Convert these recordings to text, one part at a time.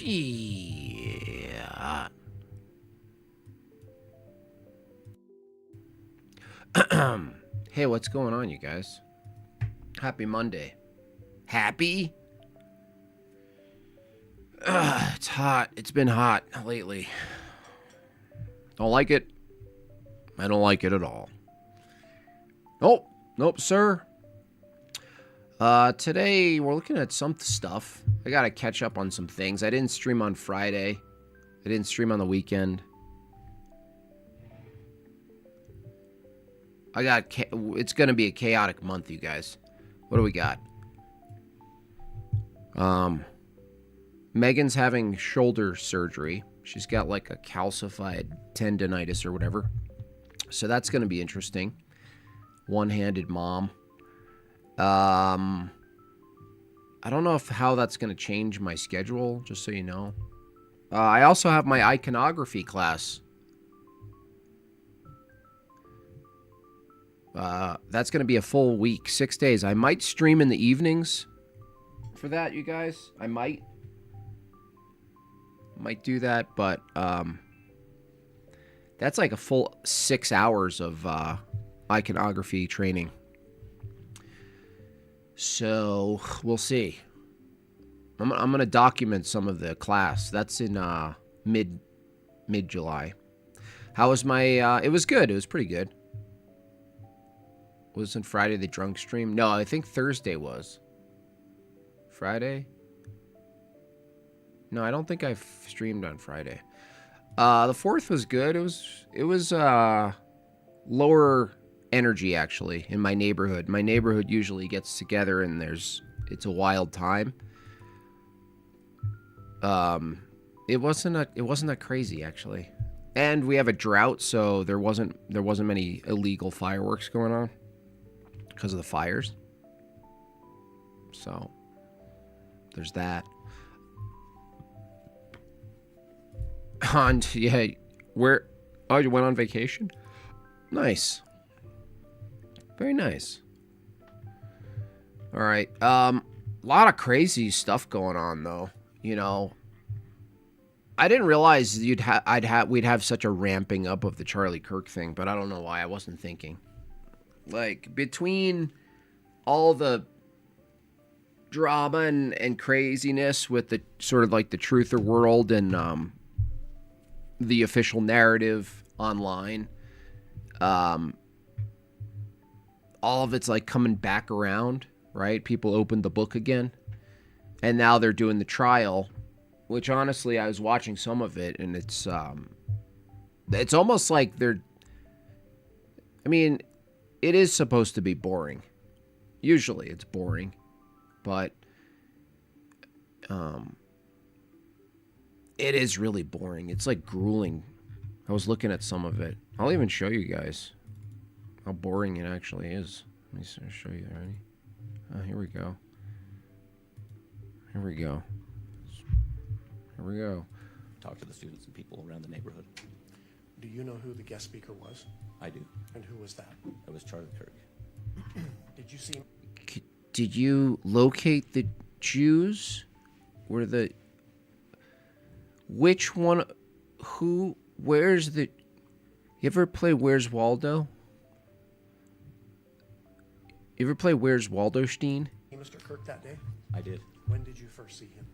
Yeah. Hey, what's going on, you guys? Happy Monday. Happy? It's hot. It's been hot lately. Don't like it. I don't like it at all. Nope, sir. Today we're looking at some stuff. I gotta catch up on some things. I didn't stream on Friday. I didn't stream on the weekend. It's gonna be a chaotic month, you guys. What do we got? Megan's having shoulder surgery. She's got like a calcified tendonitis or whatever. So that's gonna be interesting. One-handed mom. I don't know how that's gonna change my schedule, just so you know. I also have my iconography class. That's going to be a full week, 6 days. I might stream in the evenings for that, you guys. I might do that, but that's like a full 6 hours of iconography training. So we'll see. I'm going to document some of the class. That's in mid-July. How was my... it was good. It was pretty good. Wasn't Friday the drunk stream? No, I think Thursday was. Friday? No, I don't think I streamed on Friday. The 4th was good. It was lower energy, actually, in my neighborhood. My neighborhood usually gets together and it's a wild time. It wasn't that crazy, actually. And we have a drought, so there wasn't many illegal fireworks going on because of the fires. So there's that. And yeah, you went on vacation? Nice. Very nice. All right. A lot of crazy stuff going on, though. You know, I didn't realize we'd have such a ramping up of the Charlie Kirk thing, but I don't know why I wasn't thinking. Like, between all the drama and craziness with the sort of like the truther world and the official narrative online, all of it's like coming back around, right? People opened the book again, and now they're doing the trial, which honestly I was watching some of it, and it's almost like it is supposed to be boring. Usually it's boring, but it is really boring. It's like grueling. I was looking at some of it. I'll even show you guys how boring it actually is. Let me show you. Ready? Here we go. Here we go. Here we go. Talk to the students and people around the neighborhood. Do you know who the guest speaker was? I do. And who was that? That was Charlie Kirk. Did you see him? Did you locate the Jews? Which one? Who? Where's the... You ever play Where's Waldo? You ever play Where's Waldo Steen? Mr. Kirk that day? I did. When did you first see him?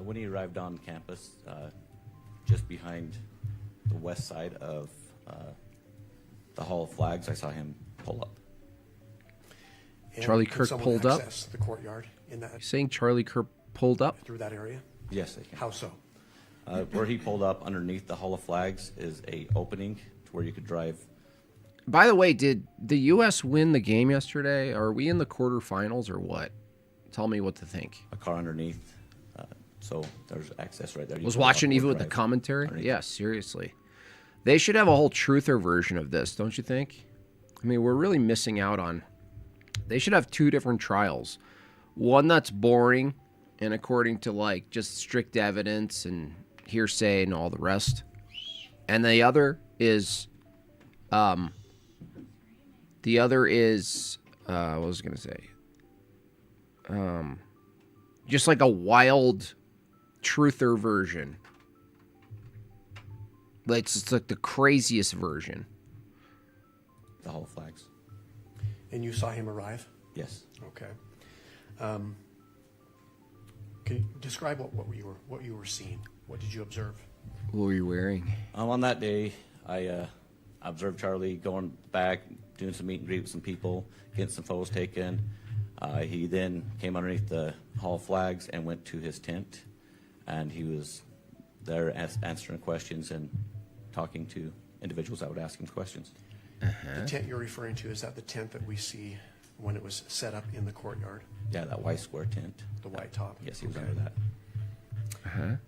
When he arrived on campus, just behind the west side of the Hall of Flags, I saw him pull up. And Charlie can Kirk someone pulled up? access the courtyard in that You saying Charlie Kirk pulled up? through that area? Yes, they can. How so? Where he pulled up underneath the Hall of Flags is a opening to where you could drive. By the way, did the U.S. win the game yesterday? Are we in the quarterfinals or what? Tell me what to think. A car underneath, so there's access right there. You Was pull up watching or even with the drive commentary? underneath. Yeah, seriously. They should have a whole truther version of this, don't you think? I mean, we're really missing out on... They should have 2 different trials. One that's boring and according to, like, just strict evidence and hearsay and all the rest. And the other is... what was I going to say? Just like a wild truther version. Like, it's like the craziest version. The Hall of Flags. And you saw him arrive? Yes. Okay. Can you describe what you were seeing? What did you observe? What were you wearing? On that day, I observed Charlie going back, doing some meet and greet with some people, getting some photos taken. He then came underneath the Hall of Flags and went to his tent, and he was there answering questions and talking to individuals that would ask him questions. The tent you're referring to, is that the tent that we see when it was set up in the courtyard? Yeah, that white square tent. The white top? Yes, he was Okay. under that.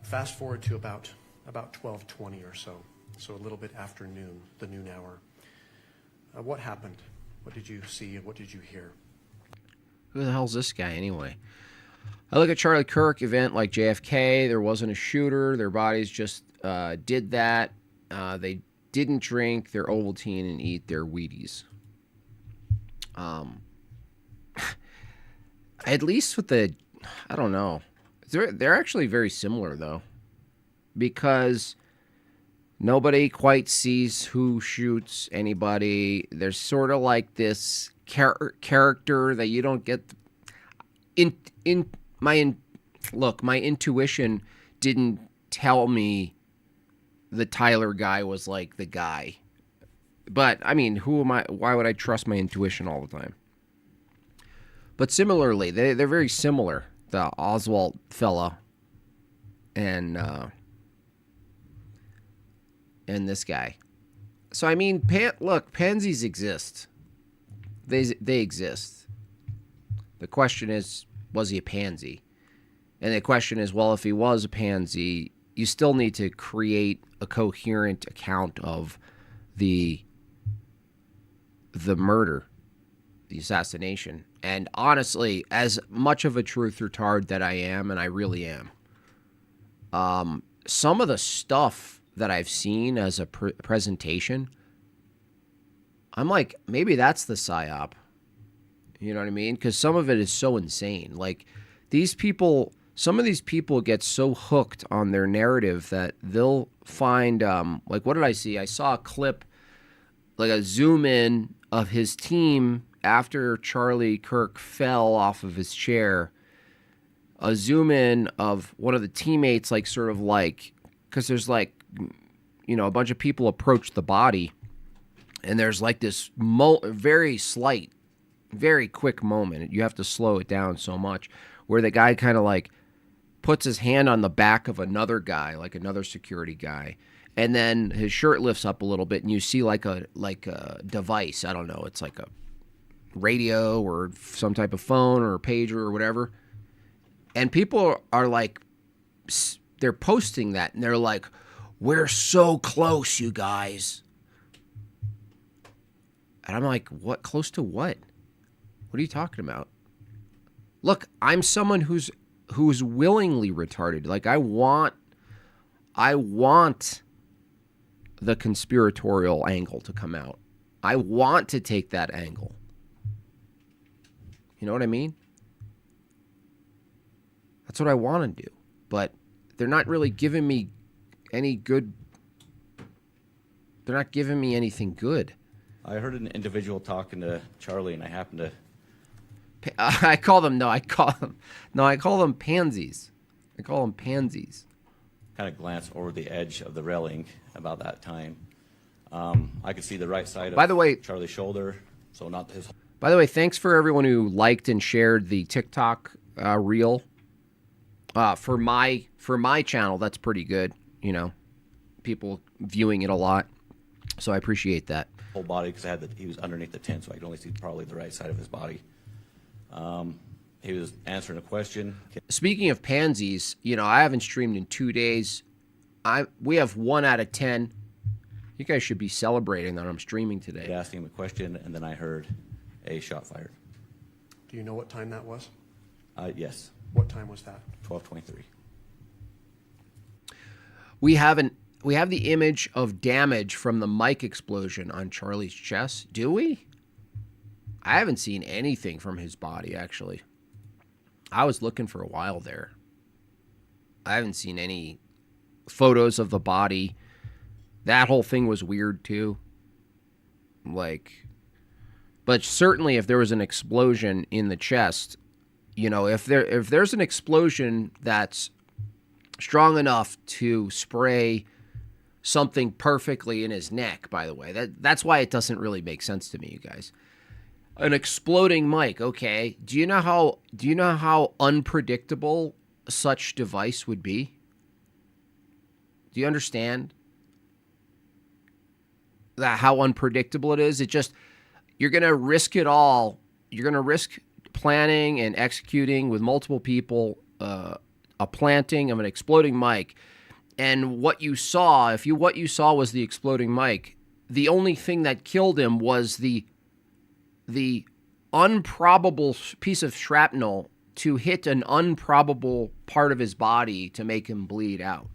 Fast forward to about 12:20 or so a little bit after noon, the noon hour. What happened? What did you see and what did you hear? Who the hell's this guy anyway? I look at Charlie Kirk event like JFK. There wasn't a shooter. Their bodies just did that. They didn't drink their Ovaltine and eat their Wheaties. At least with the, I don't know. They're actually very similar though, because nobody quite sees who shoots anybody. There's sort of like this character that you don't get. My intuition didn't tell me the Tyler guy was like the guy. But I mean, who am I? Why would I trust my intuition all the time? But similarly, they're very similar. The Oswald fella and this guy. So I mean, look, pansies exist. They exist. The question is, was he a pansy? And the question is, well, if he was a pansy, you still need to create a coherent account of the murder, the assassination. And honestly, as much of a truth retard that I am, and I really am, some of the stuff that I've seen as a presentation, I'm like, maybe that's the psyop. You know what I mean? Because some of it is so insane. Like, these people, some of these people get so hooked on their narrative that they'll find, like, what did I see? I saw a clip, like a zoom in of his team after Charlie Kirk fell off of his chair. A zoom in of one of the teammates, like, sort of like, because there's like, you know, a bunch of people approach the body, and there's like this very slight, very quick moment. You have to slow it down so much, where the guy kind of like puts his hand on the back of another guy, like another security guy, and then his shirt lifts up a little bit, and you see like a device. I don't know. It's like a radio or some type of phone or a pager or whatever. And people are like, they're posting that, and they're like, "We're so close, you guys." And I'm like, what? Close to what? What are you talking about? Look, I'm someone who's willingly retarded. Like, I want the conspiratorial angle to come out. I want to take that angle. You know what I mean? That's what I want to do. But they're not really giving me any good. They're not giving me anything good. I heard an individual talking to Charlie, and I happened to... I call them pansies. I call them pansies. kind of glance over the edge of the railing about that time. I could see the right side By of the way, Charlie's shoulder, so not his... By the way, thanks for everyone who liked and shared the TikTok reel. For my channel, that's pretty good. You know, people viewing it a lot, so I appreciate that. whole body, because he was underneath the tent, so I could only see probably the right side of his body. He was answering a question. Speaking of pansies, you know, I haven't streamed in 2 days. We have 1 out of 10. You guys should be celebrating that I'm streaming He today. asked him a question, and then I heard a shot fired. Do you know what time that was? Yes, What time was that? 12:23. We have the image of damage from the mic explosion on Charlie's chest. Do we? I haven't seen anything from his body, actually. I was looking for a while there. I haven't seen any photos of the body. That whole thing was weird too. Like, but certainly if there was an explosion in the chest, you know, if there's an explosion that's strong enough to spray something perfectly in his neck, by the way, that's why it doesn't really make sense to me, you guys. An exploding mic, okay. Do you know how unpredictable such device would be? Do you understand that how unpredictable it is? It just, you're going to risk it all. You're going to risk planning and executing with multiple people a planting of an exploding mic. And what you saw, what you saw was the exploding mic, the only thing that killed him was the improbable piece of shrapnel to hit an improbable part of his body to make him bleed out.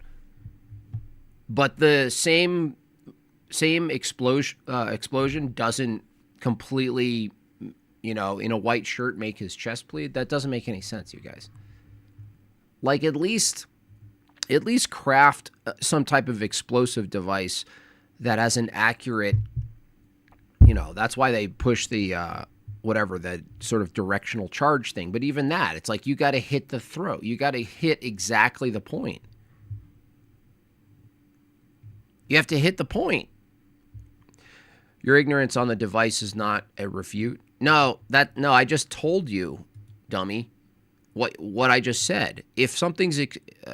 But the same explosion doesn't completely, you know, in a white shirt make his chest bleed. That doesn't make any sense, you guys. Like, at least craft some type of explosive device that has an accurate, you know, that's why they push the whatever, that sort of directional charge thing. But even that, it's like you got to hit the throat. You got to hit exactly the point. You have to hit the point. Your ignorance on the device is not a refute. No, I just told you, dummy, what I just said. If something's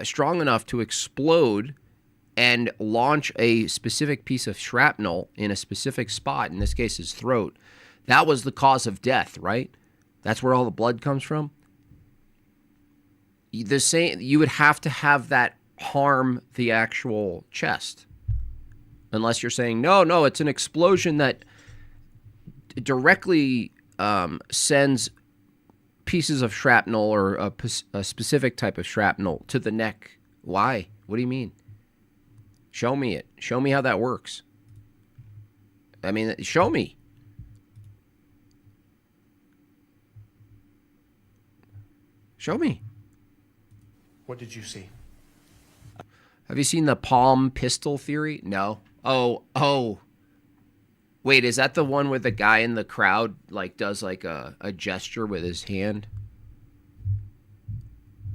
strong enough to explode and launch a specific piece of shrapnel in a specific spot, in this case his throat, that was the cause of death, right? That's where all the blood comes from. You would have to have that harm the actual chest. Unless you're saying, no, it's an explosion that directly sends pieces of shrapnel or a specific type of shrapnel to the neck. Why? What do you mean? Show me it. Show me how that works. I mean, show me. Show me. What did you see? Have you seen the palm pistol theory? No. Oh. Wait, is that the one where the guy in the crowd like does like a gesture with his hand?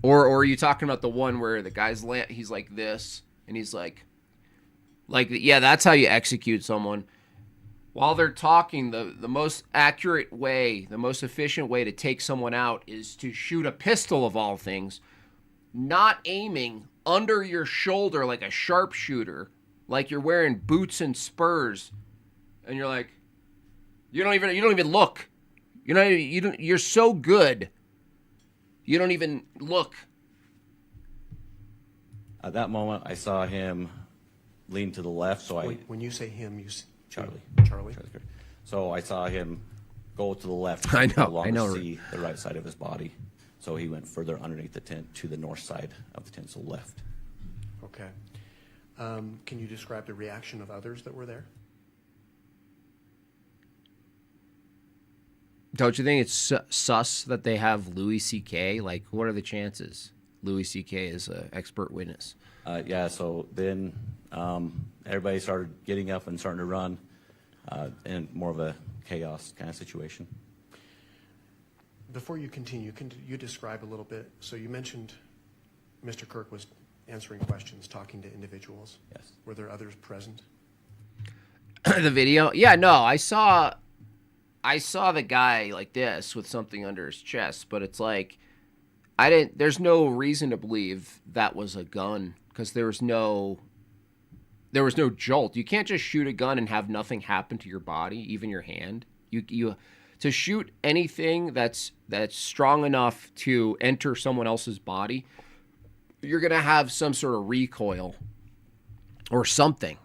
Or are you talking about the one where the guy's he's like this and he's like yeah, that's how you execute someone. While they're talking, the most accurate way, the most efficient way to take someone out is to shoot a pistol of all things, not aiming under your shoulder like a sharpshooter, like you're wearing boots and spurs, and you're like, you don't even look. You're so good. You don't even look. At that moment, I saw him lean to the left, so When you say him, you see Charlie. So I saw him go to the left. I know. No longer see the right side of his body. So he went further underneath the tent to the north side of the tent, so left. Okay. Can you describe the reaction of others that were there? Don't you think it's sus that they have Louis C.K.? Like, what are the chances Louis C.K. is an expert witness? Yeah, so then everybody started getting up and starting to run in more of a chaos kind of situation. Before you continue, can you describe a little bit? So you mentioned Mr. Kirk was answering questions, talking to individuals. Yes. Were there others present? The video? Yeah, no, I saw the guy like this with something under his chest, but it's like, there's no reason to believe that was a gun because there was no jolt. You can't just shoot a gun and have nothing happen to your body, even your hand. You to shoot anything that's strong enough to enter someone else's body, you're going to have some sort of recoil or something,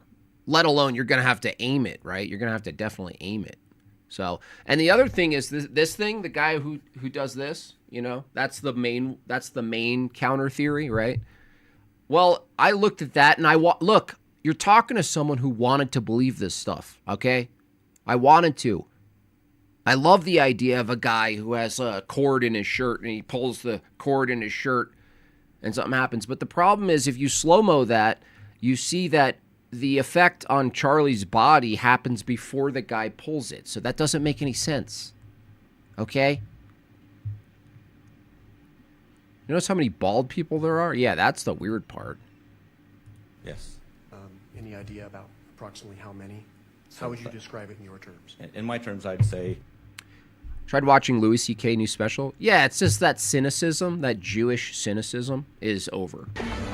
let alone you're going to have to aim it, right? You're going to have to definitely aim it. So, and the other thing is this thing, the guy who does this, you know, that's the main counter theory, right? Well, I looked at that and look, you're talking to someone who wanted to believe this stuff, okay? I wanted to. I love the idea of a guy who has a cord in his shirt and he pulls the cord in his shirt and something happens. But the problem is if you slow-mo that, you see that the effect on Charlie's body happens before the guy pulls it. So that doesn't make any sense. Okay? You notice how many bald people there are? Yeah, that's the weird part. Yes. Any idea about approximately how many? How would you describe it in your terms? In my terms, I'd say Tried watching Louis C.K. new special? Yeah, it's just that cynicism, that Jewish cynicism is over.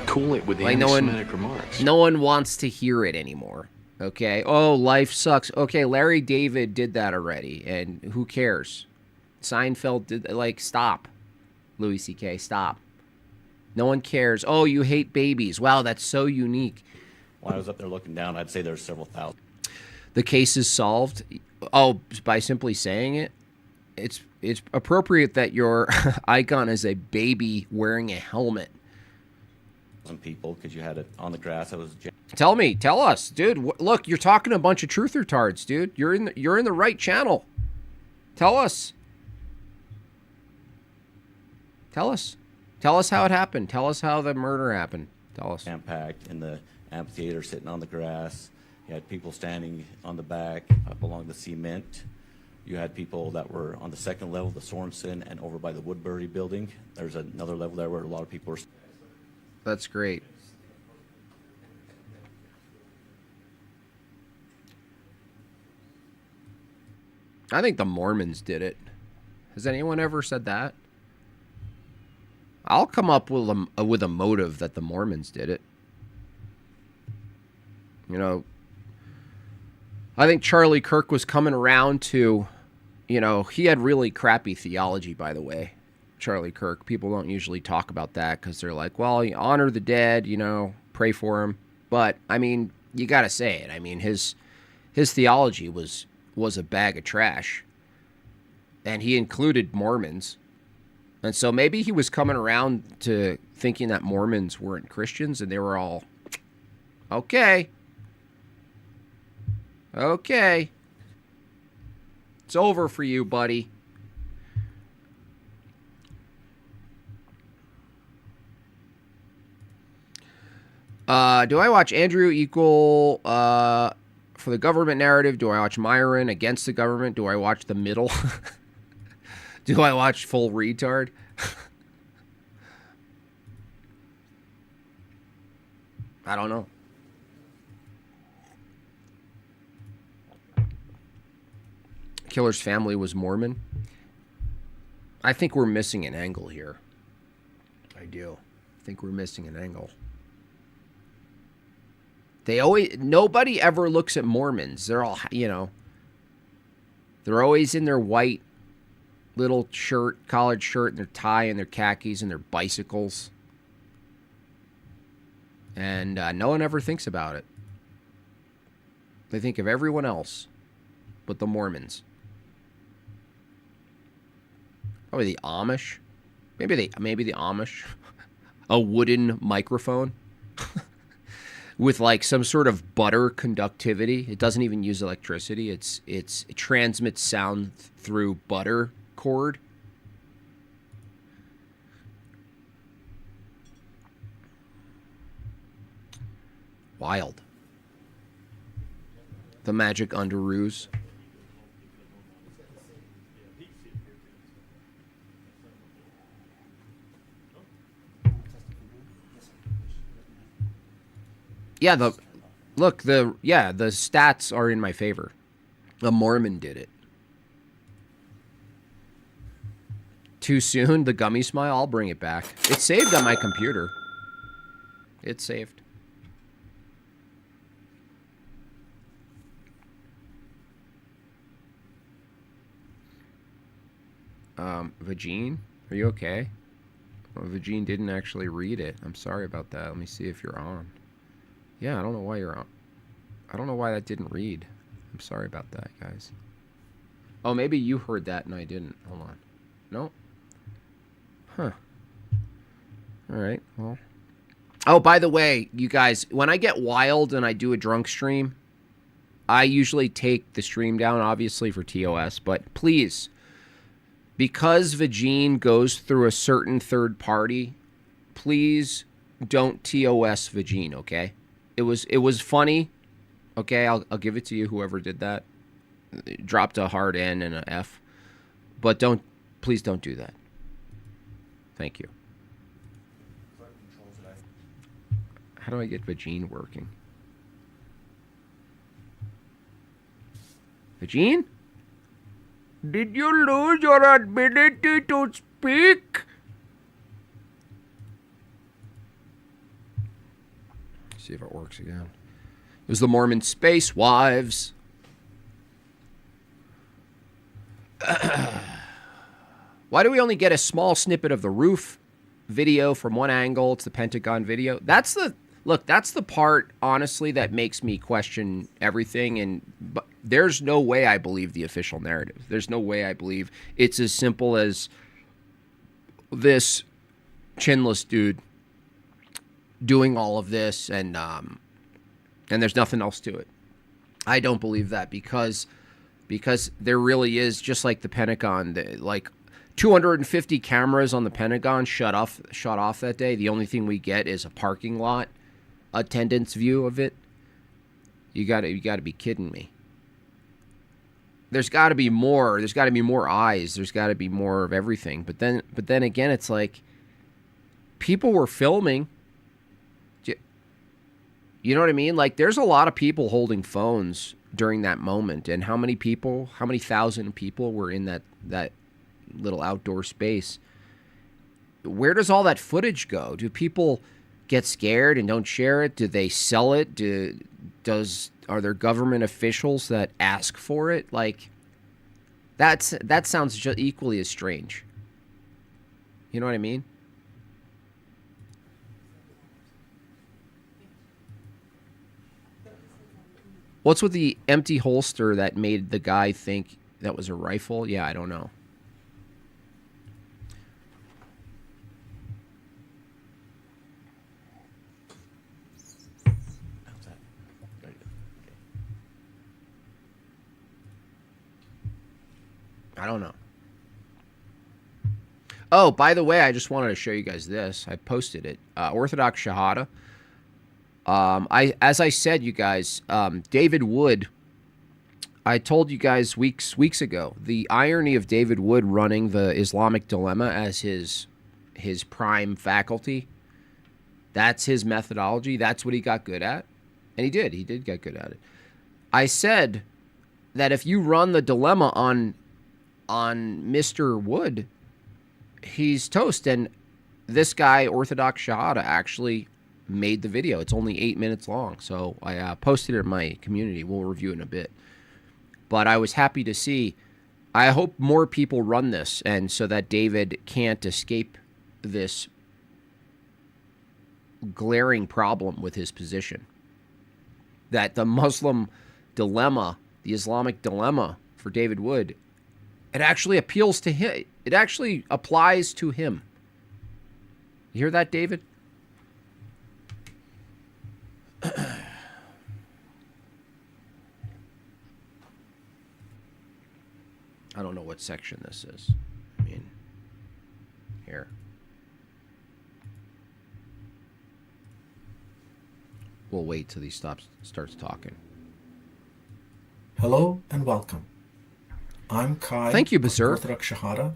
Cool it with the Like anti-Semitic remarks. No one wants to hear it anymore. Okay? Oh, life sucks. Okay, Larry David did that already, and who cares? Seinfeld did, like, stop. Louis C.K., stop. No one cares. Oh, you hate babies. Wow, that's so unique. when I was up there looking down, I'd say there's several thousand. The case is solved. Oh, by simply saying it? It's appropriate that your icon is a baby wearing a helmet. People, because you had it on the grass. I was. Tell us, dude. Look, you're talking to a bunch of truth retards, dude. You're in the right channel. Tell us. Tell us how it happened. Tell us how the murder happened. Tell us. Jam-packed in the amphitheater, sitting on the grass. You had people standing on the back, up along the cement. You had people that were on the second level, the Sorensen, and over by the Woodbury building. There's another level there where a lot of people were. That's great. I think the Mormons did it. Has anyone ever said that? I'll come up with a motive that the Mormons did it. You know, I think Charlie Kirk was coming around to, you know, he had really crappy theology, by the way. Charlie Kirk. People don't usually talk about that because they're like, well, you honor the dead, you know, pray for him. But, I mean, you got to say it. I mean, his theology was a bag of trash. And he included Mormons. And so maybe he was coming around to thinking that Mormons weren't Christians and they were all, okay. Okay. It's over for you, buddy. Do I watch Andrew equal for the government narrative? Do I watch Myron against the government? Do I watch the middle? Do I watch full retard? I don't know. Killer's family was Mormon. I think we're missing an angle here. I do. I think we're missing an angle. Nobody ever looks at Mormons. They're all, you know, they're always in their white little shirt, collared shirt, and their tie, and their khakis, and their bicycles. And no one ever thinks about it. They think of everyone else but the Mormons. Probably the Amish. Maybe the Amish. A wooden microphone. With like some sort of butter conductivity. It doesn't even use electricity. It transmits sound through butter cord. Wild. The magic underoos. Yeah, the stats are in my favor. A Mormon did it. Too soon, the gummy smile, I'll bring it back. It's saved on my computer. It's saved. Vagine, are you okay? Well, Vagine didn't actually read it. I'm sorry about that. Let me see if you're on. Yeah, I don't know why you're on. I don't know why that didn't read. I'm sorry about that, guys. Oh, maybe you heard that and I didn't. Hold on. No? Huh. All right, well. Oh, by the way, you guys, when I get wild and I do a drunk stream, I usually take the stream down, obviously, for TOS. But please, because Vagine goes through a certain third party, please don't TOS Vagine, okay? It was funny, okay? I'll give it to you, whoever did that. It dropped a hard N and a F. But please don't do that. Thank you. How do I get Vagine working? Vagine? Did you lose your ability to speak? See if it works again. It was the Mormon Space Wives. Why do we only get a small snippet of the roof video from one angle? It's the Pentagon video. That's the part, honestly, that makes me question everything. But there's no way I believe the official narrative. There's no way I believe it's as simple as this chinless dude doing all of this, and there's nothing else to it. I don't believe that because there really is, just like the Pentagon, like 250 cameras on the Pentagon shut off that day. The only thing we get is a parking lot attendance view of it. You got to be kidding me. There's got to be more. There's got to be more eyes. There's got to be more of everything. But then again, it's like people were filming. You know what I mean? Like, there's a lot of people holding phones during that moment. And how many thousand people were in that little outdoor space? Where does all that footage go? Do people get scared and don't share it? Do they sell it? Are there government officials that ask for it? Like, that sounds just equally as strange. You know what I mean? What's with the empty holster that made the guy think that was a rifle? Yeah, I don't know. I don't know. Oh, by the way, I just wanted to show you guys this. I posted it. Orthodox Shahada. As I said, you guys, David Wood, I told you guys weeks ago, the irony of David Wood running the Islamic Dilemma as his prime faculty. That's his methodology. That's what he got good at. And he did get good at it. I said that if you run the dilemma on Mr. Wood, he's toast. And this guy, Orthodox Shahada, actually made the video. It's only 8 minutes long, so I posted it in my community. We'll review it in a bit. But I was happy to see. I hope more people run this, and so that David can't escape this glaring problem with his position. That the Muslim dilemma, the Islamic dilemma for David Wood, it actually appeals to him. It actually applies to him. You hear that, David? I don't know what section this is. I mean, here. We'll wait till he starts talking. Hello and welcome. I'm Kai. Thank you, Berserk. Orthodox Shahada,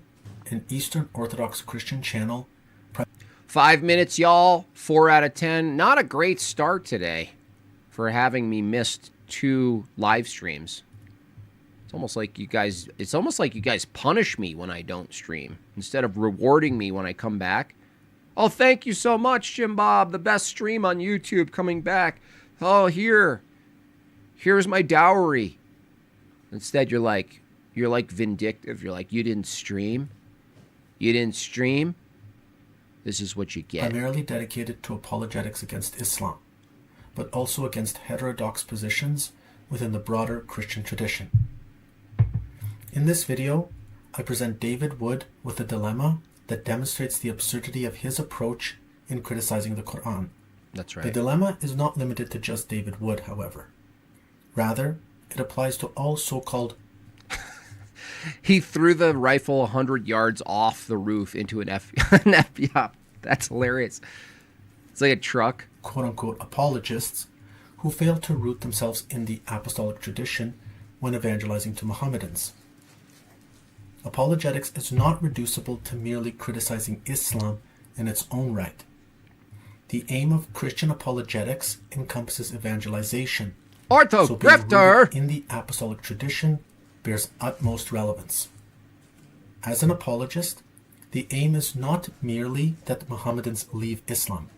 an Eastern Orthodox Christian channel. 5 minutes, y'all. 4 out of 10. Not a great start today for having me missed 2 live streams. It's almost like you guys punish me when I don't stream instead of rewarding me when I come back. Oh, thank you so much, Jim Bob. The best stream on YouTube coming back. Oh, here's my dowry. Instead, you're like vindictive. You're like, you didn't stream. This is what you get. Primarily dedicated to apologetics against Islam, but also against heterodox positions within the broader Christian tradition. In this video, I present David Wood with a dilemma that demonstrates the absurdity of his approach in criticizing the Quran. That's right. The dilemma is not limited to just David Wood, however. Rather, it applies to all so-called... He threw the rifle 100 yards off the roof into an FBI. That's hilarious. It's like a truck. quote-unquote apologists who fail to root themselves in the apostolic tradition when evangelizing to Mohammedans. Apologetics is not reducible to merely criticizing Islam in its own right. The aim of Christian apologetics encompasses evangelization, Ortho so being grifter. rooted in the apostolic tradition bears utmost relevance. As an apologist, the aim is not merely that Mohammedans leave Islam.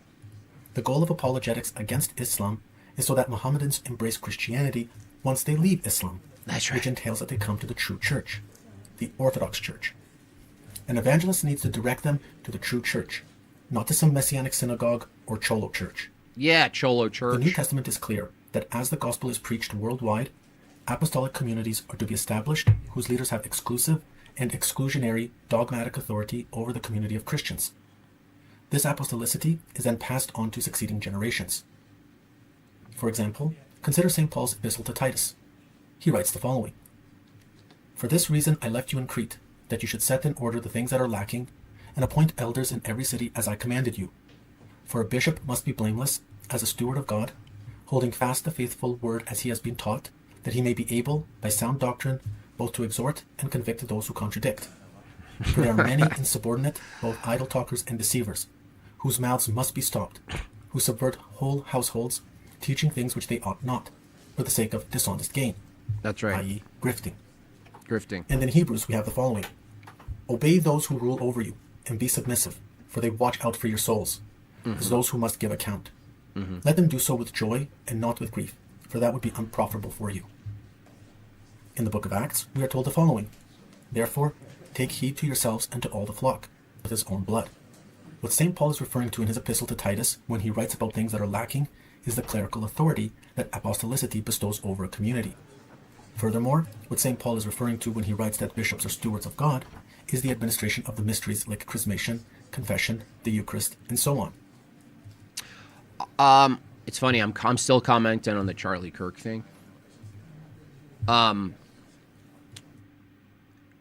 The goal of apologetics against Islam is so that Mohammedans embrace Christianity once they leave Islam, That's right. which entails that they come to the true church, the Orthodox Church. An evangelist needs to direct them to the true church, not to some messianic synagogue or cholo church. Yeah, Cholo The New Church. Testament is clear that as the gospel is preached worldwide, apostolic communities are to be established whose leaders have exclusive and exclusionary dogmatic authority over the community of Christians. This apostolicity is then passed on to succeeding generations. For example, consider St. Paul's epistle to Titus. He writes the following: "For this reason I left you in Crete, that you should set in order the things that are lacking, and appoint elders in every city as I commanded you. For a bishop must be blameless, as a steward of God, holding fast the faithful word as he has been taught, that he may be able, by sound doctrine, both to exhort and convict those who contradict. For there are many insubordinate, both idle talkers and deceivers, whose mouths must be stopped, who subvert whole households, teaching things which they ought not, for the sake of dishonest gain," That's right. i.e. grifting. Grifting. And in Hebrews we have the following: "Obey those who rule over you, and be submissive, for they watch out for your souls, as those who must give account. Let them do so with joy and not with grief, for that would be unprofitable for you." In the book of Acts, we are told the following: "Therefore, take heed to yourselves and to all the flock, with his own blood." What St. Paul is referring to in his epistle to Titus when he writes about things that are lacking is the clerical authority that apostolicity bestows over a community. Furthermore, what St. Paul is referring to when he writes that bishops are stewards of God is the administration of the mysteries like chrismation, confession, the Eucharist, and so on. It's funny. I'm still commenting on the Charlie Kirk thing.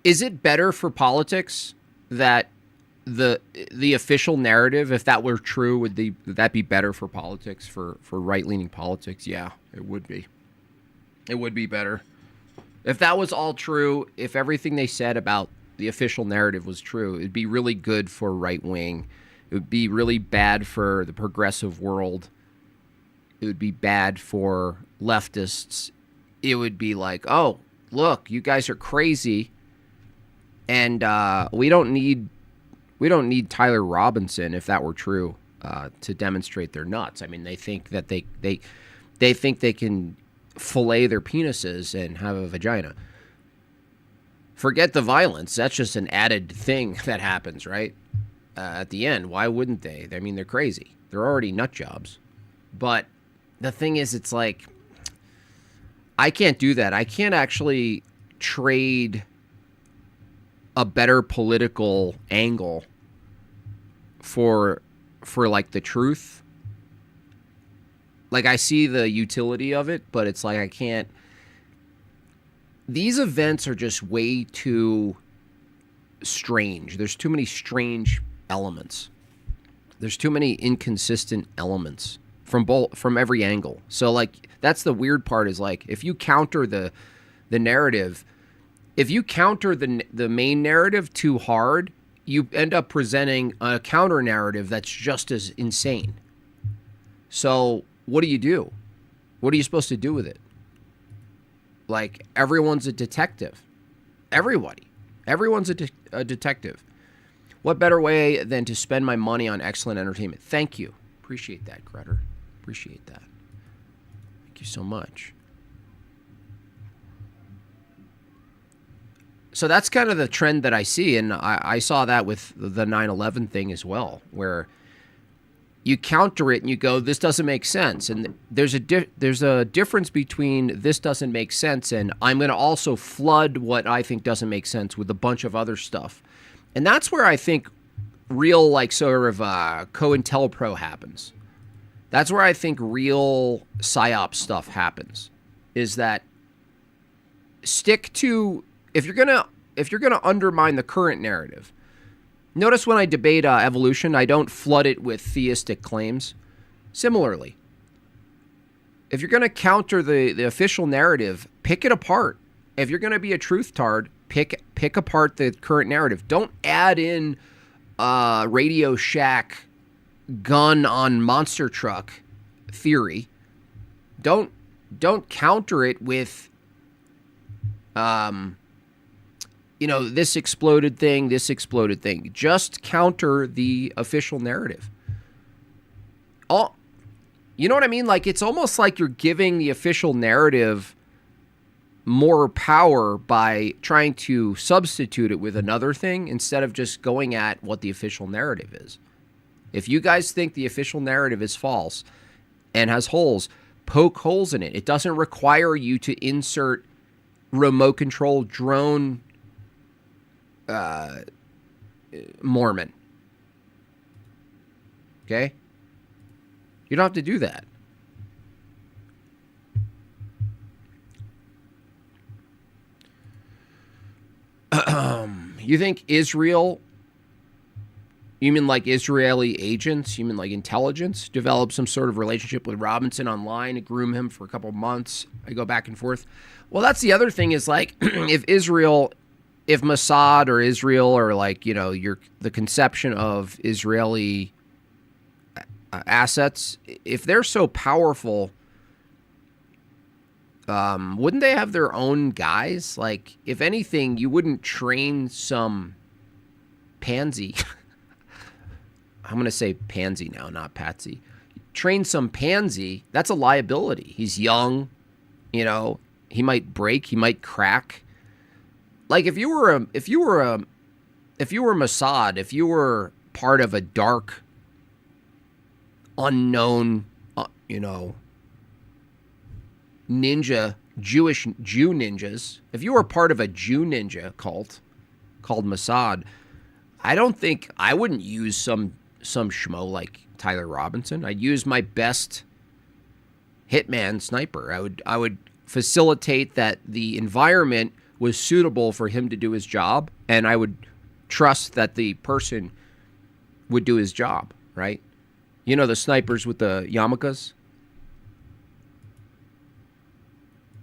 Is it better for politics that the official narrative, if that were true, would that be better for politics, for right-leaning politics? Yeah, it would be. It would be better. If that was all true, if everything they said about the official narrative was true, it'd be really good for right-wing. It would be really bad for the progressive world. It would be bad for leftists. It would be like, oh, look, you guys are crazy, and we don't need Tyler Robinson, if that were true, to demonstrate they're nuts. I mean, they think that they think they can fillet their penises and have a vagina. Forget the violence. That's just an added thing that happens, right? At the end, why wouldn't they? I mean, they're crazy. They're already nut jobs. But the thing is, it's like, I can't do that. I can't actually trade a better political angle for like the truth. Like, I see the utility of it, but it's like I can't. These events are just way too strange. There's too many strange elements. There's too many inconsistent elements from every angle. So, like, that's the weird part, is like, if you counter the narrative, if you counter the main narrative too hard, you end up presenting a counter narrative that's just as insane. So what do? What are you supposed to do with it? Like, everyone's a detective. Everyone's a detective. What better way than to spend my money on excellent entertainment? Thank you. Appreciate that, Gretter. Appreciate that. Thank you so much. So that's kind of the trend that I see, and I saw that with the 9/11 thing as well, where you counter it and you go, this doesn't make sense. And there's a difference between this doesn't make sense and I'm going to also flood what I think doesn't make sense with a bunch of other stuff. And that's where I think real, like, sort of COINTELPRO happens. That's where I think real PSYOP stuff happens, is that stick to, if you're gonna undermine the current narrative, Notice when I debate evolution, I don't flood it with theistic claims. Similarly, if you're going to counter the official narrative, pick it apart. If you're going to be a truth tard, pick apart the current narrative. Don't add in Radio Shack gun on monster truck theory. Don't counter it with this exploded thing. Just counter the official narrative. You know what I mean? Like, it's almost like you're giving the official narrative more power by trying to substitute it with another thing instead of just going at what the official narrative is. If you guys think the official narrative is false and has holes, poke holes in it. It doesn't require you to insert remote control drone Mormon. Okay? You don't have to do that. You think Israel, you mean like Israeli agents, you mean like intelligence, developed some sort of relationship with Robinson online and groom him for a couple of months? I go back and forth. Well, that's the other thing is like, if Mossad or Israel or like, the conception of Israeli assets, if they're so powerful, wouldn't they have their own guys? Like, if anything, you wouldn't train some pansy. I'm going to say pansy now, not patsy. Train some pansy. That's a liability. He's young. He might break. He might crack. Like, if you were Mossad, if you were part of a dark, unknown, Jew ninjas, if you were part of a Jew ninja cult called Mossad, I wouldn't use some schmo like Tyler Robinson. I'd use my best hitman sniper. I would facilitate that the environment was suitable for him to do his job, and I would trust that the person would do his job, right? The snipers with the yarmulkes?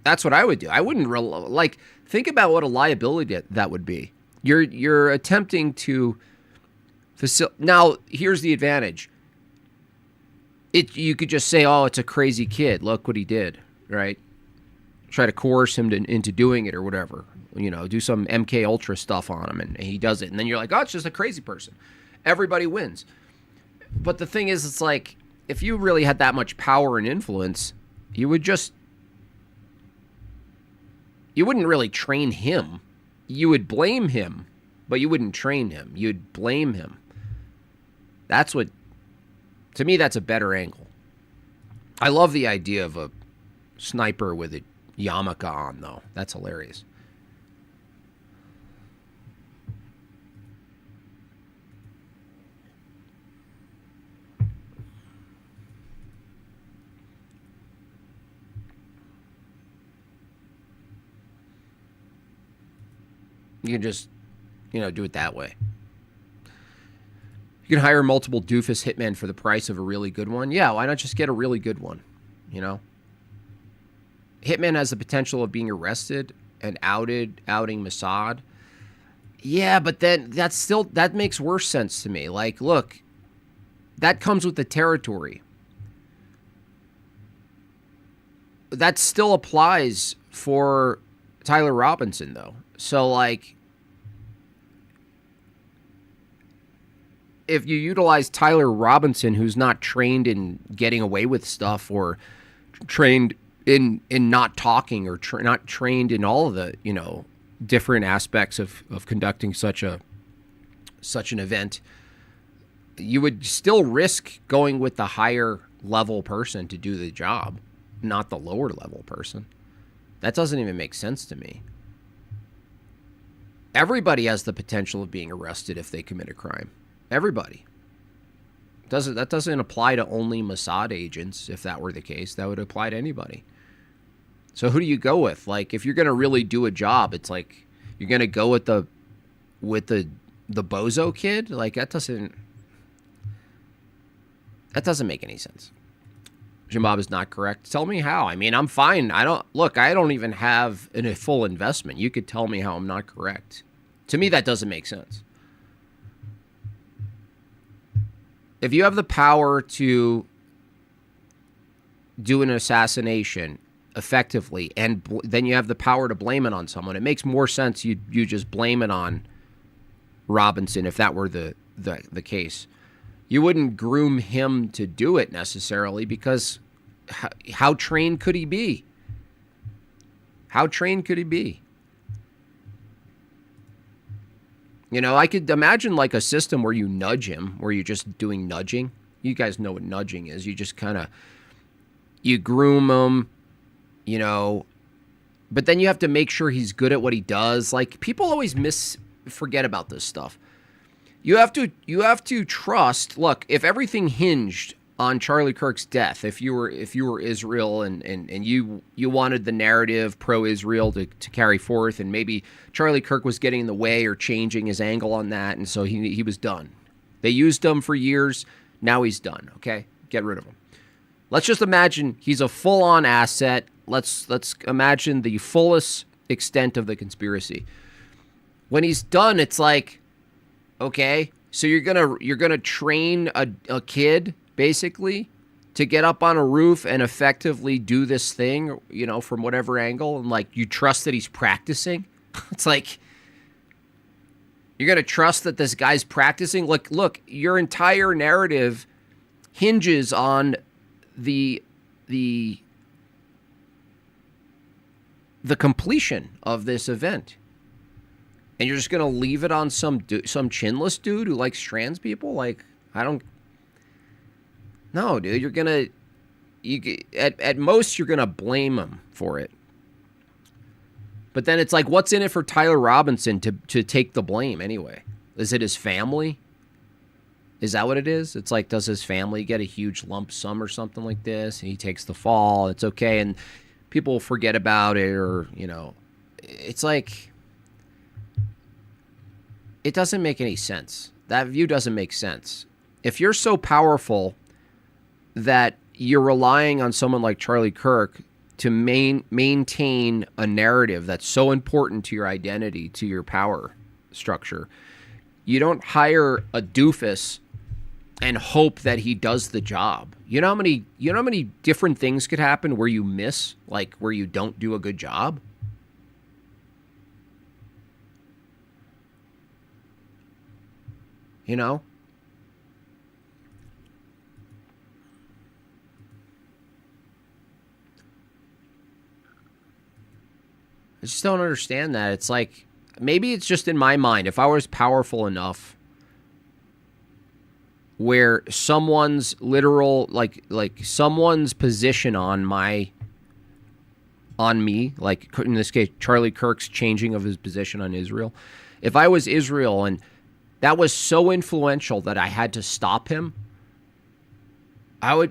That's what I would do. I wouldn't think about what a liability that would be. You're attempting to now, here's the advantage. You could just say, "Oh, it's a crazy kid. Look what he did," right? Try to coerce him into doing it or whatever. Do some MK Ultra stuff on him, and he does it, and then you're like, "Oh, it's just a crazy person." Everybody wins. But the thing is, it's like, if you really had that much power and influence, you wouldn't really train him. You would blame him, but you wouldn't train him. You'd blame him. To me, that's a better angle. I love the idea of a sniper with a yarmulke on, though. That's hilarious. You can just, do it that way. You can hire multiple doofus hitmen for the price of a really good one. Yeah, why not just get a really good one, Hitman has the potential of being arrested and outing Mossad. Yeah, but then that makes worse sense to me. Like, look, that comes with the territory. That still applies for Tyler Robinson, though. So, like, if you utilize Tyler Robinson, who's not trained in getting away with stuff or trained in not talking or not trained in all of the, different aspects of conducting such an event, you would still risk going with the higher level person to do the job, not the lower level person. That doesn't even make sense to me. Everybody has the potential of being arrested if they commit a crime. Everybody. That doesn't apply to only Mossad agents. If that were the case, that would apply to anybody. So who do you go with? Like, if you're going to really do a job, it's like you're going to go with the the bozo kid? Like, that doesn't make any sense. Jim Bob is not correct. Tell me how. I mean, I'm fine. I don't even have a full investment. You could tell me how I'm not correct. To me, that doesn't make sense. If you have the power to do an assassination effectively, and then you have the power to blame it on someone, it makes more sense you just blame it on Robinson if that were the case. You wouldn't groom him to do it necessarily, because how trained could he be? How trained could he be? You know, I could imagine like a system where you nudge him, where you're just doing nudging. You guys know what nudging is. You just kind of, you groom him, you know, but then you have to make sure he's good at what he does. Like, people always forget about this stuff. You have to trust. Look, if everything hinged on Charlie Kirk's death, if you were Israel and you wanted the narrative pro-Israel to carry forth, and maybe Charlie Kirk was getting in the way or changing his angle on that, and so he was done. They used him for years. Now he's done. Okay, get rid of him. Let's just imagine he's a full-on asset. Let's imagine the fullest extent of the conspiracy. When he's done, it's like, okay, so you're gonna train a kid basically to get up on a roof and effectively do this thing, you know, from whatever angle, and like you trust that he's practicing. It's like, you're gonna trust that this guy's practicing. Look, your entire narrative hinges on the completion of this event. And you're just going to leave it on some chinless dude who likes trans people? Like, no, dude, at most you're going to blame him for it. But then it's like, what's in it for Tyler Robinson to take the blame anyway? Is it his family? Is that what it is? It's like, does his family get a huge lump sum or something like this? And he takes the fall. It's okay. And people forget about it, or, you know, it's like, it doesn't make any sense. That view doesn't make sense. If you're so powerful that you're relying on someone like Charlie Kirk to maintain a narrative that's so important to your identity, to your power structure, you don't hire a doofus and hope that he does the job. You know how many different things could happen where you miss, like where you don't do a good job? You know? I just don't understand that. It's like, maybe it's just in my mind. If I was powerful enough where someone's literal, like someone's position on me, like in this case, Charlie Kirk's changing of his position on Israel. If I was Israel and that was so influential that I had to stop him,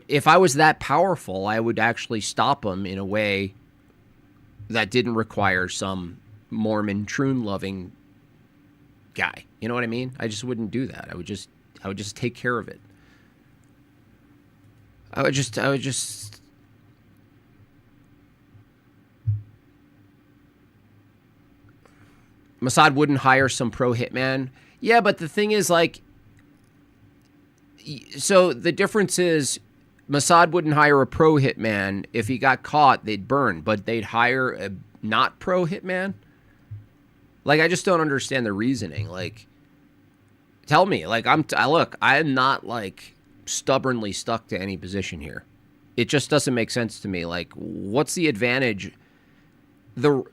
if I was that powerful, I would actually stop him in a way that didn't require some Mormon troon-loving guy. You know what I mean? I just wouldn't do that. I would just take care of it. I would just Mossad wouldn't hire some pro hitman. Yeah, but the thing is, like, so the difference is Mossad wouldn't hire a pro hitman. If he got caught, they'd burn, but they'd hire a not pro hitman. Like, I just don't understand the reasoning. Like, tell me, like, I'm not like stubbornly stuck to any position here. It just doesn't make sense to me. Like, what's the advantage? The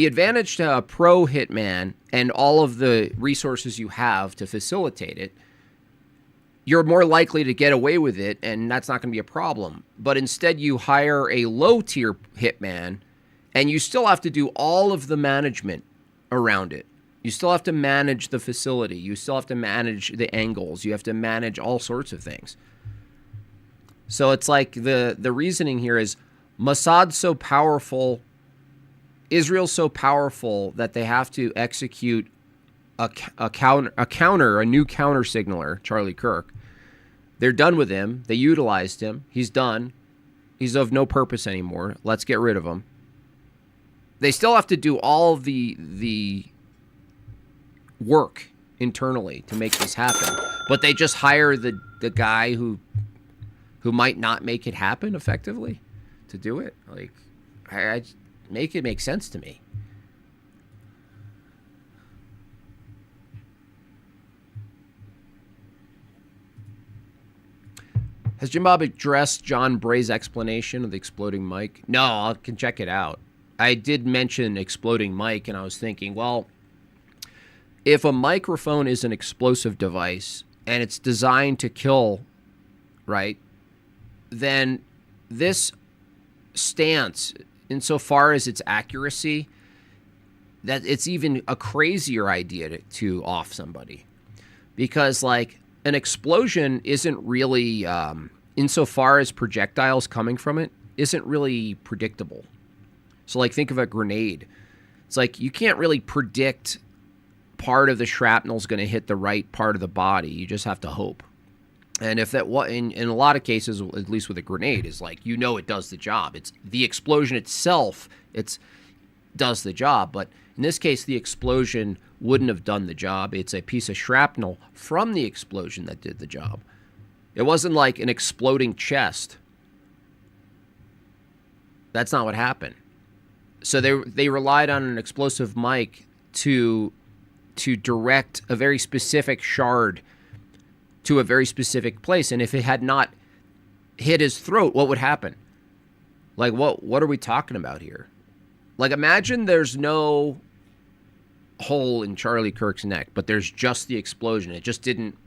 advantage to a pro hitman and all of the resources you have to facilitate it, you're more likely to get away with it, and that's not going to be a problem. But instead, you hire a low-tier hitman, and you still have to do all of the management around it. You still have to manage the facility. You still have to manage the angles. You have to manage all sorts of things. So it's like the reasoning here is Mossad's so powerful, Israel's so powerful that they have to execute a new counter signaler, Charlie Kirk. They're done with him. They utilized him. He's done. He's of no purpose anymore. Let's get rid of him. They still have to do all the work internally to make this happen, but they just hire the guy who might not make it happen effectively to do it. Like, I make it make sense to me. Has Jim Bob addressed John Bray's explanation of the exploding mic? No, I can check it out. I did mention exploding mic, and I was thinking, well, if a microphone is an explosive device and it's designed to kill, right, then this stance, insofar as its accuracy, that it's even a crazier idea to off somebody. Because, like, an explosion isn't really, insofar as projectiles coming from it, isn't really predictable. So, like, think of a grenade. It's like you can't really predict part of the shrapnel is going to hit the right part of the body. You just have to hope. And if that, in a lot of cases, at least with a grenade, is like, you know, it does the job. It's the explosion itself. Does the job. But in this case, the explosion wouldn't have done the job. It's a piece of shrapnel from the explosion that did the job. It wasn't like an exploding chest. That's not what happened. So they relied on an explosive mic to direct a very specific shard to a very specific place. And if it had not hit his throat, what would happen? Like, what are we talking about here? Like, imagine there's no hole in Charlie Kirk's neck, but there's just the explosion. It just didn't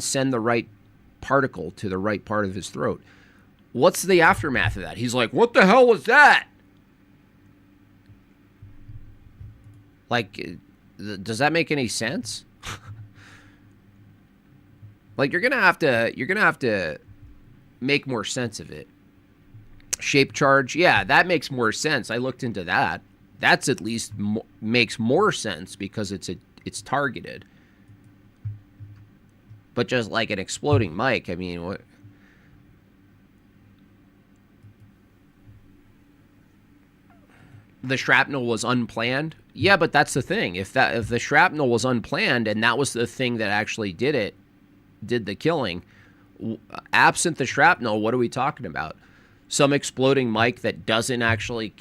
send the right particle to the right part of his throat. What's the aftermath of that? He's like, what the hell was that? Like, does that make any sense? Like, you're gonna have to make more sense of it. Shape charge, yeah, that makes more sense. I looked into that. That's at least makes more sense because it's targeted. But just like an exploding mic, I mean, what? The shrapnel was unplanned. Yeah, but that's the thing. If the shrapnel was unplanned and that was the thing that actually did the killing, absent the shrapnel, what are we talking about? Some exploding mic that doesn't actually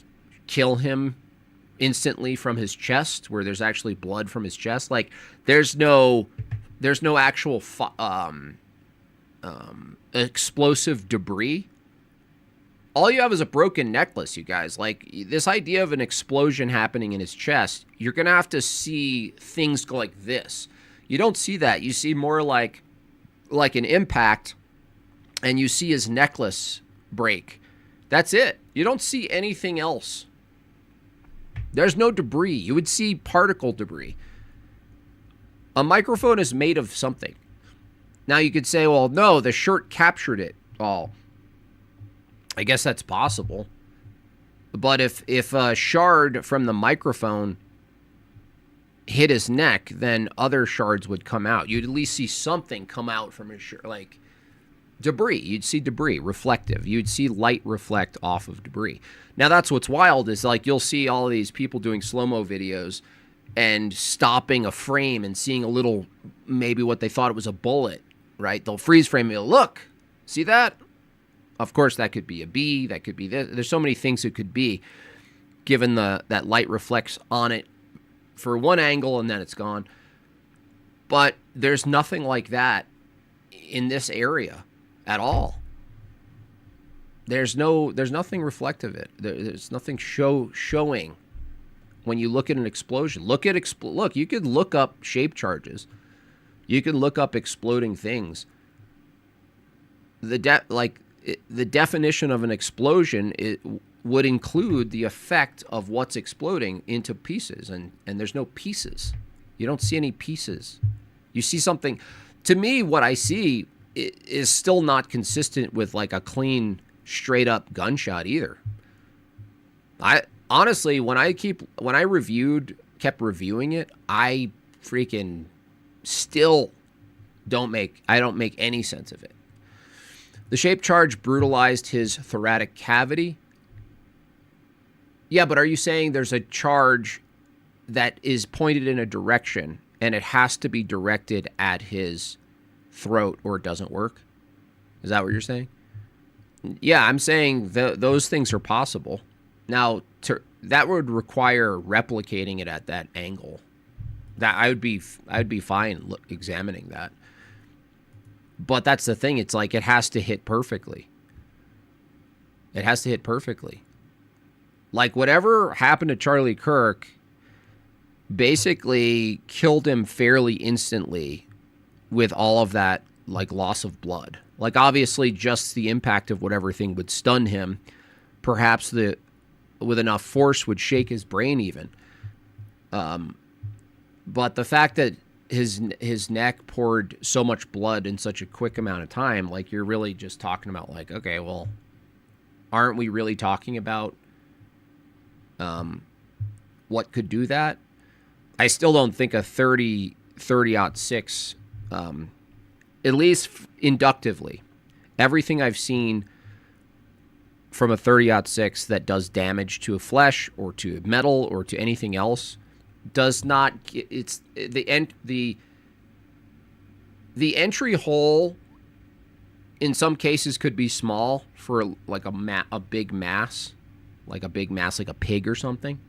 kill him instantly from his chest, where there's actually blood from his chest. Like, there's no actual explosive debris. All you have is a broken necklace, you guys. Like, this idea of an explosion happening in his chest, you're going to have to see things go like this. You don't see that. You see more like an impact, and you see his necklace break. That's it. You don't see anything else. There's no debris. You would see particle debris. A microphone is made of something. Now you could say, well, no, the shirt captured it all. I guess that's possible. But if a shard from the microphone hit his neck, then other shards would come out. You'd at least see something come out from his shirt, like debris. You'd see debris, reflective. You'd see light reflect off of debris. Now that's what's wild is, like, you'll see all of these people doing slow-mo videos and stopping a frame and seeing a little, maybe what they thought it was a bullet, right? They'll freeze frame it. Look, see that? Of course, that could be a bee. That could be this. There's so many things it could be, given that light reflects on it for one angle and then it's gone. But there's nothing like that in this area at all. There's nothing reflective of it. There's nothing showing when you look at an explosion. Look, you could look up shape charges. You can look up exploding things. The definition of an explosion would include the effect of what's exploding into pieces, and there's no pieces. You don't see any pieces. You see something. To me, what I see is still not consistent with like a clean, straight up gunshot either. I honestly, when I reviewed kept reviewing it, I freaking still don't make any sense of it. The shape charge brutalized his thoracic cavity. Yeah, but are you saying there's a charge that is pointed in a direction and it has to be directed at his throat or it doesn't work? Is that what you're saying? Yeah, I'm saying those things are possible. Now, that would require replicating it at that angle. That I'd be fine examining that. But that's the thing. It's like it has to hit perfectly. It has to hit perfectly. Like whatever happened to Charlie Kirk basically killed him fairly instantly with all of that like loss of blood. Like obviously just the impact of whatever thing would stun him. Perhaps with enough force would shake his brain even. But the fact that his neck poured so much blood in such a quick amount of time, like you're really just talking about like, okay, well, aren't we really talking about what could do that? I still don't think a 30-06, at least inductively, everything I've seen from a 30-06 that does damage to a flesh or to metal or to anything else does not. It's the entry hole. In some cases, could be small for like a big mass, like a pig or something.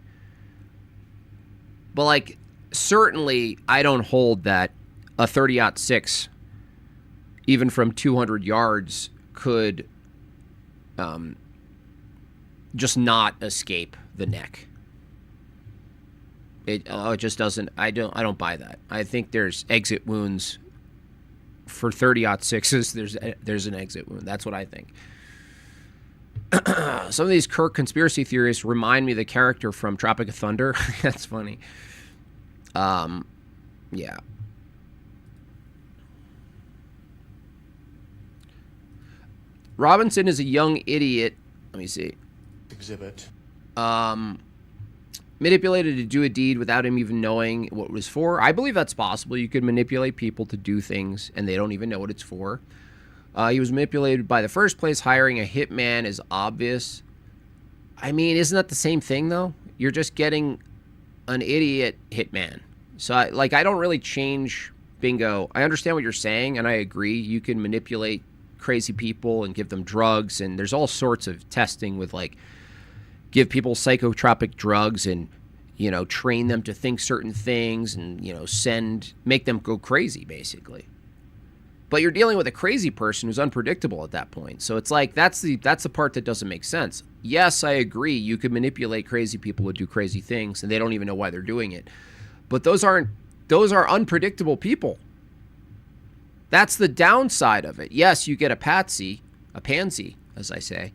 But like certainly, I don't hold that a 30-06, even from 200 yards, could just not escape the neck. It just doesn't. I don't buy that. I think there's exit wounds for 30-06s. There's an exit wound. That's what I think. Some of these Kirk conspiracy theories remind me of the character from Tropic of Thunder. That's funny. Yeah. Robinson is a young idiot. Let me see. Exhibit. Manipulated to do a deed without him even knowing what it was for. I believe that's possible. You could manipulate people to do things and they don't even know what it's for. He was manipulated by the first place. Hiring a hitman is obvious. I mean, isn't that the same thing, though? You're just getting an idiot hitman. So, I don't really change bingo. I understand what you're saying, and I agree. You can manipulate crazy people and give them drugs, and there's all sorts of testing with, like, give people psychotropic drugs and, train them to think certain things and, make them go crazy, basically. But you're dealing with a crazy person who's unpredictable at that point. So it's like that's the part that doesn't make sense. Yes, I agree. You could manipulate crazy people to do crazy things, and they don't even know why they're doing it. But those are unpredictable people. That's the downside of it. Yes, you get a pansy, as I say.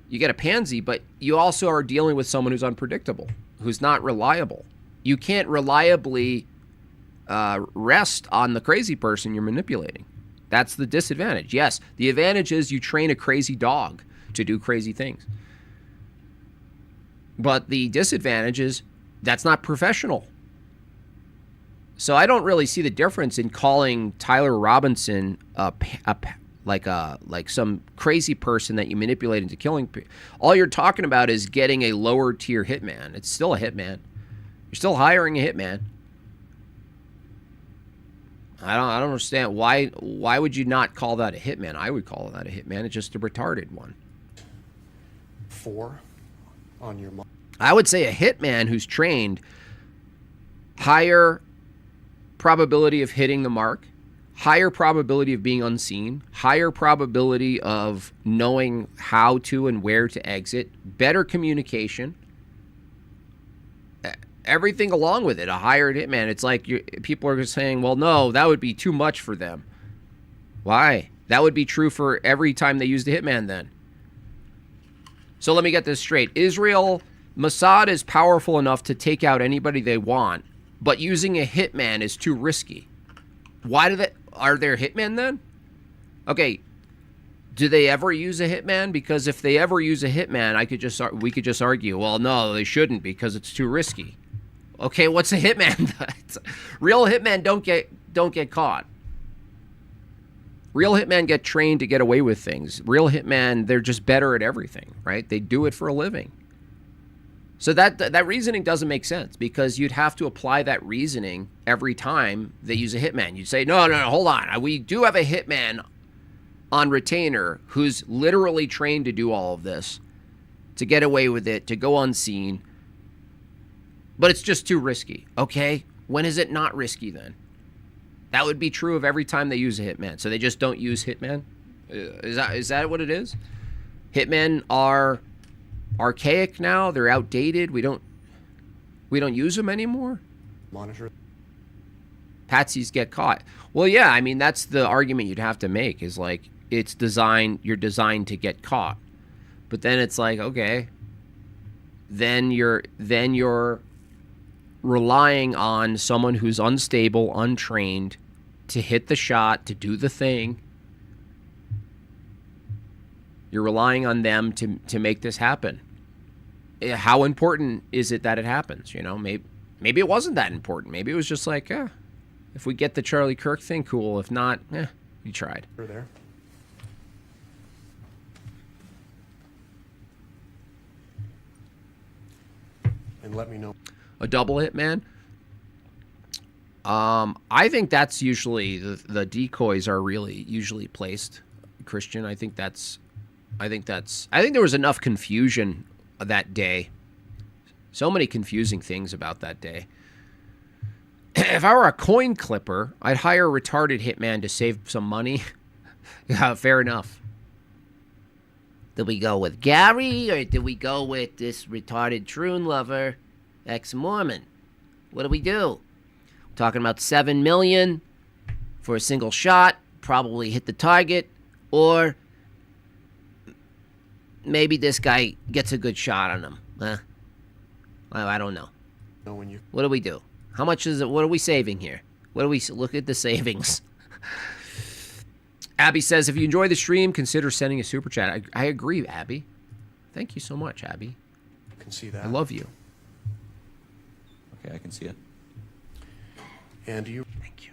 You get a pansy, but you also are dealing with someone who's unpredictable, who's not reliable. You can't reliably rest on the crazy person you're manipulating. That's the disadvantage. Yes, the advantage is you train a crazy dog to do crazy things. But the disadvantage is that's not professional. So I don't really see the difference in calling Tyler Robinson like some crazy person that you manipulate into killing people. All you're talking about is getting a lower tier hitman. It's still a hitman. You're still hiring a hitman. I don't understand why would you not call that a hitman? I would call that a hitman. It's just a retarded one. 4 on your mark. I would say a hitman who's trained, higher probability of hitting the mark, higher probability of being unseen, higher probability of knowing how to and where to exit, better communication, everything along with it, a hired hitman. It's like people are just saying, well, no, that would be too much for them. Why? That would be true for every time they used a hitman then. So let me get this straight. Mossad is powerful enough to take out anybody they want, but using a hitman is too risky. Are there hitmen then? Okay, do they ever use a hitman? Because if they ever use a hitman, we could just argue, well, no, they shouldn't because it's too risky. Okay, what's a hitman? Real hitmen don't get caught. Real hitmen get trained to get away with things. Real hitmen, they're just better at everything, right? They do it for a living. So that reasoning doesn't make sense, because you'd have to apply that reasoning every time they use a hitman. You'd say, no, hold on. We do have a hitman on retainer who's literally trained to do all of this, to get away with it, to go unseen. But it's just too risky. Okay, when is it not risky then? That would be true of every time they use a hitman. So they just don't use hitman? Is that what it is? Hitmen are archaic now. They're outdated. We don't use them anymore. Monitor. Patsies get caught. Well, yeah, I mean, that's the argument you'd have to make, is like, you're designed to get caught. But then it's like, okay, then you're relying on someone who's unstable, untrained, to hit the shot, to do the thing. You're relying on them to make this happen. How important is it that it happens? You know, maybe it wasn't that important. Maybe it was just like, if we get the Charlie Kirk thing, cool. If not, we tried. You're there. And let me know. A double hitman? I think that's usually the decoys are really usually placed, Christian. I think there was enough confusion that day. So many confusing things about that day. If I were a coin clipper, I'd hire a retarded hitman to save some money. Yeah, fair enough. Did we go with Gary, or did we go with this retarded troon lover, ex-Mormon? What do we do? Talking about $7 million for a single shot, probably hit the target, or maybe this guy gets a good shot on him. I don't know. What do we do? How much is it? What are we saving here? Look at the savings. Abby says, if you enjoy the stream, consider sending a super chat. I agree, Abby. Thank you so much, Abby. I can see that. I love you. Okay, I can see it. And do you Thank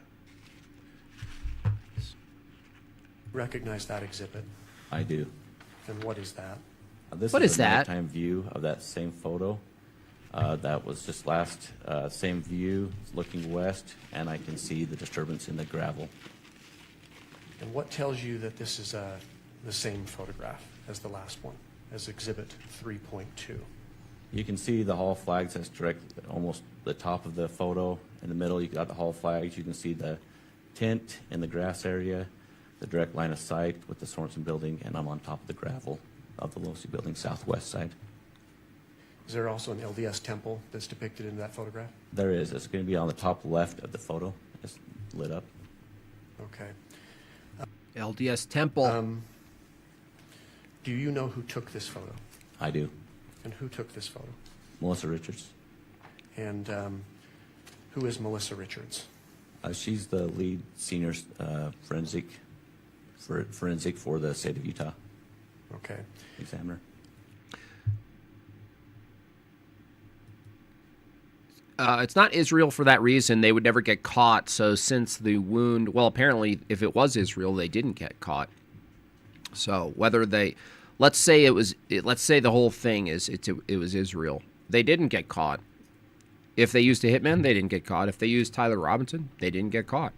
you. recognize that exhibit? I do. And what is that? This What is a that? nighttime view of that same photo. That was just last. Same view, looking west, and I can see the disturbance in the gravel. And what tells you that this is the same photograph as the last one, as exhibit 3.2? You can see the hall flags. That's direct, almost the top of the photo. In the middle, you got the hall flags. You can see the tent in the grass area, the direct line of sight with the Sorensen building, and I'm on top of the gravel of the Losi building, southwest side. Is there also an LDS temple that's depicted in that photograph? There is. It's going to be on the top left of the photo. It's lit up. Okay. LDS Temple. Do you know who took this photo? I do. And who took this photo? Melissa Richards. And who is Melissa Richards? She's the lead senior forensic for the state of Utah Okay. examiner. It's not Israel for that reason. They would never get caught. So since the wound, well, apparently if it was Israel, they didn't get caught. So whether they, let's say the whole thing it was Israel. They didn't get caught. If they used a hitman, they didn't get caught. If they used Tyler Robinson, they didn't get caught.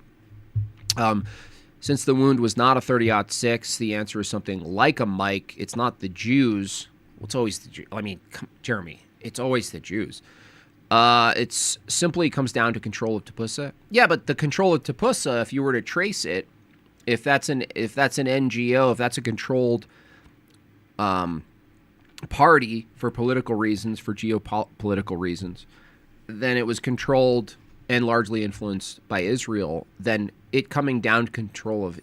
Since the wound was not a 30-06, the answer is something like a mic. It's not the Jews. Well, it's always the Jews. I mean, Jeremy, it's always the Jews. It's simply comes down to control of Tapusa. Yeah, but the control of Tapusa, if you were to trace it, if that's an NGO, if that's a controlled party for political reasons, for geopolitical reasons, then it was controlled and largely influenced by Israel. Then it coming down to control of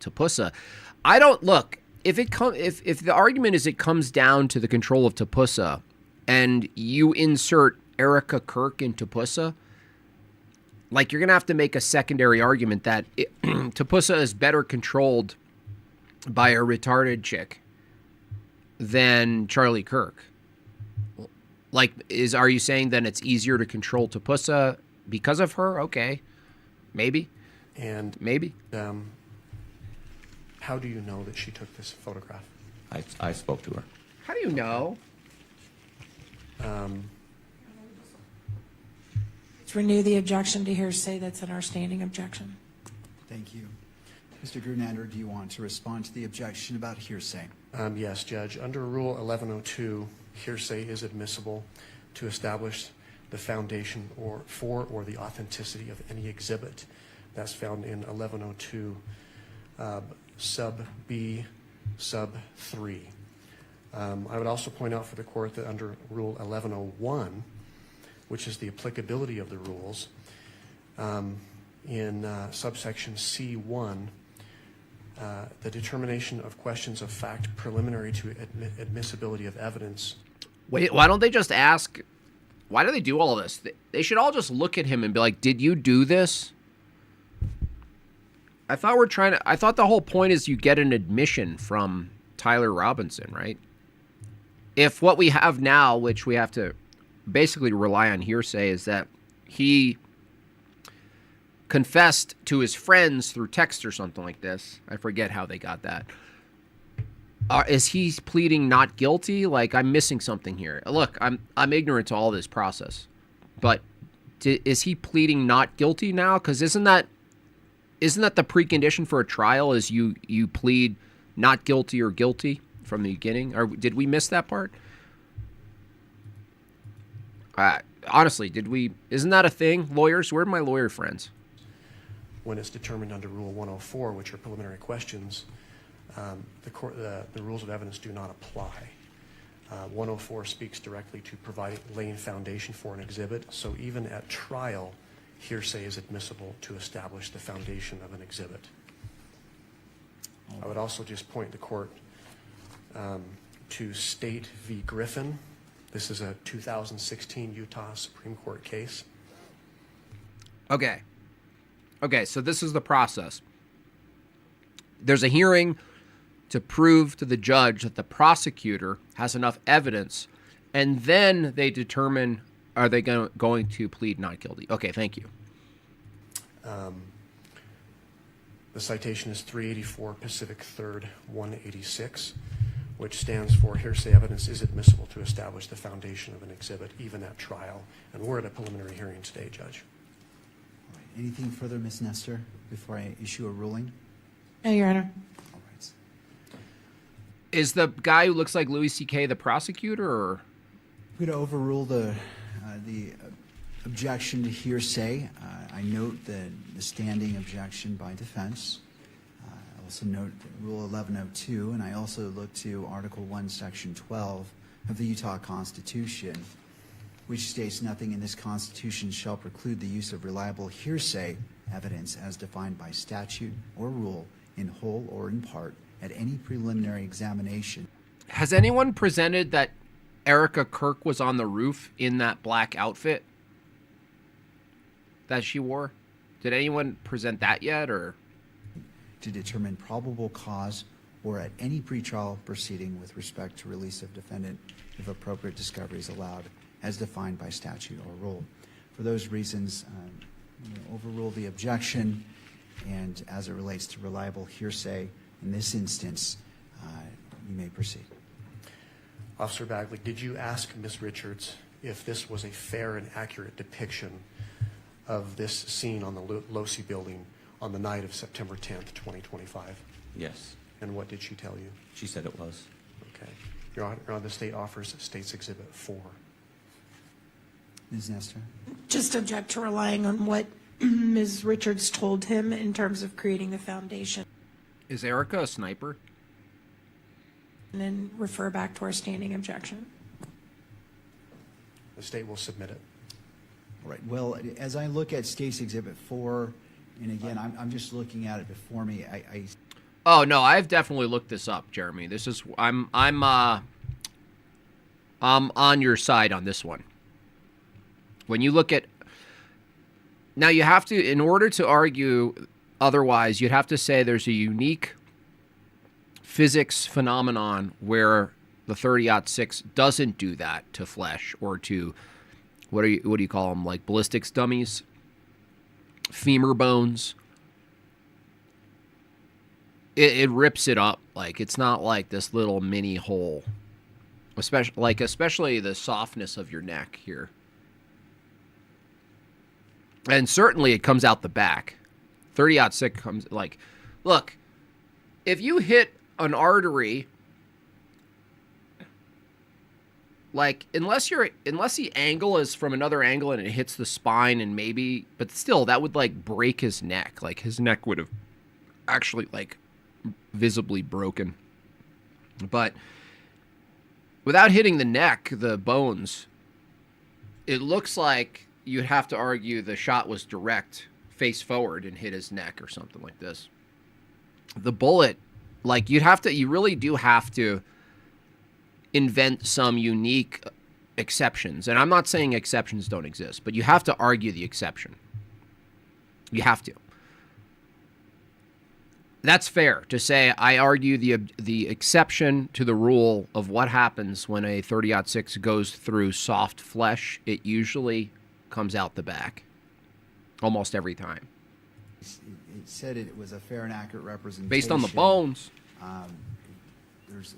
Tapusa, I don't look. If the argument is it comes down to the control of Tapusa, and you insert Erica Kirk in Tapusa, like you're gonna have to make a secondary argument that Tapusa is better controlled by a retarded chick than Charlie Kirk. Like, are you saying then it's easier to control Tapussa because of her? Okay. Maybe. And Maybe. how do you know that she took this photograph? I spoke to her. How do you know? Let's renew the objection to hearsay. That's an outstanding objection. Thank you. Mr. Grunander, do you want to respond to the objection about hearsay? Yes, Judge. Under Rule 1102, hearsay is admissible to establish the foundation for the authenticity of any exhibit. That's found in 1102 sub B sub 3. I would also point out for the court that under Rule 1101, which is the applicability of the rules, in subsection C1, the determination of questions of fact preliminary to admissibility of evidence. Wait, why don't they just ask? Why do they do all this? They should all just look at him and be like, "Did you do this?" I thought the whole point is you get an admission from Tyler Robinson, right? If what we have now, which we have to basically rely on hearsay, is that he confessed to his friends through text or something like this. I forget how they got that. Is he pleading not guilty? Like, I'm missing something here. Look, I'm ignorant to all this process, but is he pleading not guilty now? Because isn't that the precondition for a trial? Is you plead not guilty or guilty from the beginning? Or did we miss that part? Honestly, isn't that a thing? Lawyers, where are my lawyer friends? When it's determined under Rule 104, which are preliminary questions, the rules of evidence do not apply. 104 speaks directly to laying foundation for an exhibit. So even at trial, hearsay is admissible to establish the foundation of an exhibit. I would also just point the court to State v. Griffin. This is a 2016 Utah Supreme Court case. Okay, so this is the process. There's a hearing to prove to the judge that the prosecutor has enough evidence, and then they determine, are they going to plead not guilty? Okay, thank you. The citation is 384 Pacific 3rd 186, which stands for hearsay evidence is admissible to establish the foundation of an exhibit, even at trial. And we're at a preliminary hearing today, Judge. All right. Anything further, Ms. Nestor, before I issue a ruling? No, Your Honor. All right. Is the guy who looks like Louis C.K. the prosecutor, or? I'm going to overrule the objection to hearsay. I note the standing objection by defense. I also note Rule 1102, and I also look to Article 1, Section 12 of the Utah Constitution, which states nothing in this Constitution shall preclude the use of reliable hearsay evidence as defined by statute or rule in whole or in part at any preliminary examination. Has anyone presented that Erica Kirk was on the roof in that black outfit that she wore? Did anyone present that yet, or? To determine probable cause or at any pretrial proceeding with respect to release of defendant if appropriate discovery is allowed as defined by statute or rule. For those reasons, overrule the objection, and as it relates to reliable hearsay, in this instance, you may proceed. Officer Bagley, did you ask Ms. Richards if this was a fair and accurate depiction of this scene on the Losi building on the night of September 10th, 2025? Yes. And what did she tell you? She said it was. Okay. Your Honor, the state offers State's Exhibit 4. Ms. Nestor? Just object to relying on what Ms. Richards told him in terms of creating the foundation, Is Erica a sniper? and then refer back to our standing objection. The state will submit it. All right. Well, as I look at State's Exhibit 4, and again, I'm just looking at it before me. Oh no, I've definitely looked this up, Jeremy. This is I'm on your side on this one. When you look at, now you have to, in order to argue otherwise, you'd have to say there's a unique physics phenomenon where The 30-06 doesn't do that to flesh or to what do you call them, like ballistics dummies, femur bones. It rips it up. Like, it's not like this little mini hole. Especially the softness of your neck here. And certainly it comes out the back. 30-06 comes, like, look, if you hit an artery, like, unless the angle is from another angle and it hits the spine and maybe, but still, that would, like, break his neck. Like, his neck would have actually, like, visibly broken. But without hitting the neck, the bones, it looks like you'd have to argue the shot was direct, face forward, and hit his neck or something like this. The bullet, like, you really do have to invent some unique exceptions. And I'm not saying exceptions don't exist, but you have to argue the exception. You have to. That's fair to say. I argue the exception to the rule of what happens when a 30-06 goes through soft flesh. It usually comes out the back, almost every time. It said it was a fair and accurate representation. Based on the bones.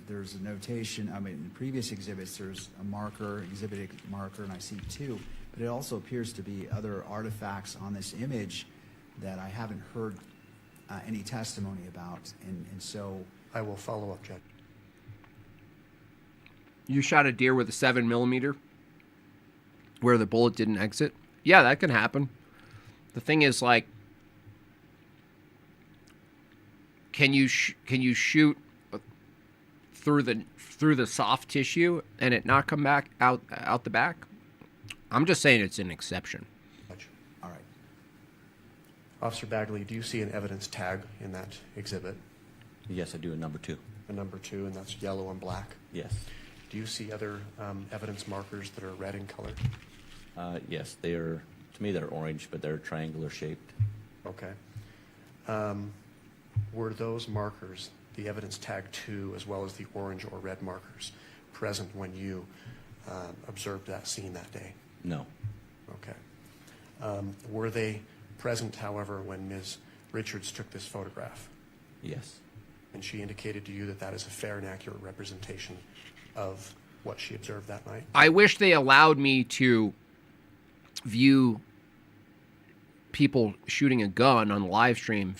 There's a notation. I mean, in previous exhibits, there's a marker, exhibit marker, and I see two. But it also appears to be other artifacts on this image that I haven't heard any testimony about, and so I will follow up, Judge. You shot a deer with a 7mm where the bullet didn't exit? Yeah, that can happen. The thing is, like, can you shoot through the soft tissue and it not come back out the back? I'm just saying it's an exception. all right. Officer Bagley, do you see an evidence tag in that exhibit? Yes, I do, a number 2. A number 2, and that's yellow and black. Yes. Do you see other evidence markers that are red in color? Yes, to me they're orange, but they're triangular shaped. Okay. Were those markers, the evidence tag 2, as well as the orange or red markers, present when you observed that scene that day? No. Okay. Were they present, however, when Ms. Richards took this photograph? Yes. And she indicated to you that that is a fair and accurate representation of what she observed that night? I wish they allowed me to view people shooting a gun on live stream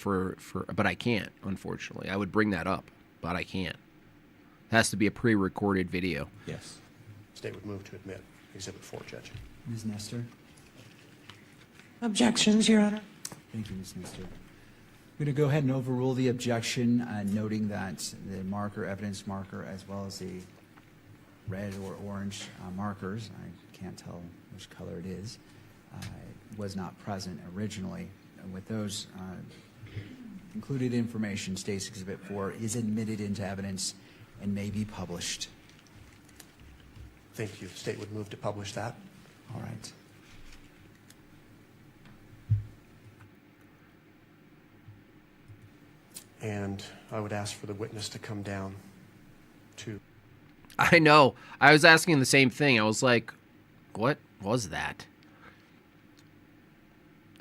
but I can't, unfortunately. I would bring that up, but I can't. It has to be a pre-recorded video. Yes. State would move to admit Exhibit 4, Judge. Ms. Nestor? Objections, Your Honor. Thank you, Ms. Nestor. I'm going to go ahead and overrule the objection, noting that the marker, evidence marker, as well as the red or orange markers, I can't tell which color it is, was not present originally. And with those included information, State's Exhibit 4 is admitted into evidence and may be published. Thank you. State would move to publish that. All right. And I would ask for the witness to come down to. I know. I was asking the same thing. I was like, what was that?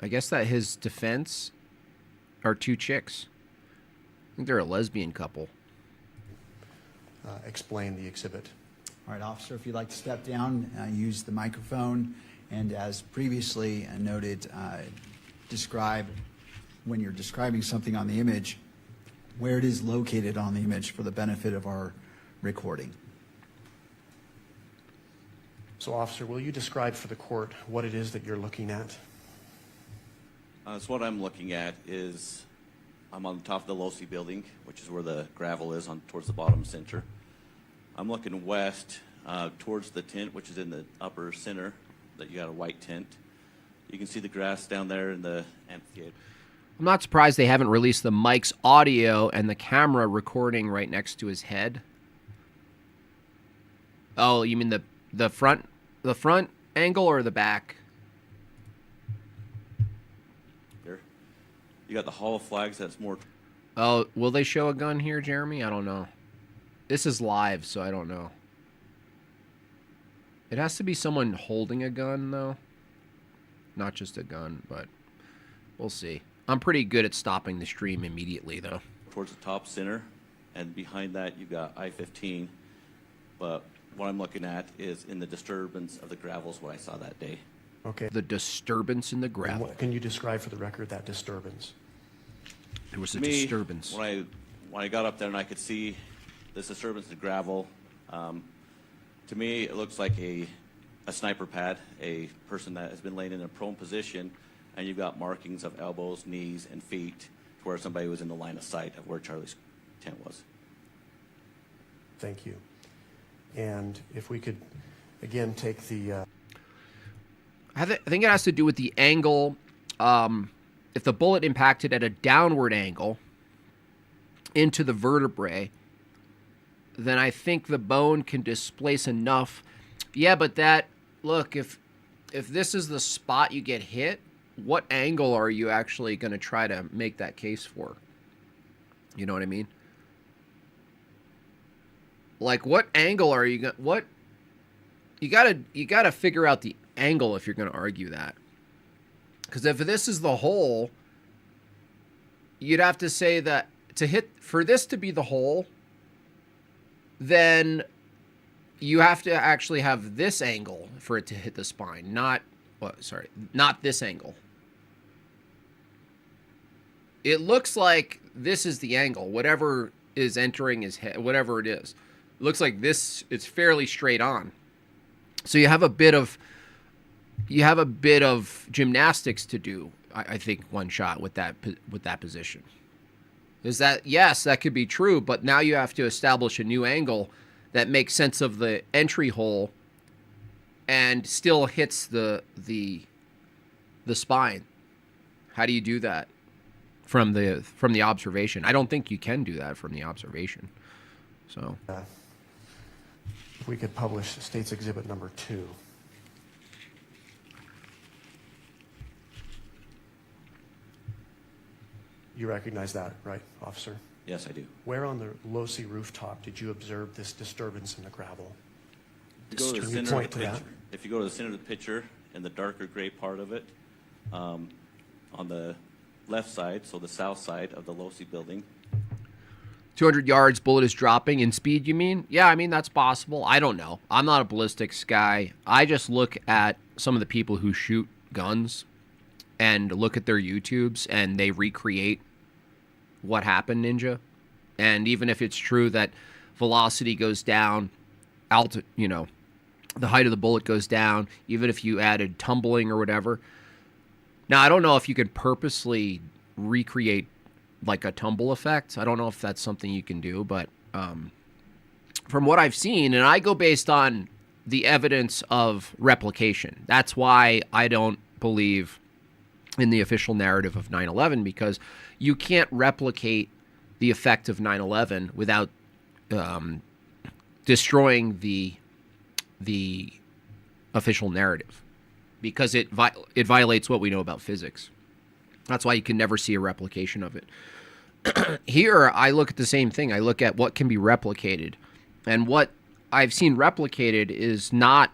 I guess that his defense are 2 chicks. I think they're a lesbian couple. Explain the exhibit. All right, officer, if you'd like to step down, use the microphone, and as previously noted, describe, when you're describing something on the image, where it is located on the image for the benefit of our recording. So, officer, will you describe for the court what it is that you're looking at? So what I'm looking at is I'm on top of the Losi building, which is where the gravel is towards the bottom center. I'm looking west towards the tent, which is in the upper center, that you got a white tent. You can see the grass down there in the amphitheater. I'm not surprised they haven't released the mic's audio and the camera recording right next to his head. Oh, you mean the front angle or the back? There. You got the Hall of Flags. That's more. Oh, will they show a gun here, Jeremy? I don't know. This is live, so I don't know. It has to be someone holding a gun, though. Not just a gun, but we'll see. I'm pretty good at stopping the stream immediately, though. Towards the top center, and behind that you've got I-15. But what I'm looking at is in the disturbance of the gravels what I saw that day. Okay. The disturbance in the And gravel. what can you describe for the record that disturbance? There was a Me, disturbance. When I got up there and I could see this disturbance in the gravel, to me it looks like a sniper pad, a person that has been laying in a prone position, and you've got markings of elbows, knees, and feet to where somebody was in the line of sight of where Charlie's tent was. Thank you. And if we could, again, take the... I think it has to do with the angle. If the bullet impacted at a downward angle into the vertebrae, then I think the bone can displace enough. Yeah, but that, look, if this is the spot you get hit, what angle are you actually going to try to make that case for? You know what I mean? Like, what angle are you going to... What... You gotta figure out the angle if you're going to argue that. Because if this is the hole, you'd have to say that for this to be the hole, then you have to actually have this angle for it to hit the spine, not this angle. It looks like this is the angle, whatever is entering his head, whatever it is. It looks like this, it's fairly straight on. So you have a bit of gymnastics to do, I think, one shot with that position. Is that, yes, that could be true, but now you have to establish a new angle that makes sense of the entry hole and still hits the spine. How do you do that from the observation? I don't think you can do that from the observation. So if we could publish State's Exhibit number 2. You recognize that, right, officer? Yes, I do. Where on the Losi rooftop did you observe this disturbance in the gravel? If you go to the Can you center point of the to that? picture, if you go to the center of the picture in the darker gray part of it, on the left side, so the south side of the Losi building, 200 yards, bullet is dropping in speed, you mean? Yeah, I mean, that's possible. I don't know. I'm not a ballistics guy. I just look at some of the people who shoot guns and look at their YouTubes, and they recreate what happened, Ninja. And even if it's true that velocity goes down, the height of the bullet goes down, even if you added tumbling or whatever. Now, I don't know if you can purposely recreate like a tumble effect. I don't know if that's something you can do, but from what I've seen, and I go based on the evidence of replication. That's why I don't believe in the official narrative of 9/11, because you can't replicate the effect of 9/11 without destroying the official narrative, because it violates what we know about physics. That's why you can never see a replication of it. Here, I look at the same thing. I look at what can be replicated. And what I've seen replicated is not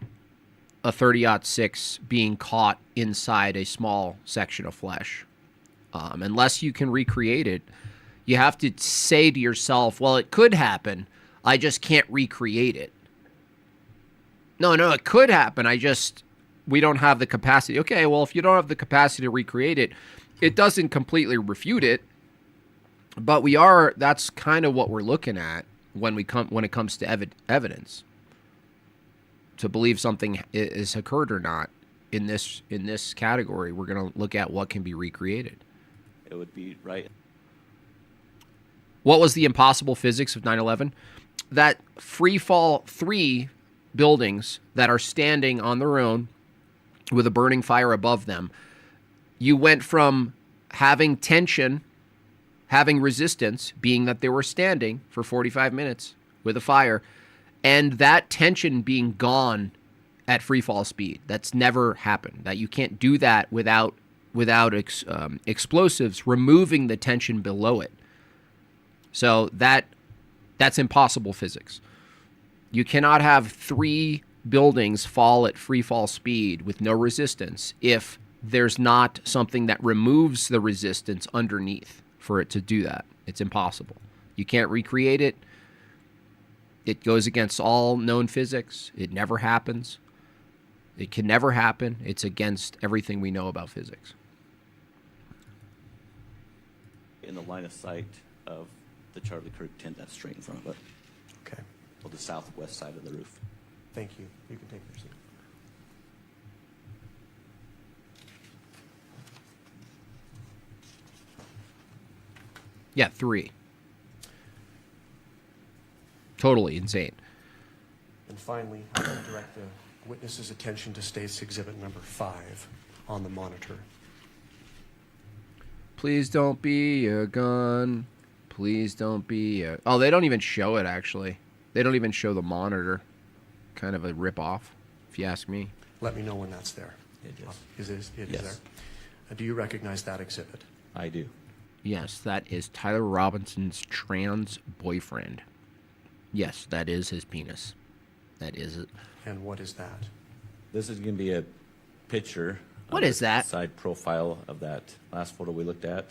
a 30-06 being caught inside a small section of flesh. Unless you can recreate it, you have to say to yourself, well, it could happen. I just can't recreate it. No, it could happen. We don't have the capacity. Okay, well, if you don't have the capacity to recreate it, it doesn't completely refute it, but that's kind of what we're looking at when it comes to evidence. To believe something has occurred or not in this category, we're going to look at what can be recreated. it would be right. What was the impossible physics of 9/11? That free fall 3 buildings that are standing on their own with a burning fire above them, you went from having tension, having resistance, being that they were standing for 45 minutes with a fire, and that tension being gone at free fall speed. That's never happened. That you can't do that without explosives removing the tension below it. So that That's impossible physics. You cannot have 3 buildings fall at free fall speed with no resistance if there's not something that removes the resistance underneath for it to do that. It's impossible. You can't recreate it. It goes against all known physics. It never happens. It can never happen. It's against everything we know about physics. In the line of sight of the Charlie Kirk tent that's straight in front of it, Okay, on the southwest side of the roof. thank you. You can take your seat. Yeah, 3. Totally insane. And finally, I'm going to direct the witness's attention to State's Exhibit number 5 on the monitor. Please don't be a gun. Please don't be a... Oh, they don't even show it, actually. They don't even show the monitor. Kind of a rip-off, if you ask me. Let me know when that's there. It is. It is Yes. there. Do you recognize that exhibit? I do. Yes, that is Tyler Robinson's trans boyfriend. Yes, that is his penis. That is it. And what is that? This is going to be a picture. What of is the that? Side profile of that last photo we looked at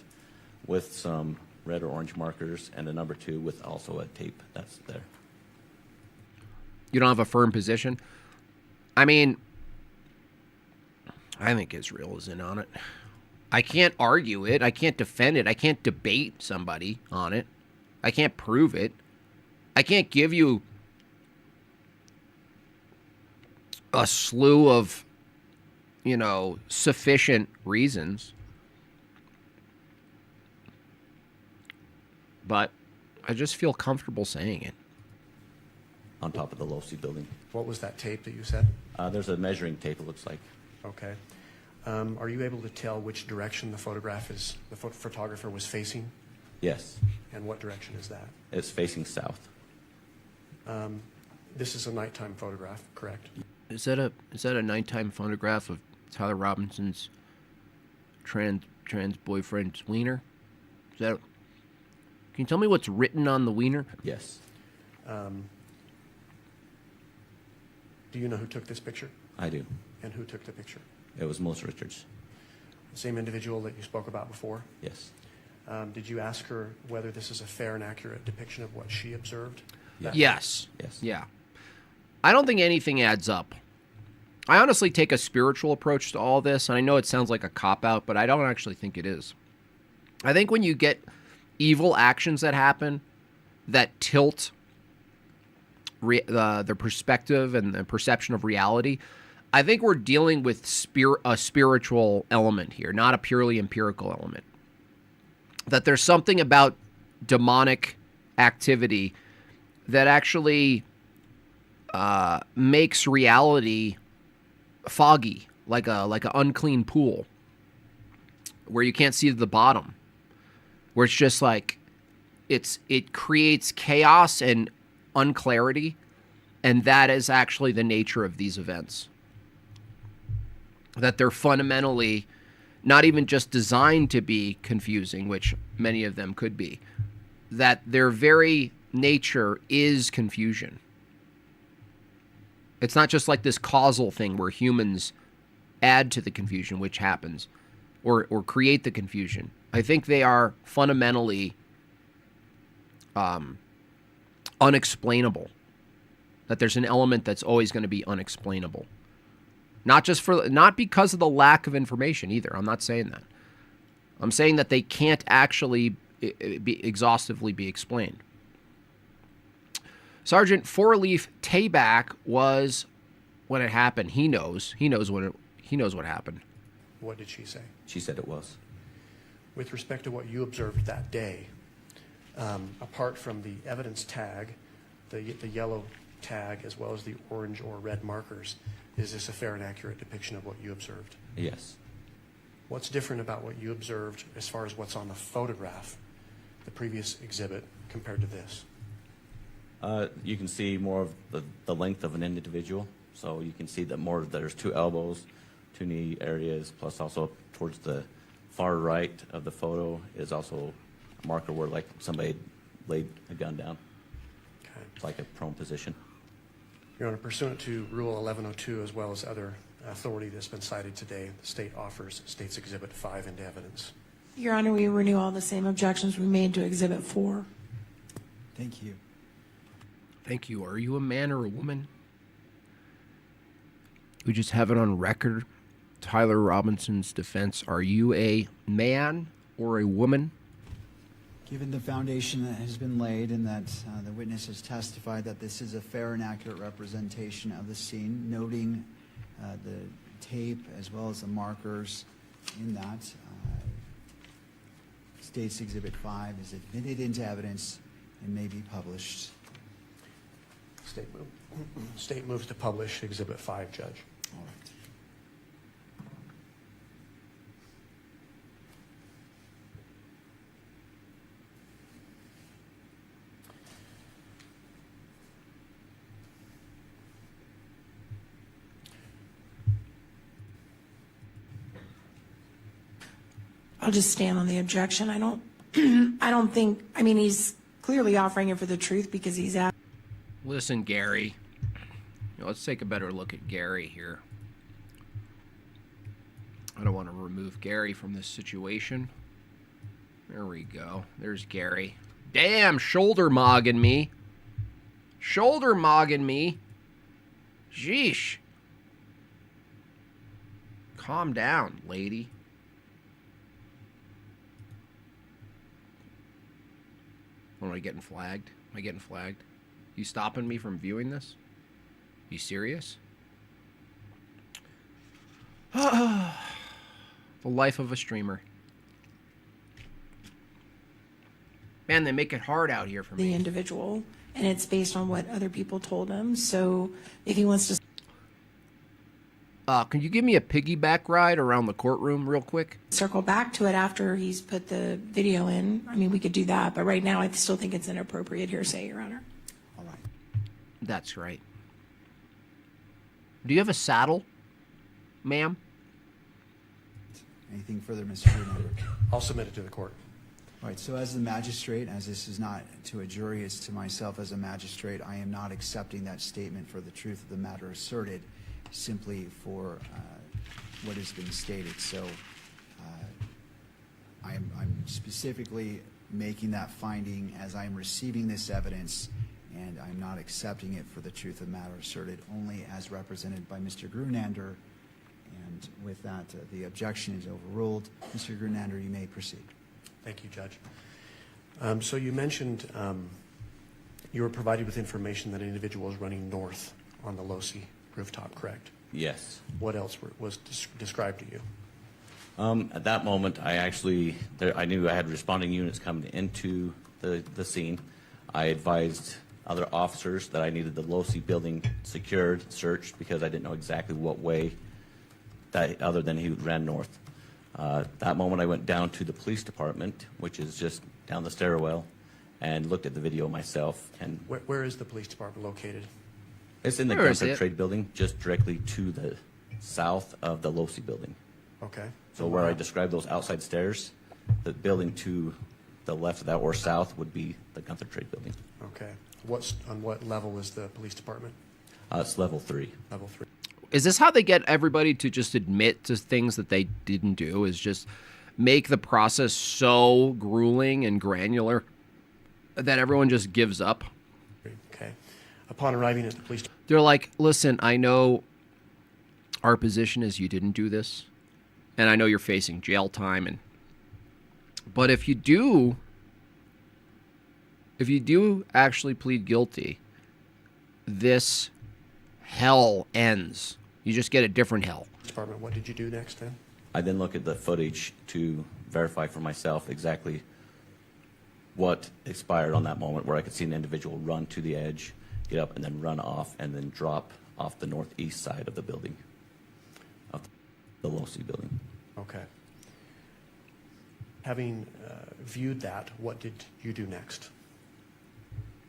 with some red or orange markers and a number 2 with also a tape that's there. You don't have a firm position? I mean, I think Israel is in on it. I can't argue it. I can't defend it. I can't debate somebody on it. I can't prove it. I can't give you a slew of, sufficient reasons. But I just feel comfortable saying it. On top of the Losi building. What was that tape that you said? There's a measuring tape, it looks like. Okay. Are you able to tell which direction the photographer was facing? Yes, And what direction is that? it's facing south. This is a nighttime photograph, correct? Is that a nighttime photograph of Tyler Robinson's trans boyfriend's wiener? Is that? Can you tell me what's written on the wiener? Yes, Do you know who took this picture? I do. And who took the picture? It was Melissa Richards. The same individual that you spoke about before? Yes. Did you ask her whether this is a fair and accurate depiction of what she observed? Yes. Yes. Yes. Yeah. I don't think anything adds up. I honestly take a spiritual approach to all this, and I know it sounds like a cop-out, but I don't actually think it is. I think when you get evil actions that happen that tilt the perspective and the perception of reality, I think we're dealing with a spiritual element here, not a purely empirical element. That there's something about demonic activity that actually makes reality foggy, like an unclean pool, where you can't see the bottom, where it's just like it creates chaos and unclarity, and that is actually the nature of these events. That they're fundamentally not even just designed to be confusing, which many of them could be, that their very nature is confusion. It's not just like this causal thing where humans add to the confusion, which happens, or create the confusion. I think they are fundamentally unexplainable. That there's an element that's always going to be unexplainable. Not because of the lack of information either. I'm not saying that. I'm saying that they can't actually be exhaustively be explained. Sergeant Four-Leaf Tayback was when it happened. He knows what happened. What did she say? She said it was. With respect to what you observed that day, apart from the evidence tag, the yellow tag, as well as the orange or red markers, is this a fair and accurate depiction of what you observed? Yes. What's different about what you observed as far as what's on the photograph, the previous exhibit, compared to this? You can see more of the length of an individual. So you can see that there's 2 elbows, 2 knee areas, plus also towards the far right of the photo is also a marker where like somebody laid a gun down. It's like a prone position. Your Honor, pursuant to Rule 1102, as well as other authority that's been cited today, the state offers State's Exhibit 5 into evidence. Your Honor, we renew all the same objections we made to Exhibit 4. Thank you. Thank you. Are you a man or a woman? We just have it on record. Tyler Robinson's defense. Are you a man or a woman? Given the foundation that has been laid and that the witness has testified that this is a fair and accurate representation of the scene, noting the tape as well as the markers in that, State's Exhibit 5 is admitted into evidence and may be published. State moves to publish Exhibit 5, Judge. All right. I'll just stand on the objection. I don't think, I mean, he's clearly offering it for the truth because he's at. Listen, Gary. Let's take a better look at Gary here. I don't want to remove Gary from this situation. There we go. There's Gary. Damn, shoulder mogging me. Shoulder mogging me. Sheesh. Calm down, lady. What, am I getting flagged? Am I getting flagged? You stopping me from viewing this? You serious? The life of a streamer. Man, they make it hard out here for The me. individual, and it's based on what other people told him. So if he wants to Can you give me a piggyback ride around the courtroom real quick? circle back to it after he's put the video in, I mean, we could do that. But right now, I still think it's inappropriate hearsay, Your Honor. All right. That's right. Do you have a saddle, ma'am? Anything further, Mr. Hernandez? I'll submit it to the court. All right, so as the magistrate, as this is not to a jury, it's to myself as a magistrate, I am not accepting that statement for the truth of the matter asserted, simply for what has been stated. So I'm specifically making that finding as I'm receiving this evidence, and I'm not accepting it for the truth of the matter asserted, only as represented by Mr. Grunander. And with that, the objection is overruled. Mr. Grunander, you may proceed. Thank you, Judge. So you mentioned you were provided with information that an individual was running north on the Losi rooftop, correct? Yes. What else was described to you? At that moment, I knew I had responding units coming into the scene. I advised other officers that I needed the Losi building secured, searched, because I didn't know exactly what way, that other than he ran north. That moment, I went down to the police department, which is just down the stairwell, and looked at the video myself. And Where is the police department located? it's in the Where is Gunther it? Trade Building, just directly to the south of the Losi building. Okay. So where I described those outside stairs, the building to the left of that or south would be the Gunther Trade Building. Okay. On what level is the police department? It's level 3. Level 3. Is this how they get everybody to just admit to things that they didn't do? Is just make the process so grueling and granular that everyone just gives up? Okay. Upon arriving at the police They're like, listen, I know our position is you didn't do this, and I know you're facing jail time, but if you do actually plead guilty, this hell ends. You just get a different hell. department, what did you do next then? I then look at the footage to verify for myself exactly what expired on that moment, where I could see an individual run to the edge, get up, and then run off, and then drop off the northeast side of the building, of the Losi building. Okay. Having viewed that, what did you do next?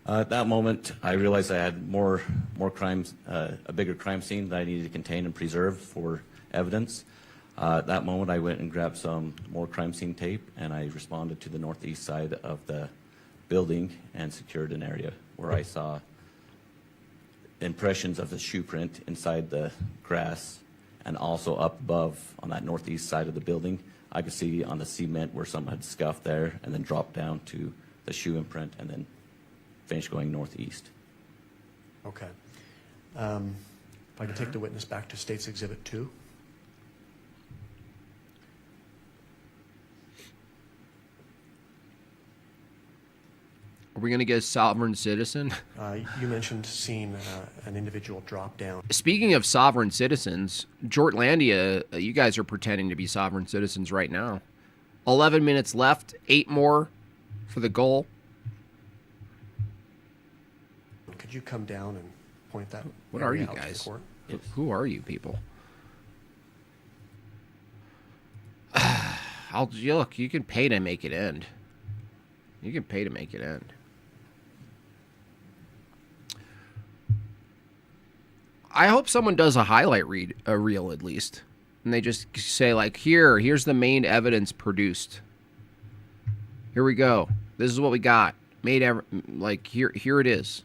At that moment, I realized I had more crimes, a bigger crime scene that I needed to contain and preserve for evidence. At that moment, I went and grabbed some more crime scene tape, and I responded to the northeast side of the building and secured an area where where I saw impressions of the shoe print inside the grass, and also up above on that northeast side of the building, I could see on the cement where someone had scuffed there and then dropped down to the shoe imprint and then finished going northeast. Okay. If I can take the witness back to State's Exhibit 2. Are we going to get a sovereign citizen? You mentioned seeing an individual drop down. Speaking of sovereign citizens, Jortlandia, you guys are pretending to be sovereign citizens right now. 11 minutes left, 8 more for the goal. Could you come down and point that? What are you out to the guys? court? Who are you people? Look, you can pay to make it end. You can pay to make it end. I hope someone does a highlight reel at least. And they just say like, here's the main evidence produced. Here we go. This is what we got. Here it is.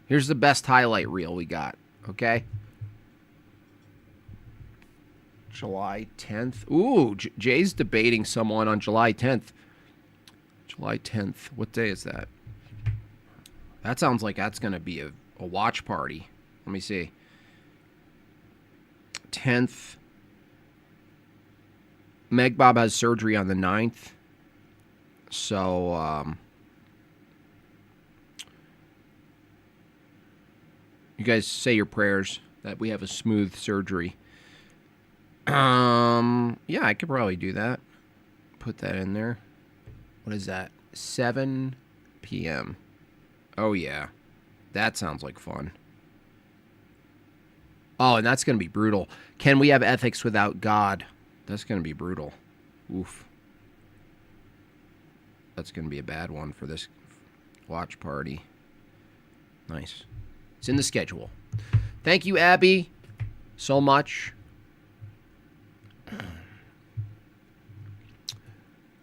Here's the best highlight reel we got. Okay? July 10th. Ooh, Jay's debating someone on July 10th. July 10th. What day is that? That sounds like that's going to be a watch party. Let me see. 10th. Meg Bob has surgery on the 9th. So, you guys say your prayers that we have a smooth surgery. Yeah, I could probably do that. Put that in there. What is that? 7 p.m. Oh, yeah. That sounds like fun. Oh, and that's going to be brutal. Can we have ethics without God? That's going to be brutal. Oof. That's going to be a bad one for this watch party. Nice. It's in the schedule. Thank you, Abby, so much.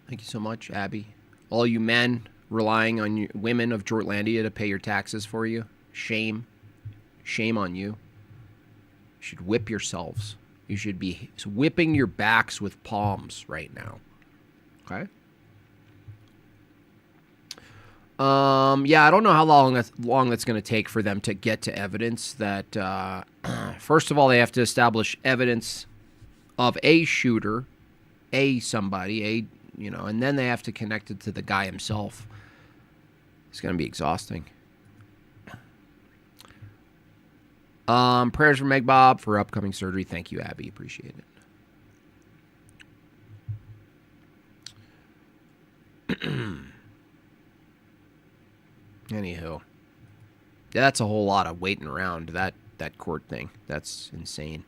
Thank you so much, Abby. All you men relying on you, women of Jortlandia to pay your taxes for you. Shame. Shame on you. You should whip yourselves. You should be whipping your backs with palms right now. Okay? Yeah, I don't know how long that's going to take for them to get to evidence that, first of all, they have to establish evidence of a shooter, somebody, and then they have to connect it to the guy himself. It's going to be exhausting. Prayers for Meg Bob for upcoming surgery. Thank you, Abby. Appreciate it. Anywho. That's a whole lot of waiting around, that court thing. That's insane.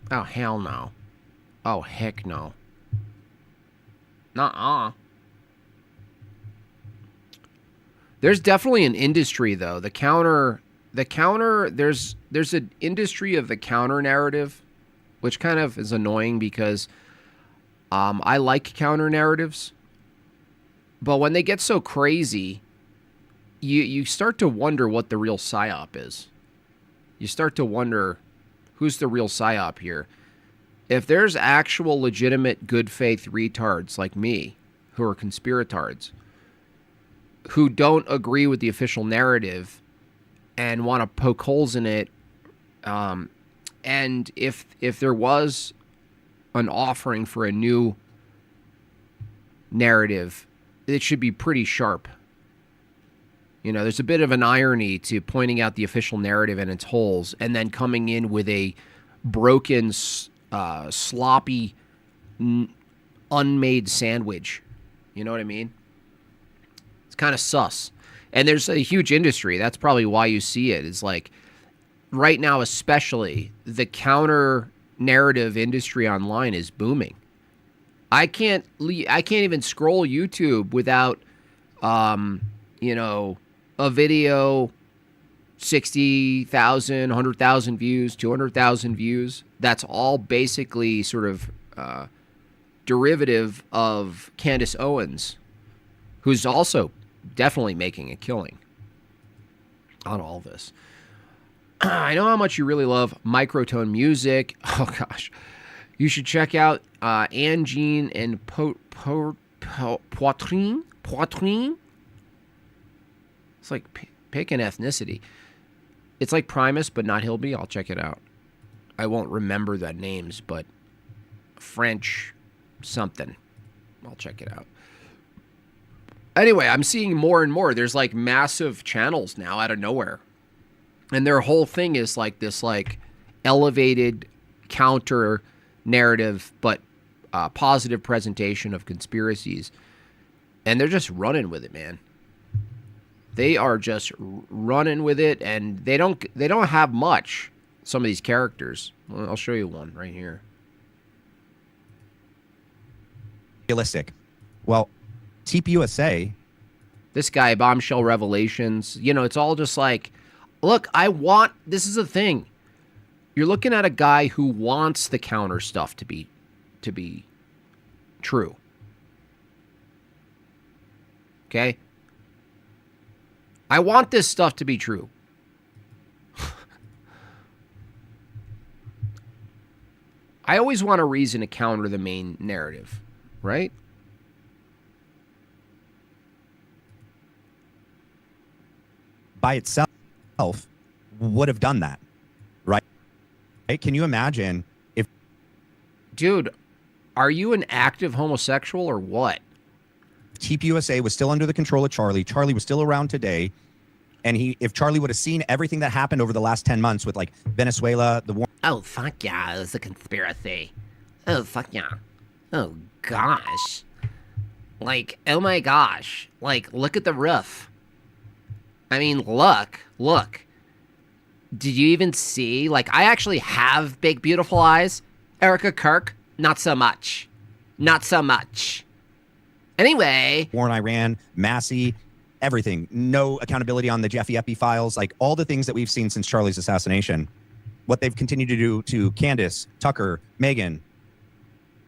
Oh, hell no. Oh, heck no. Nuh-uh. There's definitely an industry, though. The counter, there's an industry of the counter narrative, which kind of is annoying because I like counter narratives. But when they get so crazy, you start to wonder what the real psyop is. You start to wonder who's the real psyop here. If there's actual legitimate good faith retards like me who are conspiratards, who don't agree with the official narrative and want to poke holes in it, and if there was an offering for a new narrative, it should be pretty sharp. There's a bit of an irony to pointing out the official narrative and its holes and then coming in with a broken, sloppy, unmade sandwich. You know what I mean? It's kind of sus. And there's a huge industry. That's probably why you see it. It's like right now, especially the counter narrative industry online is booming. I can't even scroll YouTube without, a video, 60,000, 100,000 views, 200,000 views. That's all basically sort of derivative of Candace Owens, who's also definitely making a killing on all this. I know how much you really love microtone music. Oh, gosh. You should check out Angine and Poitrine. Poitrine? It's like pick an ethnicity. It's like Primus, but not Hilby. I'll check it out. I won't remember the names, but French something. I'll check it out. Anyway, I'm seeing more and more. There's like massive channels now out of nowhere. And their whole thing is like this like elevated counter narrative, but positive presentation of conspiracies. And they're just running with it, man. They are just running with it, and they don't have much. Some of these characters. Well, I'll show you one right here. Realistic. Well, TPUSA. This guy, Bombshell Revelations. You know, it's all just like, look, this is the thing. You're looking at a guy who wants the counter stuff to be true. Okay? I want this stuff to be true. I always want a reason to counter the main narrative, right? By itself would have done that, right? Can you imagine if... Dude, are you an active homosexual or what? TPUSA was still under the control of Charlie. Charlie was still around today. And if Charlie would have seen everything that happened over the last 10 months with like Venezuela, the war... Oh, fuck yeah, it's a conspiracy. Oh, fuck yeah. Oh, gosh. Like, oh my gosh. Like, look at the roof. I mean, look. Did you even see? Like, I actually have big, beautiful eyes. Erica Kirk, not so much. Not so much. Anyway. War in Iran, Massey, everything. No accountability on the Jeffy Epi files. Like, all the things that we've seen since Charlie's assassination. What they've continued to do to Candace, Tucker, Megan.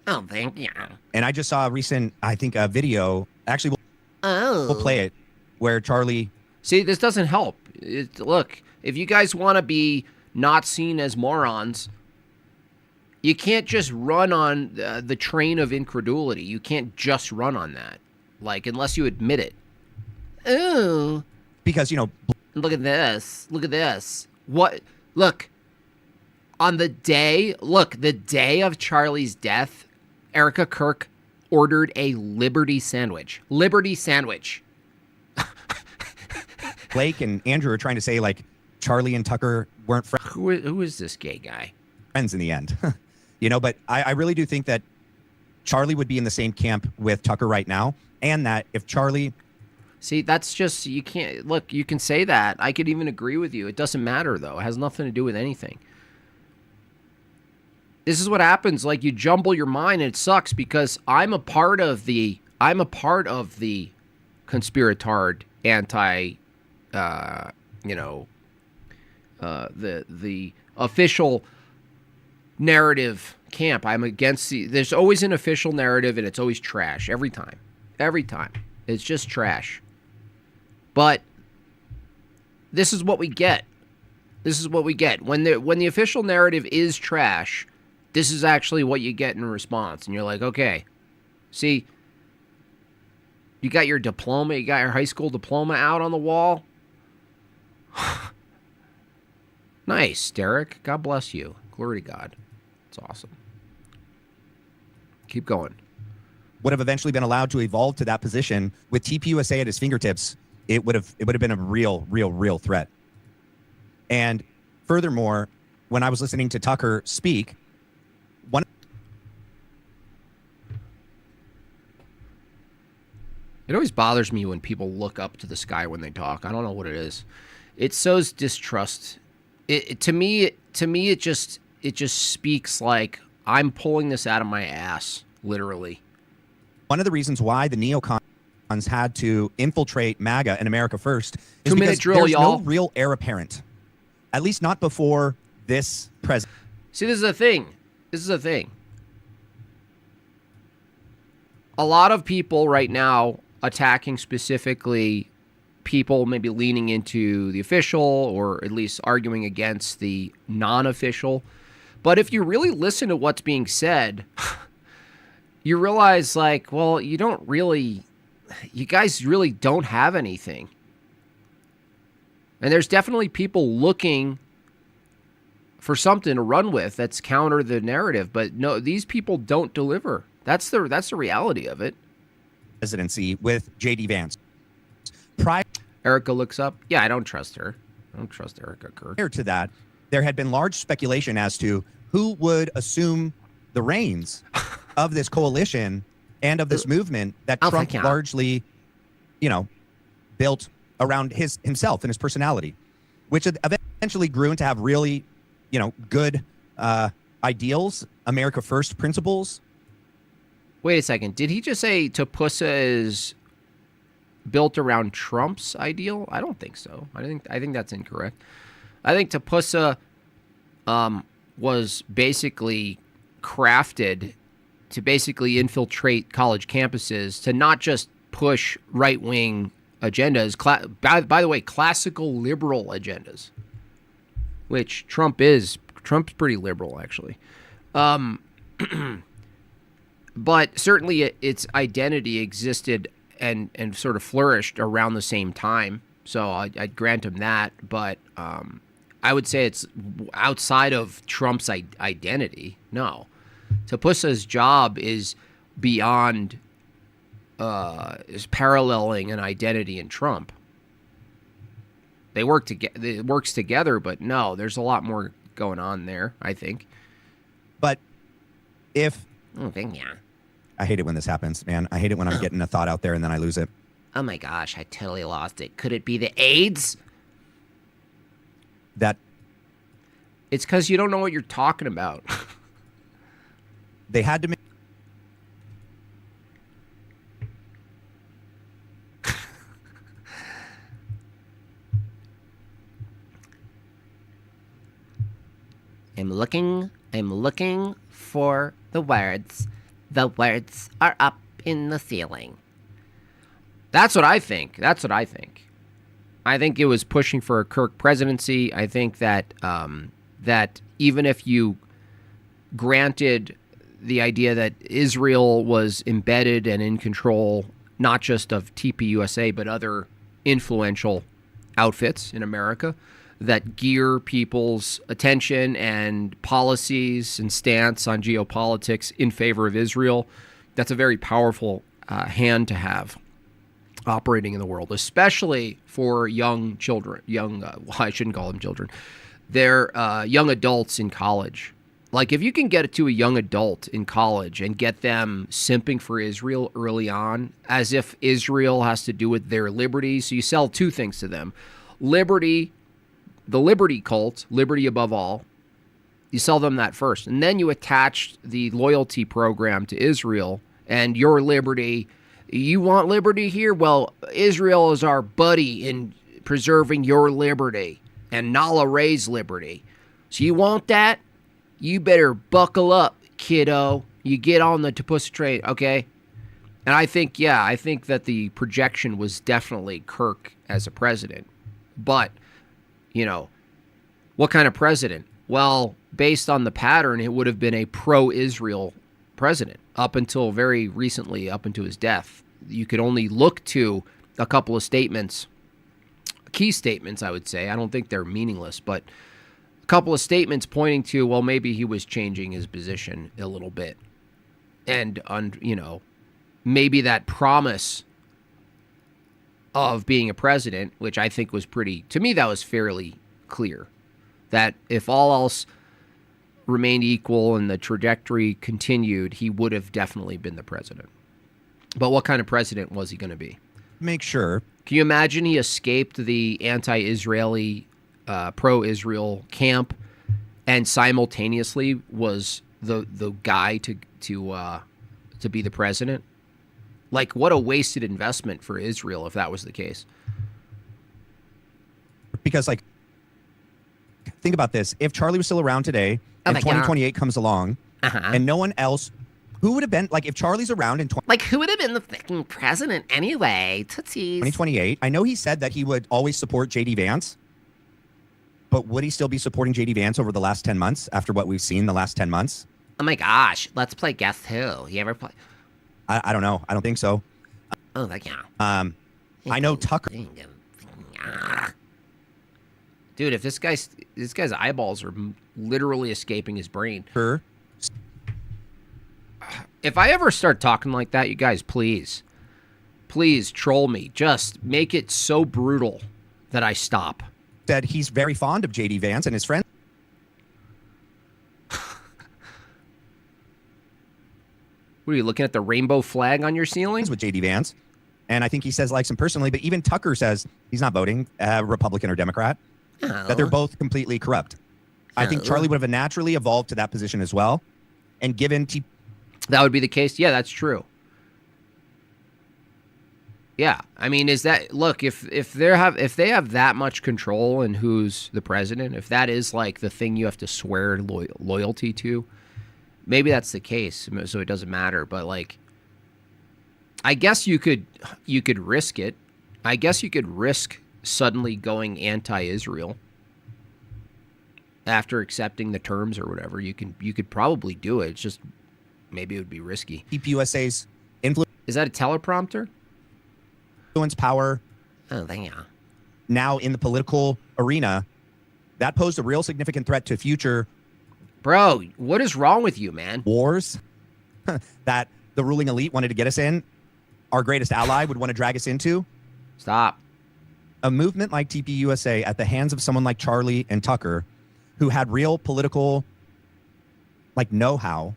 Oh, thank you. And I just saw a recent, I think, a video. Actually, we'll play it, where Charlie... See, this doesn't help. Look, if you guys want to be not seen as morons, you can't just run on the train of incredulity. You can't just run on that. Like, unless you admit it. Ooh. Because, you know... Look at this. Look at this. What? Look. On the day of Charlie's death, Erica Kirk ordered a Liberty sandwich. Liberty sandwich. Blake and Andrew are trying to say, like, Charlie and Tucker weren't friends. Who is this gay guy? Friends in the end. You know, but I really do think that Charlie would be in the same camp with Tucker right now. And that if Charlie... See, that's just, you can't... Look, you can say that. I could even agree with you. It doesn't matter, though. It has nothing to do with anything. This is what happens. Like, you jumble your mind, and it sucks because I'm a part of the conspiratard anti... the official narrative camp. I'm against there's always an official narrative, and it's always trash every time. It's just trash. But this is what we get. When the official narrative is trash, this is actually what you get in response. And you're like, okay, see, you got your diploma, you got your high school diploma out on the wall. Nice, Derek. God bless you. Glory to God. It's awesome. Keep going. Would have eventually been allowed to evolve to that position with TPUSA at his fingertips. It would have been a real threat. And furthermore, when I was listening to Tucker speak, it always bothers me when people look up to the sky when they talk. I don't know what it is. It sows distrust. To me, it just speaks like I'm pulling this out of my ass, literally. One of the reasons why the neocons had to infiltrate MAGA and America First is because there's no real heir apparent. At least not before this president. See, this is the thing. a lot of people right now attacking specifically people maybe leaning into the official or at least arguing against the non-official. But if you really listen to what's being said, you realize, like, well, you guys really don't have anything. And there's definitely people looking for something to run with that's counter the narrative. But no, these people don't deliver. That's the reality of it. Presidency with J.D. Vance. Erica looks up. Yeah, I don't trust her. I don't trust Erica Kirk. Prior to that, there had been large speculation as to who would assume the reins of this coalition and of this movement that Trump largely, built around himself and his personality, which eventually grew into have really, good ideals, America First principles. Wait a second. Did he just say Tapusa is built around Trump's ideal? I don't think so. I think that's incorrect. I think Tapusa was basically crafted to basically infiltrate college campuses to not just push right-wing agendas, by the way, classical liberal agendas, which Trump's pretty liberal, actually. But certainly its identity existed and sort of flourished around the same time. So I'd grant him that. But I would say it's outside of Trump's identity. No. Tapusa's job is beyond is paralleling an identity in Trump. They work together. It works together, but no, there's a lot more going on there, I think. But if yeah. I hate it when this happens, man. I hate it when I'm getting a thought out there and then I lose it. Oh my gosh, I totally lost it. Could it be the AIDS? It's because you don't know what you're talking about. They had to make. I'm looking for the words. The words are up in the ceiling. That's what I think. I think it was pushing for a Kirk presidency. I think that that even if you granted the idea that Israel was embedded and in control, not just of TPUSA, but other influential outfits in America that gear people's attention and policies and stance on geopolitics in favor of Israel, that's a very powerful hand to have operating in the world, especially for young children. I shouldn't call them children. They're young adults in college. Like, if you can get it to a young adult in college and get them simping for Israel early on, as if Israel has to do with their liberty. So you sell two things to them. Liberty, the liberty cult, liberty above all. You sell them that first. And then you attach the loyalty program to Israel and your liberty. You want liberty here? Well, Israel is our buddy in preserving your liberty and Nala Ray's liberty. So you want that? You better buckle up, kiddo. You get on the Tapusa train, okay? And I think that the projection was definitely Kirk as a president. But, what kind of president? Well, based on the pattern, it would have been a pro-Israel president up until very recently, up until his death. You could only look to a couple of statements, key statements, I would say. I don't think they're meaningless, but a couple of statements pointing to, well, maybe he was changing his position a little bit. And, maybe that promise of being a president, which I think was to me, that was fairly clear. That if all else remained equal and the trajectory continued, he would have definitely been the president. But what kind of president was he going to be? Make sure. Can you imagine he escaped the anti-Israeli, pro-Israel camp and simultaneously was the guy to be the president? Like, what a wasted investment for Israel if that was the case. Because, think about this. If Charlie was still around today and 2028 comes along and no one else Who would have been, like, if Charlie's around in Like, who would have been the fucking president anyway? Tootsies. 2028? I know he said that he would always support J.D. Vance, but would he still be supporting J.D. Vance over the last 10 months after what we've seen the last 10 months? Oh my gosh, let's play Guess Who. You ever play? I don't know. I don't think so. Oh, like, yeah. I know Tucker. Dude, if this guy's eyeballs are literally escaping his brain. Sure. If I ever start talking like that, you guys, please troll me. Just make it so brutal that I stop. Said he's very fond of J.D. Vance and his friends. What are you looking at, the rainbow flag on your ceiling? With J.D. Vance. And I think he says likes him personally, but even Tucker says he's not voting Republican or Democrat, that they're both completely corrupt. I think Charlie would have naturally evolved to that position as well. And given that would be the case. Yeah, that's true. Yeah, I mean, is that, look, if they have that much control in who's the president, if that is like the thing you have to swear loyalty to, maybe that's the case, so it doesn't matter. But like, I guess you could risk it. I guess you could risk suddenly going anti-Israel after accepting the terms or whatever. You could probably do it. It's just maybe it would be risky. Keep USA's influence. Is that a teleprompter? Influence power. Oh, yeah. Now in the political arena, that posed a real significant threat to future. Bro, what is wrong with you, man? Wars that the ruling elite wanted to get us in. Our greatest ally would want to drag us into. Stop. A movement like TPUSA at the hands of someone like Charlie and Tucker, who had real political, like, know-how.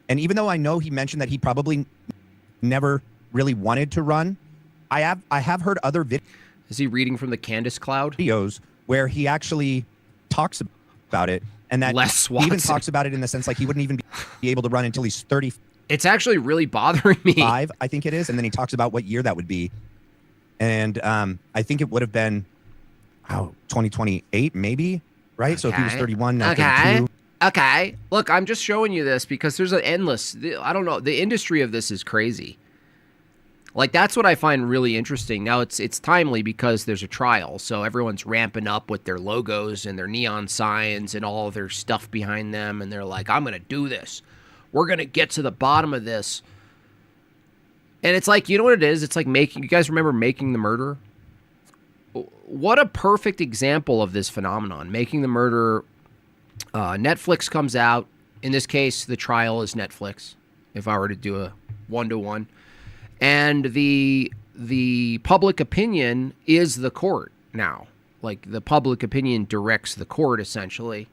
And even though I know he mentioned that he probably never really wanted to run, I have heard other videos. Is he reading from the Candace Cloud? Videos where he actually talks about it, and that he even talks about it in the sense like he wouldn't even be able to run until he's 30. It's actually really bothering me. 5, I think it is, and then he talks about what year that would be, and I think it would have been 2028 maybe, right? Okay. So if he was 31, now 32. Okay. Look, I'm just showing you this because there's an endless, I don't know, the industry of this is crazy. Like, that's what I find really interesting. Now, it's timely because there's a trial, so everyone's ramping up with their logos and their neon signs and all their stuff behind them, and they're like, I'm going to do this. We're going to get to the bottom of this. And it's like, you know what it is? It's like you guys remember Making the Murderer? What a perfect example of this phenomenon. Making the Murderer, Netflix comes out. In this case, the trial is Netflix, if I were to do a 1-to-1. And the public opinion is the court now. Like, the public opinion directs the court, essentially.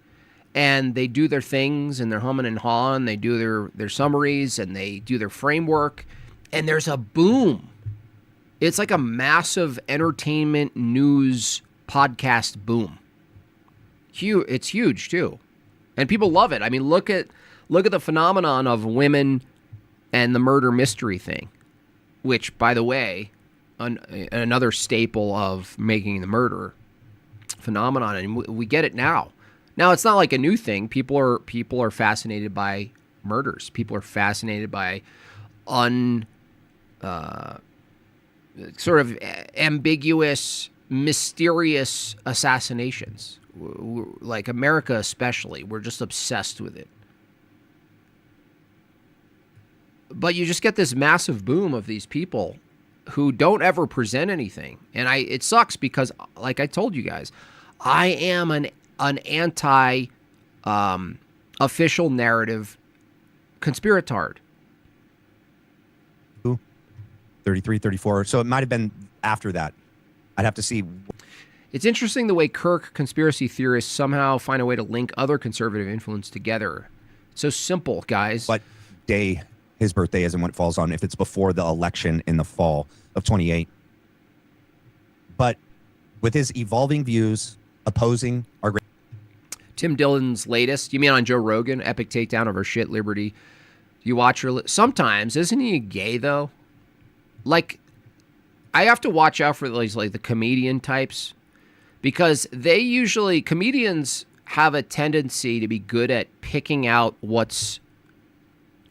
And they do their things, and they're humming and hawing. They do their summaries, and they do their framework. And there's a boom. It's like a massive entertainment news podcast boom. It's huge, too. And people love it. I mean, look at the phenomenon of women and the murder mystery thing. Which, by the way, another staple of Making the Murderer phenomenon, and we get it now. Now, it's not like a new thing. People are fascinated by murders. People are fascinated by sort of ambiguous, mysterious assassinations. Like America especially, we're just obsessed with it. But you just get this massive boom of these people who don't ever present anything. And it sucks because, like I told you guys, I am an anti official narrative conspiratard. 33, 34. So it might have been after that. I'd have to see. It's interesting the way Kirk conspiracy theorists somehow find a way to link other conservative influence together. So simple, guys. What day his birthday is and when it falls on, if it's before the election in the fall of 28. But with his evolving views opposing our great. Tim Dillon's latest, you mean on Joe Rogan, epic takedown of her shit liberty. Do you watch her? Sometimes, isn't he gay though? Like, I have to watch out for these, like the comedian types, because comedians have a tendency to be good at picking out what's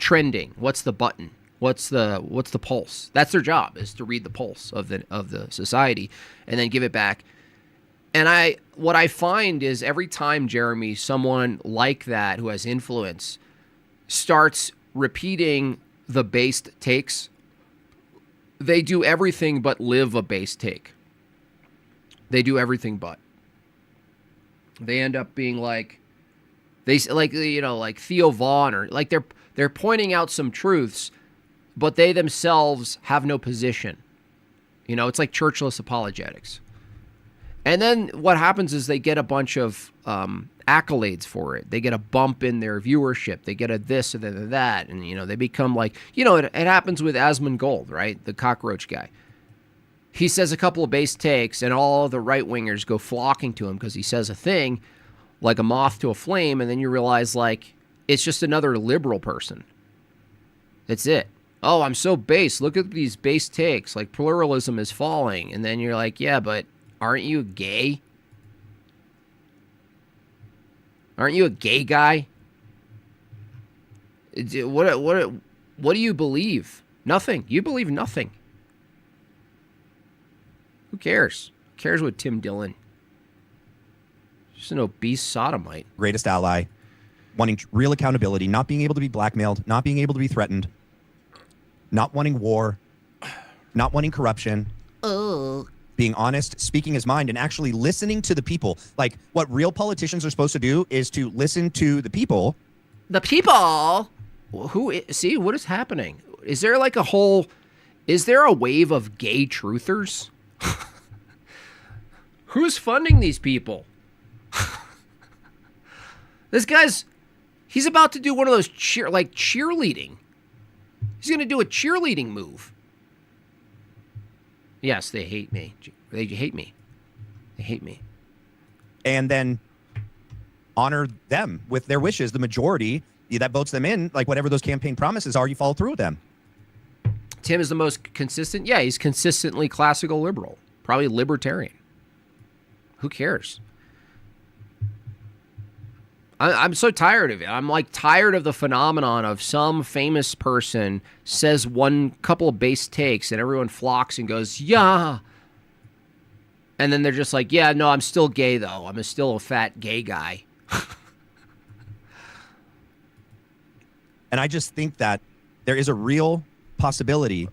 trending? What's the button? What's the pulse? That's their job, is to read the pulse of the society and then give it back. And what I find is every time, Jeremy, someone like that who has influence starts repeating the based takes, they do everything but live a base take. They do everything but. They end up being like Theo Vaughn, or like they're pointing out some truths, but they themselves have no position. It's like churchless apologetics. And then what happens is they get a bunch of accolades for it. They get a bump in their viewership. They get a this and a that. And, they become like, it happens with Asmongold, right? The cockroach guy. He says a couple of base takes and all the right-wingers go flocking to him because he says a thing like a moth to a flame. And then you realize, like, it's just another liberal person. That's it. Oh, I'm so base. Look at these base takes. Like, pluralism is falling. And then you're like, yeah, but aren't you gay? Aren't you a gay guy? What do you believe? Nothing. You believe nothing. Who cares? Who cares what Tim Dillon? Just an obese sodomite. Greatest ally, wanting real accountability, not being able to be blackmailed, not being able to be threatened, not wanting war, not wanting corruption. Oh. Being honest, speaking his mind, and actually listening to the people. Like, what real politicians are supposed to do is to listen to the people. The people? See, what is happening? Is there like is there a wave of gay truthers? Who's funding these people? He's about to do one of those cheerleading. He's going to do a cheerleading move. Yes, they hate me. They hate me. They hate me. And then honor them with their wishes. The majority that votes them in, like whatever those campaign promises are, you follow through with them. Tim is the most consistent. Yeah, he's consistently classical liberal. Probably libertarian. Who cares? I'm so tired of it. I'm like tired of the phenomenon of some famous person says one couple of base takes and everyone flocks and goes, yeah. And then they're just like, yeah, no, I'm still gay though. I'm still a fat gay guy. And I just think that there is a real possibility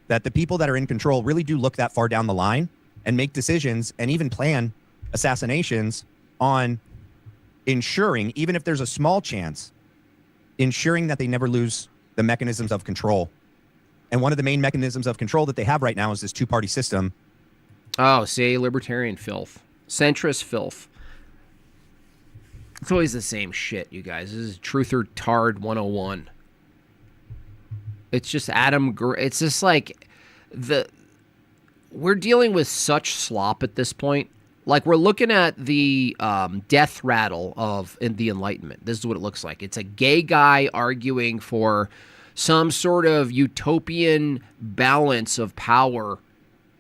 that the people that are in control really do look that far down the line and make decisions and even plan assassinations on ensuring, even if there's a small chance, ensuring that they never lose the mechanisms of control. And one of the main mechanisms of control that they have right now is this two-party system. Oh, see, libertarian filth. Centrist filth. It's always the same shit, you guys. This is Truther Tard 101. It's just it's just like we're dealing with such slop at this point. Like, we're looking at the death rattle in the Enlightenment. This is what it looks like. It's a gay guy arguing for some sort of utopian balance of power.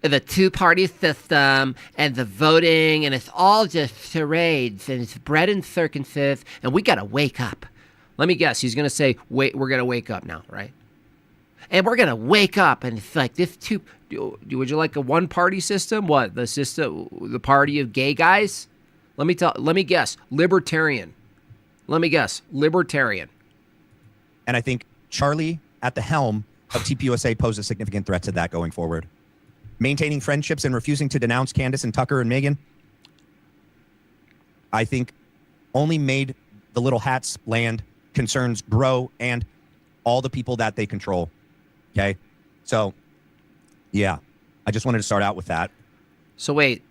The two-party system and the voting, and it's all just charades, and it's bread and circumstances, and we got to wake up. Let me guess. He's going to say, wait, we're going to wake up now, right? And we're going to wake up, and it's like this two... Would you like a one-party system? What, the party of gay guys? Let me guess. Libertarian. Let me guess. Libertarian. And I think Charlie at the helm of TPUSA poses a significant threat to that going forward. Maintaining friendships and refusing to denounce Candace and Tucker and Megan, I think only made the little hats land concerns grow and all the people that they control. Okay? So, yeah, I just wanted to start out with that. So wait,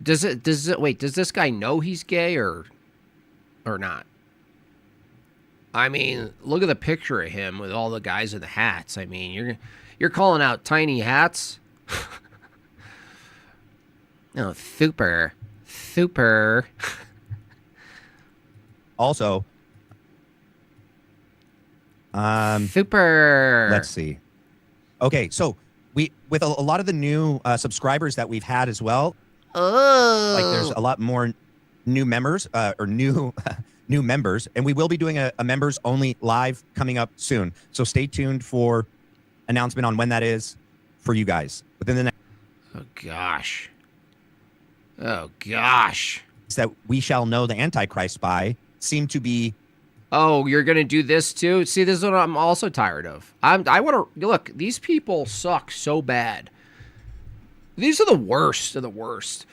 does this guy know he's gay or not? I mean, look at the picture of him with all the guys in the hats. I mean, you're calling out tiny hats? Oh, super. Super. Also, super. Let's see. Okay, so with a lot of the new subscribers that we've had as well, oh, like there's a lot more new members or new new members, and we will be doing a members only live coming up soon. So stay tuned for announcement on when that is for you guys within the next. Oh gosh. Oh gosh. That we shall know the Antichrist by seem to be. Oh, you're gonna do this too? See, this is what I'm also tired of. I want to look. These people suck so bad. These are the worst of the worst.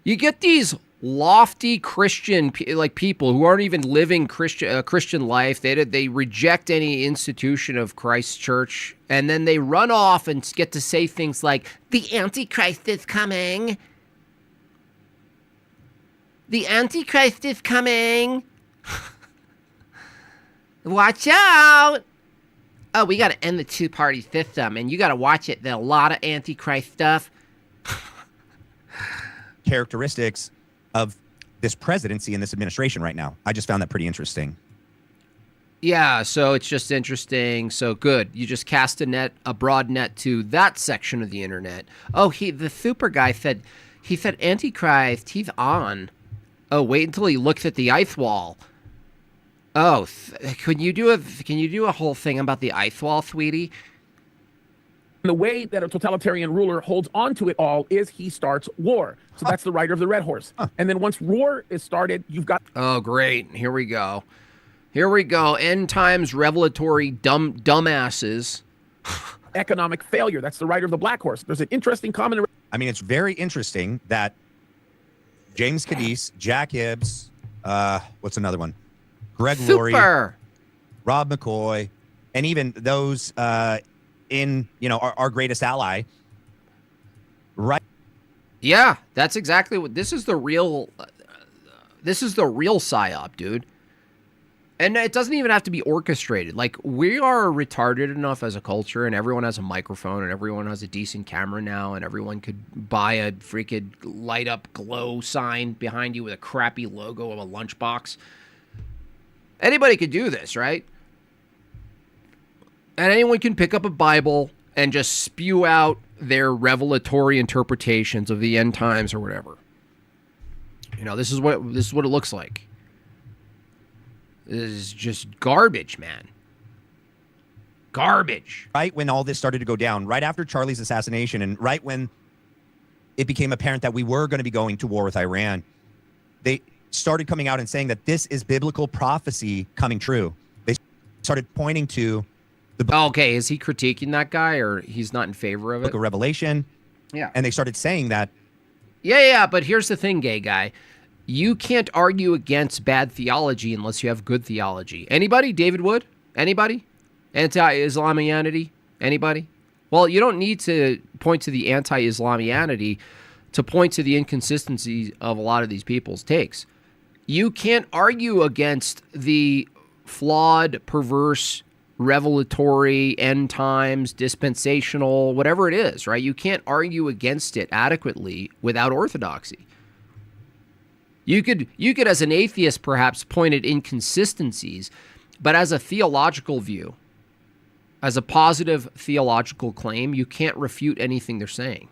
You get these lofty Christian people who aren't even living Christian life. They reject any institution of Christ's church, and then they run off and get to say things like, "The Antichrist is coming. The Antichrist is coming. Watch out. Oh, we got to end the two-party system, and you got to watch it. There's a lot of Antichrist stuff." Characteristics of this presidency and this administration right now. I just found that pretty interesting. Yeah, so it's just interesting. So good. You just cast a broad net to that section of the internet. Oh, the super guy said Antichrist, he's on. Oh, wait until he looks at the ice wall. Oh, can you do a whole thing about the ice wall, sweetie? The way that a totalitarian ruler holds on to it all is he starts war. So that's the rider of the red horse. And then once war is started, you've got... Oh, great. Here we go. End times revelatory dumbasses. Economic failure. That's the rider of the black horse. There's an interesting common... I mean, it's very interesting that James Cadiz, Jack Hibbs, what's another one? Greg Laurie, Rob McCoy, and even those in, our greatest ally. Right. Yeah, that's exactly what this is the real psyop, dude. And it doesn't even have to be orchestrated. Like, we are retarded enough as a culture, and everyone has a microphone, and everyone has a decent camera now, and everyone could buy a freaking light-up glow sign behind you with a crappy logo of a lunchbox. Anybody could do this, right? And anyone can pick up a Bible and just spew out their revelatory interpretations of the end times or whatever. This is what it looks like. This is just garbage, man. Garbage. Right when all this started to go down, right after Charlie's assassination, and right when it became apparent that we were going to be going to war with Iran, they started coming out and saying that this is biblical prophecy coming true. They started pointing to the book. Okay, is he critiquing that guy, or he's not in favor of it? Book of Revelation. Yeah. And they started saying that. Yeah, but here's the thing, gay guy. You can't argue against bad theology unless you have good theology. Anybody? David Wood? Anybody? Anti-Islamianity? Anybody? Well, you don't need to point to the anti-Islamianity to point to the inconsistencies of a lot of these people's takes. You can't argue against the flawed, perverse, revelatory, end times, dispensational, whatever it is, right? You can't argue against it adequately without orthodoxy. You could, as an atheist, perhaps point at inconsistencies, but as a theological view, as a positive theological claim, you can't refute anything they're saying.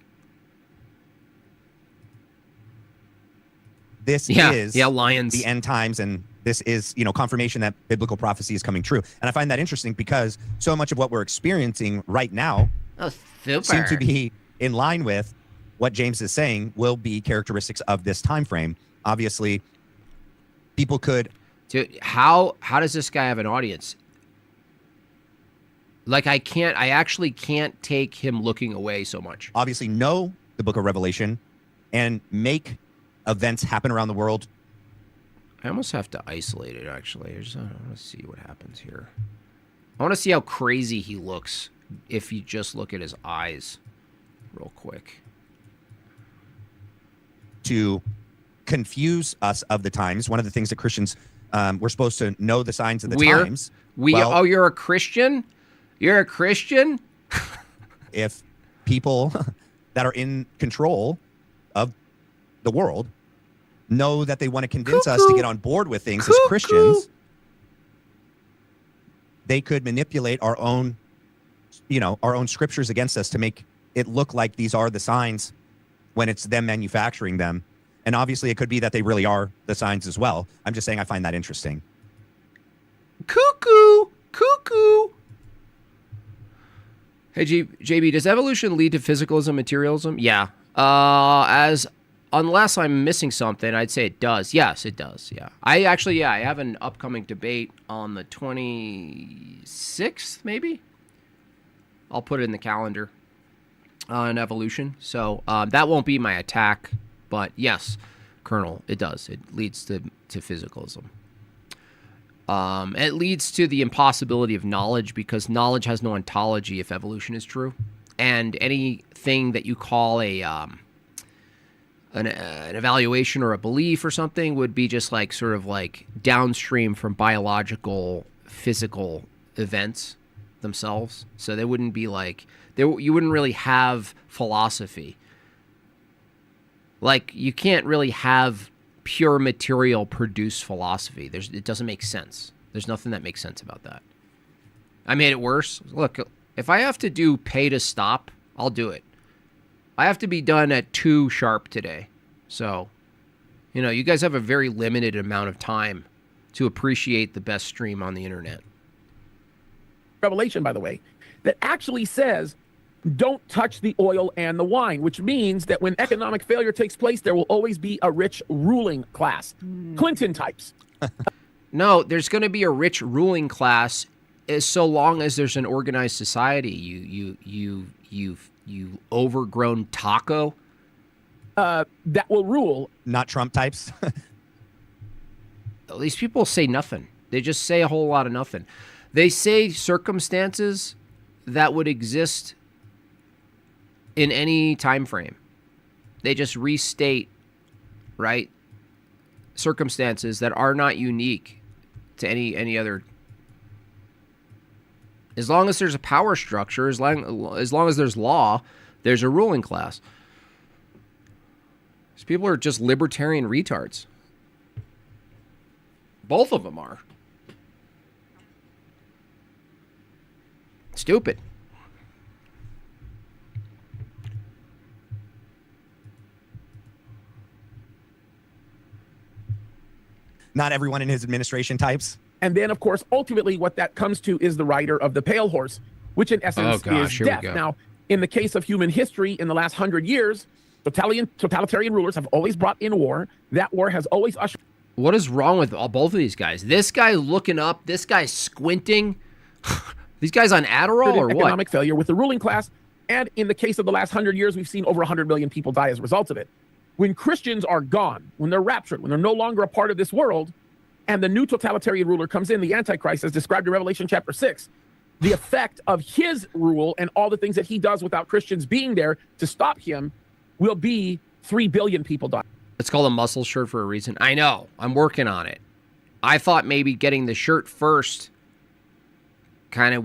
This is Lions. The end times, and this is, confirmation that biblical prophecy is coming true. And I find that interesting because so much of what we're experiencing right now seem to be in line with what James is saying will be characteristics of this time frame. Obviously, people could... Dude, how does this guy have an audience? Like, I actually can't take him looking away so much. Obviously know the book of Revelation and make events happen around the world. I almost have to isolate it, actually. I want to see what happens here. I want to see how crazy he looks if you just look at his eyes real quick. To confuse us of the times. One of the things that Christians, we're supposed to know the signs of the times. Oh, you're a Christian? You're a Christian? If people that are in control of the world know that they want to convince us to get on board with things as Christians, they could manipulate our own scriptures against us to make it look like these are the signs when it's them manufacturing them. And obviously, it could be that they really are the signs as well. I'm just saying I find that interesting. Cuckoo! Cuckoo! Hey, JB, does evolution lead to physicalism, materialism? Yeah. Unless I'm missing something, I'd say it does. Yes, it does. Yeah. I have an upcoming debate on the 26th, maybe. I'll put it in the calendar on evolution. So that won't be my attack. But yes, Colonel, it does. It leads to physicalism. It leads to the impossibility of knowledge because knowledge has no ontology if evolution is true. And anything that you call an evaluation or a belief or something would be just like sort of like downstream from biological, physical events themselves. So they wouldn't be like, you wouldn't really have philosophy. Like, you can't really have pure material produce philosophy. It doesn't make sense. There's nothing that makes sense about that. I made it worse. Look, if I have to do pay to stop, I'll do it. I have to be done at 2 sharp today. So, you guys have a very limited amount of time to appreciate the best stream on the internet. Revelation, by the way, that actually says, don't touch the oil and the wine, which means that when economic failure takes place, there will always be a rich ruling class. Clinton types. No, there's going to be a rich ruling class so long as there's an organized society. You overgrown taco. That will rule. Not Trump types. These people say nothing. They just say a whole lot of nothing. They say circumstances that would exist in any time frame. They just restate, right, circumstances that are not unique to any other. As long as there's a power structure, as long as there's law, there's a ruling class. These people are just libertarian retards. Both of them are. Stupid. Not everyone in his administration types. And then, of course, ultimately what that comes to is the rider of the pale horse, which in essence is death. Now, in the case of human history, in the last 100 years, totalitarian rulers have always brought in war. That war has always ushered. What is wrong with both of these guys? This guy looking up, this guy squinting. These guys on Adderall or what? Economic failure with the ruling class. And in the case of the last 100 years, we've seen over 100 million people die as a result of it. When Christians are gone, when they're raptured, when they're no longer a part of this world, and the new totalitarian ruler comes in, the Antichrist, as described in Revelation chapter 6, the effect of his rule and all the things that he does without Christians being there to stop him will be 3 billion people die. It's called a muscle shirt for a reason. I know. I'm working on it. I thought maybe getting the shirt first kind of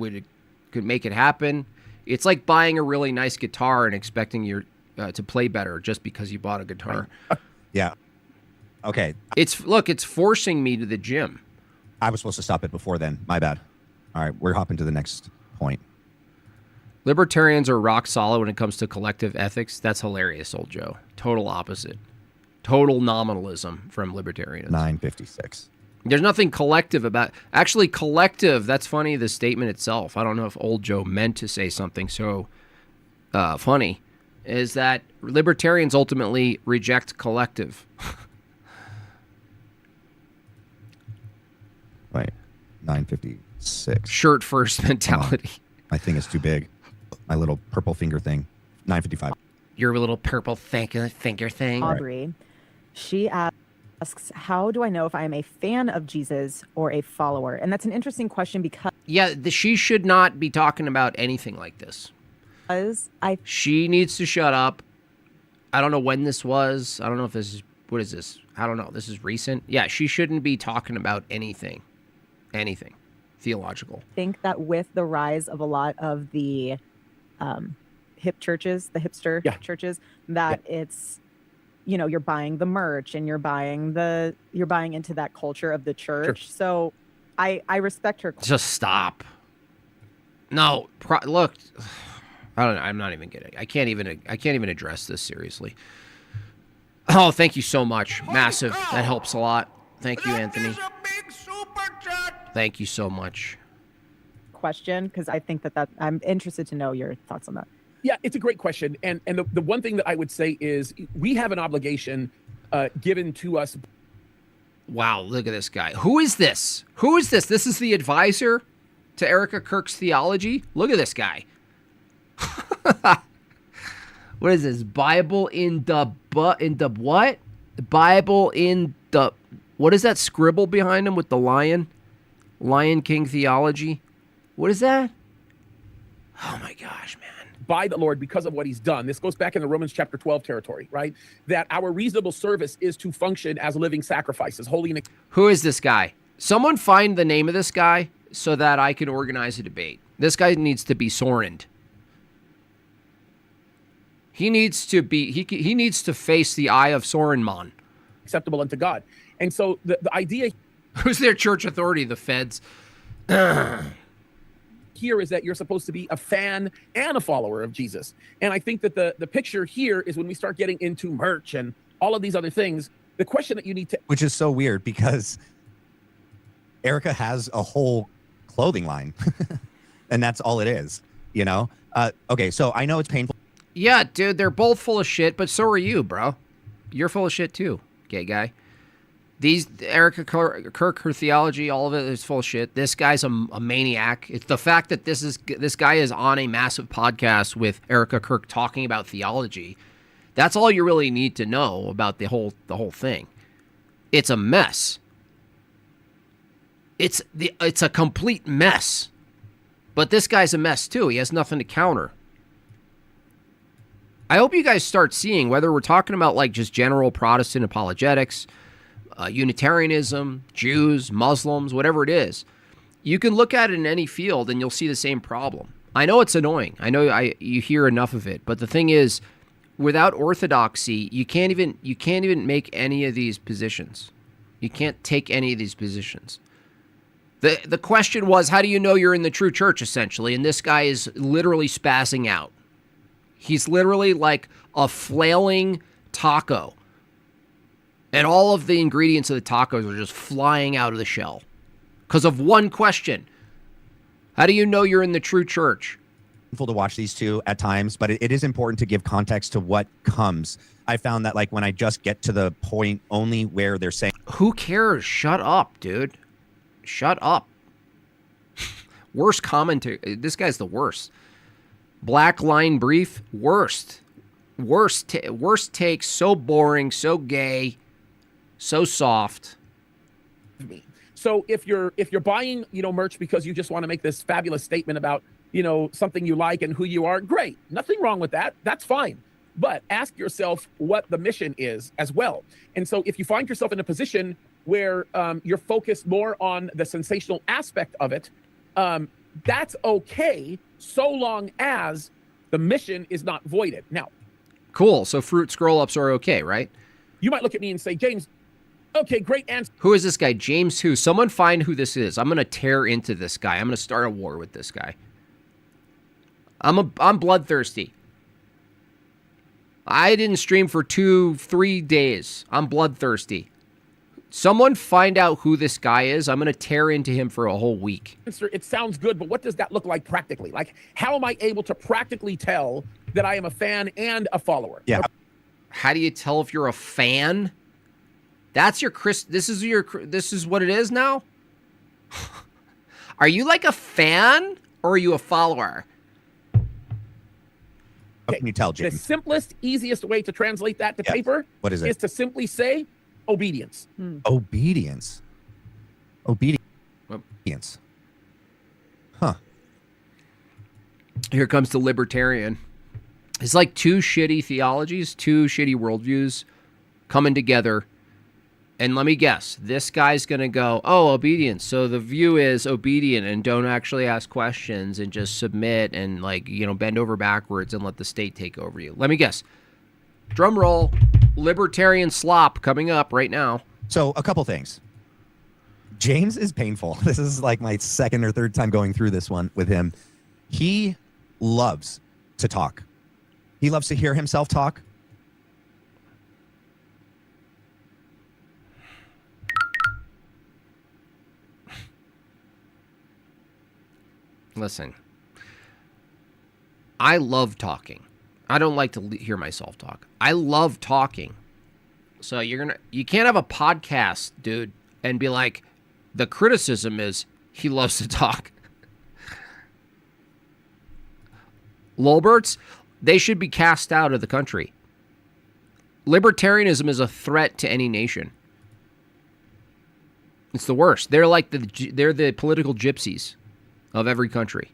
could make it happen. It's like buying a really nice guitar and expecting your to play better just because you bought a guitar. Yeah. Okay. It's forcing me to the gym. I was supposed to stop it before then. My bad. All right, we're hopping to the next point. Libertarians are rock solid when it comes to collective ethics. That's hilarious, old Joe. Total opposite. Total nominalism from libertarians. 956. There's nothing collective about... Actually, collective, that's funny, the statement itself. I don't know if old Joe meant to say something so funny, is that libertarians ultimately reject collective. Wait, 956. Shirt first mentality. My thing is too big. My little purple finger thing. 955. Your little purple finger thing. Aubrey, she asks, how do I know if I am a fan of Jesus or a follower? And that's an interesting question because... Yeah, she should not be talking about anything like this. She needs to shut up. I don't know when this was. I don't know if this is... What is this? I don't know. This is recent. Yeah, she shouldn't be talking about anything. Anything theological. I think that with the rise of a lot of the hip churches, the hipster churches, that it's, you're buying the merch and you're buying into that culture of the church. Sure. So I respect her. Just stop. No, look, I don't know. I'm not even kidding. I can't even address this seriously. Oh, thank you so much. Massive. That helps a lot. Thank you, Anthony. Thank you so much. Question, because I think that I'm interested to know your thoughts on that. Yeah, it's a great question. And the one thing that I would say is we have an obligation given to us. Wow, look at this guy. Who is this? Who is this? This is the advisor to Erica Kirk's theology? Look at this guy. What is this? Bible in the what? Bible in the, what is that scribble behind him with the lion? Lion King theology? What is that? Oh my gosh, man. By the Lord because of what he's done. This goes back in the Romans chapter 12 territory, right? That our reasonable service is to function as living sacrifices, holy and... Who is this guy? Someone find the name of this guy so that I can organize a debate. This guy needs to be Sorened. He needs to be, he needs to face the eye of Sorenman. Acceptable unto God. And so the idea... Who's their church authority? The feds. Here is that you're supposed to be a fan and a follower of Jesus. And I think that the picture here is when we start getting into merch and all of these other things, the question that you need to... Which is so weird because Erica has a whole clothing line and that's all it is, you know? Okay, so I know it's painful. Yeah, dude, they're both full of shit, but so are you, bro. You're full of shit too, gay guy. These, Erica Kirk, her theology, all of it is full of shit. This guy's a maniac. It's the fact that this guy is on a massive podcast with Erica Kirk talking about theology. That's all you really need to know about the whole thing. It's a mess. It's a complete mess. But this guy's a mess too. He has nothing to counter. I hope you guys start seeing, whether we're talking about like just general Protestant apologetics, Unitarianism, Jews, Muslims, whatever it is, you can look at it in any field and you'll see the same problem. I know it's annoying. I know you hear enough of it, but the thing is, without orthodoxy, you can't even make any of these positions. You can't take any of these positions. The question was, how do you know you're in the true church, essentially? And this guy is literally spazzing out. He's literally like a flailing taco. And all of the ingredients of the tacos are just flying out of the shell. Because of one question. How do you know you're in the true church? To watch these two at times, but it is important to give context to what comes. I found that like when I just get to the point only where they're saying... Who cares? Shut up, dude. Shut up. Worst commentary. This guy's the worst. Black line brief, worst. Worst take, so boring, so gay, so soft. So if you're buying, merch because you just want to make this fabulous statement about, something you like and who you are, great. Nothing wrong with that. That's fine. But ask yourself what the mission is as well. And so if you find yourself in a position where you're focused more on the sensational aspect of it, that's okay, so long as the mission is not voided. Now, cool. So fruit scroll-ups are okay, right? You might look at me and say, James, okay, great answer. Who is this guy? James who? Someone find who this is. I'm going to tear into this guy. I'm going to start a war with this guy. I'm bloodthirsty. I didn't stream for 2-3 days. I'm bloodthirsty. Someone find out who this guy is. I'm going to tear into him for a whole week. It sounds good, but what does that look like practically? Like, how am I able to practically tell that I am a fan and a follower? Yeah. How do you tell if you're a fan? That's your this is what it is now? Are you like a fan or are you a follower? How can you tell, James? The simplest, easiest way to translate that to paper what is it? Is to simply say obedience. Obedience. Obedience. Huh. Here comes the libertarian. It's like two shitty theologies, two shitty worldviews coming together. And let me guess, this guy's going to go, obedience. So the view is obedient and don't actually ask questions and just submit and bend over backwards and let the state take over you. Let me guess. Drum roll, libertarian slop coming up right now. So a couple things. James is painful. This is like my second or third time going through this one with him. He loves to talk. He loves to hear himself talk. Listen. I love talking. I don't like to hear myself talk. I love talking. So you can't have a podcast, dude, and be like, the criticism is he loves to talk. Lolberts, they should be cast out of the country. Libertarianism is a threat to any nation. It's the worst. They're the political gypsies of every country.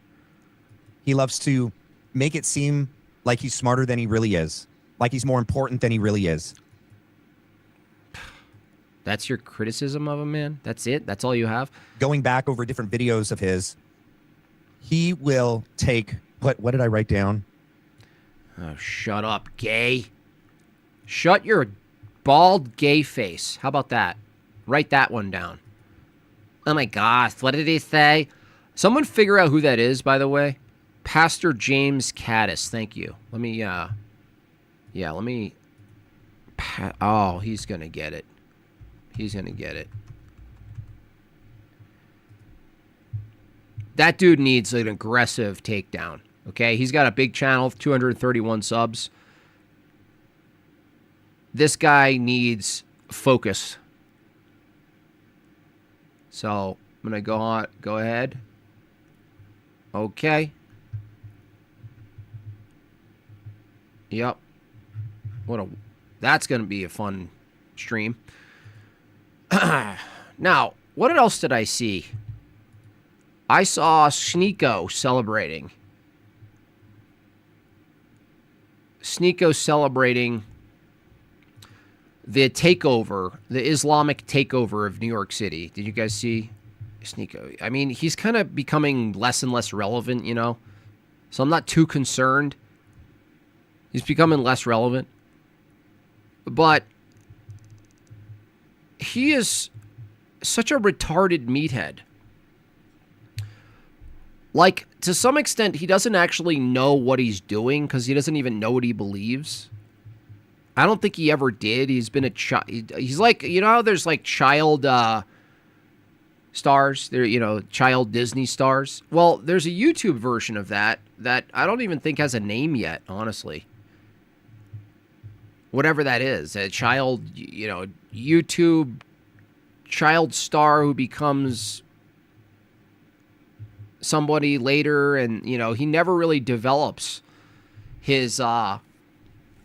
He loves to make it seem like he's smarter than he really is, like he's more important than he really is. That's your criticism of him, man? That's it? That's all you have? Going back over different videos of his, he will take... What did I write down? Oh, shut up, gay. Shut your bald gay face. How about that? Write that one down. Oh my gosh, what did he say? Someone figure out who that is, by the way. Pastor James Caddis, thank you. Let me, oh, he's going to get it. He's going to get it. That dude needs an aggressive takedown, okay? He's got a big channel, 231 subs. This guy needs focus. So, I'm going to go ahead. Okay. Yep. That's going to be a fun stream. Now, what else did I see? I saw Sneeko celebrating. Sneeko celebrating the takeover, the Islamic takeover of New York City. Did you guys see Sneeko? I mean, he's kind of becoming less and less relevant, you know? So I'm not too concerned. He's becoming less relevant. But he is such a retarded meathead. Like, to some extent, he doesn't actually know what he's doing because he doesn't even know what he believes. I don't think he ever did. He's been a child. He's like, you know how there's like child stars? They're, you know, child Disney stars. Well, there's a YouTube version of that I don't even think has a name yet, honestly. Whatever that is. A child, you know, YouTube child star who becomes somebody later, and, you know, he never really develops his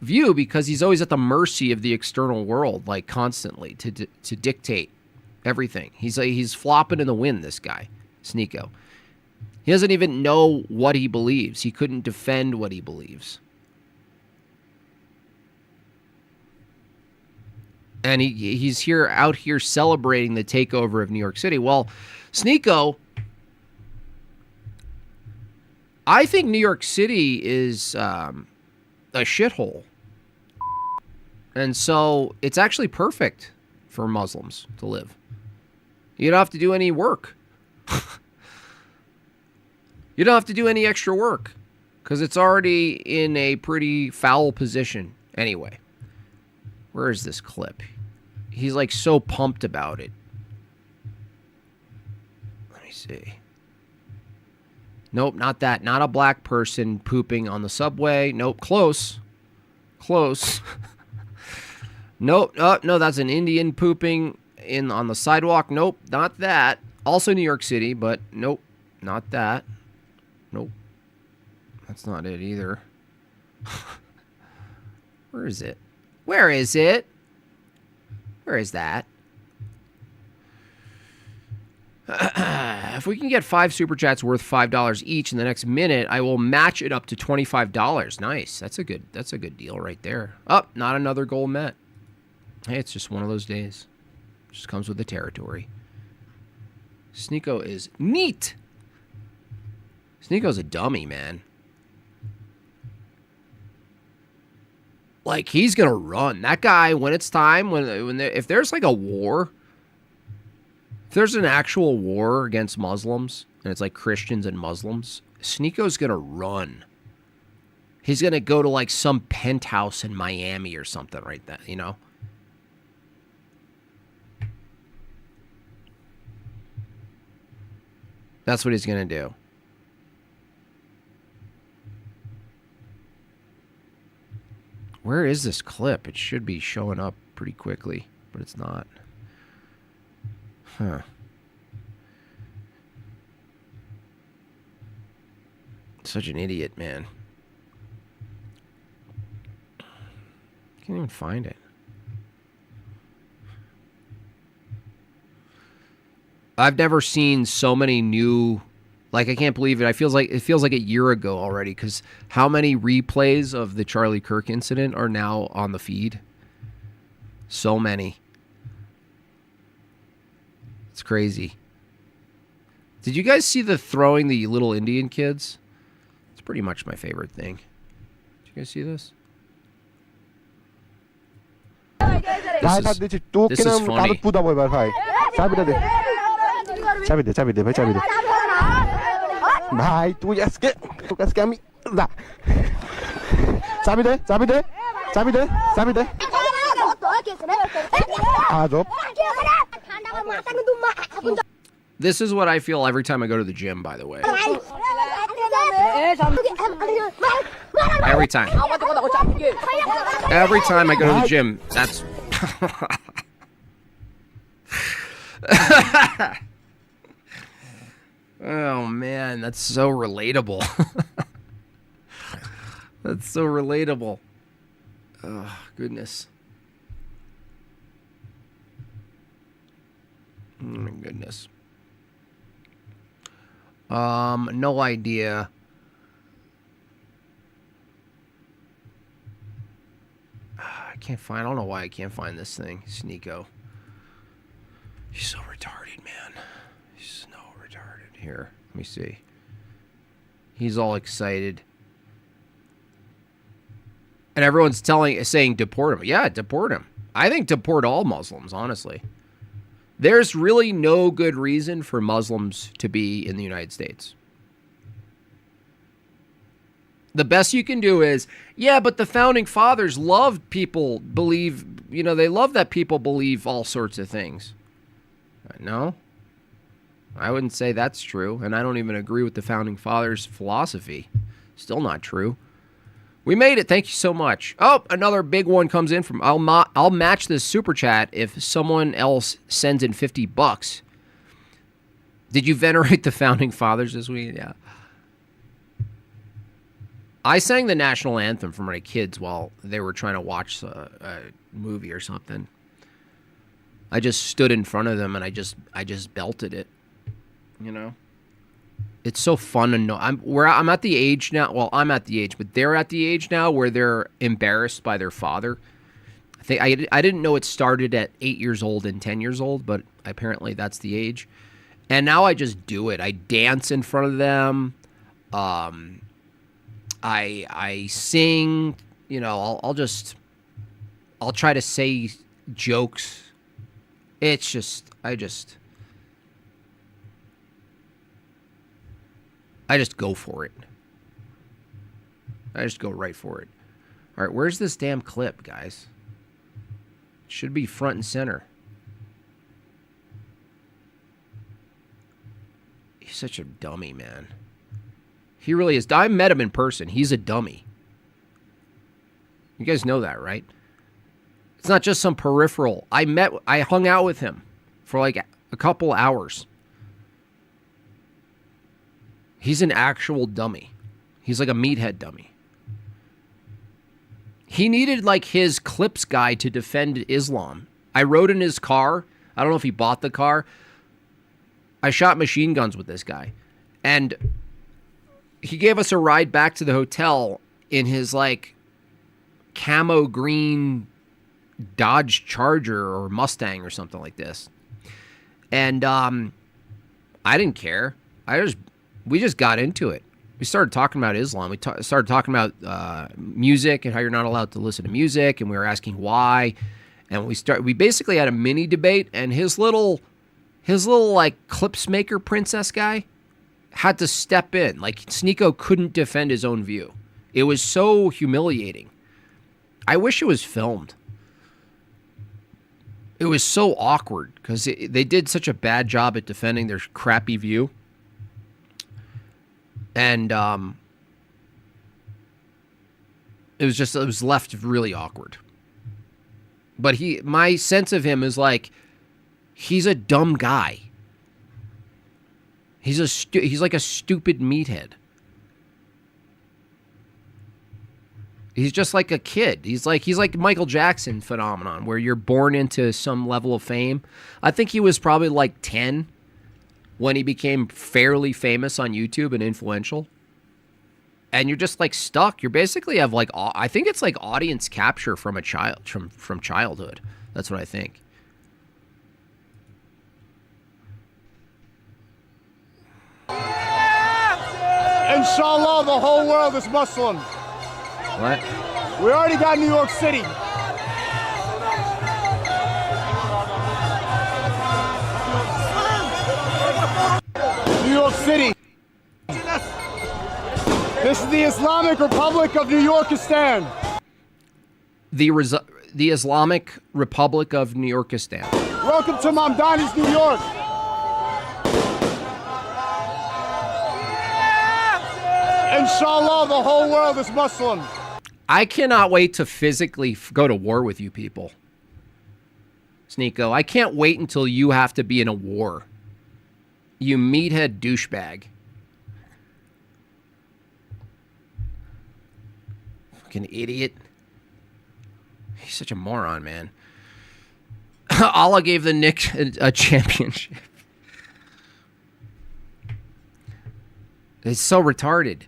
view because he's always at the mercy of the external world, like constantly to dictate everything. He's flopping in the wind, this guy, Sneeko. He doesn't even know what he believes. He couldn't defend what he believes. And he's out here celebrating the takeover of New York City. Well, Sneeko, I think New York City is a shithole. And so it's actually perfect for Muslims to live. You don't have to do any work. You don't have to do any extra work because it's already in a pretty foul position anyway. Where is this clip? He's like so pumped about it. Let me see. Nope, not that. Not a black person pooping on the subway. Nope, close. Close. Nope, no, that's an Indian pooping on the sidewalk. Nope, not that. Also New York City, but nope, not that. Nope. That's not it either. Where is it? Where is it? Where is that? If we can get 5 super chats worth $5 each in the next minute, I will match it up to $25. Nice. That's a good deal right there. Oh, not another goal met. Hey, it's just one of those days. Just comes with the territory. Sneeko is neat. Sneeko's a dummy, man. Like, he's gonna run. That guy, when it's time, if there's like a war, if there's an actual war against Muslims, and it's like Christians and Muslims, Sneeko's gonna run. He's gonna go to like some penthouse in Miami or something right there, you know? That's what he's gonna do. Where is this clip? It should be showing up pretty quickly, but it's not. Huh. Such an idiot, man. Can't even find it. I've never seen so many new, like, I can't believe it. It feels like a year ago already, because how many replays of the Charlie Kirk incident are now on the feed? So many. It's crazy. Did you guys see the throwing the little Indian kids? It's pretty much my favorite thing. Did you guys see this? This is funny. ভাই তুই আজকে আমি চাবি দে চাবি দে চাবি দে চাবি দে This is what I feel every time I go to the gym, by the way. Every time. Every time I go to the gym, that's... Oh, man, that's so relatable. That's so relatable. Oh, goodness. Oh, my goodness. No idea. I can't find, I don't know why I can't find this thing. Sneeko. He's so retarded, man. He's so retarded. Here, let me see. He's all excited. And everyone's saying deport him. Yeah, deport him. I think deport all Muslims, honestly. There's really no good reason for Muslims to be in the United States. The best you can do is, yeah, but the founding fathers loved people believe, they love that people believe all sorts of things. No, I wouldn't say that's true, and I don't even agree with the founding fathers' philosophy. Still not true. We made it. Thank you so much. Oh, another big one comes in from, I'll match this super chat if someone else sends in $50. Did you venerate the founding fathers this week? Yeah. I sang the national anthem for my kids while they were trying to watch a movie or something. I just stood in front of them and I just belted it. It's so fun to know. I'm at the age now. Well, I'm at the age, but they're at the age now where they're embarrassed by their father. I didn't know it started at 8 years old and 10 years old, but apparently that's the age. And now I just do it. I dance in front of them. I sing. I'll try to say jokes. It's just I just go for it. I just go right for it. All right, where's this damn clip, guys? It should be front and center. He's such a dummy, man. He really is. I met him in person. He's a dummy. You guys know that, right? It's not just some peripheral. I hung out with him for like a couple hours. He's an actual dummy. He's like a meathead dummy. He needed like his clips guy to defend Islam. I rode in his car. I don't know if he bought the car. I shot machine guns with this guy. And he gave us a ride back to the hotel in his like camo green Dodge Charger or Mustang or something like this. And I didn't care. We just got into it. We started talking about Islam. We started talking about music and how you're not allowed to listen to music, and we were asking why. And we basically had a mini debate, and his little like clips maker princess guy had to step in. Like Sneeko couldn't defend his own view. It was so humiliating. I wish it was filmed. It was so awkward because they did such a bad job at defending their crappy view. And It was left really awkward. But my sense of him is like, he's a dumb guy. He's like a stupid meathead. He's just like a kid. He's like Michael Jackson phenomenon, where you're born into some level of fame. I think he was probably like 10 when he became fairly famous on YouTube and influential. And you're just like stuck. You basically have like, I think it's like audience capture from a child, from childhood. That's what I think. Inshallah, the whole world is Muslim. What? We already got New York City. New York City. This is the Islamic Republic of New Yorkistan. The Islamic Republic of New Yorkistan. Welcome to Mamdani's New York. Inshallah, the whole world is Muslim. I cannot wait to physically go to war with you people. Sneeko, I can't wait until you have to be in a war. You meathead douchebag. Fucking idiot. He's such a moron, man. Allah gave the Knicks a championship. It's so retarded.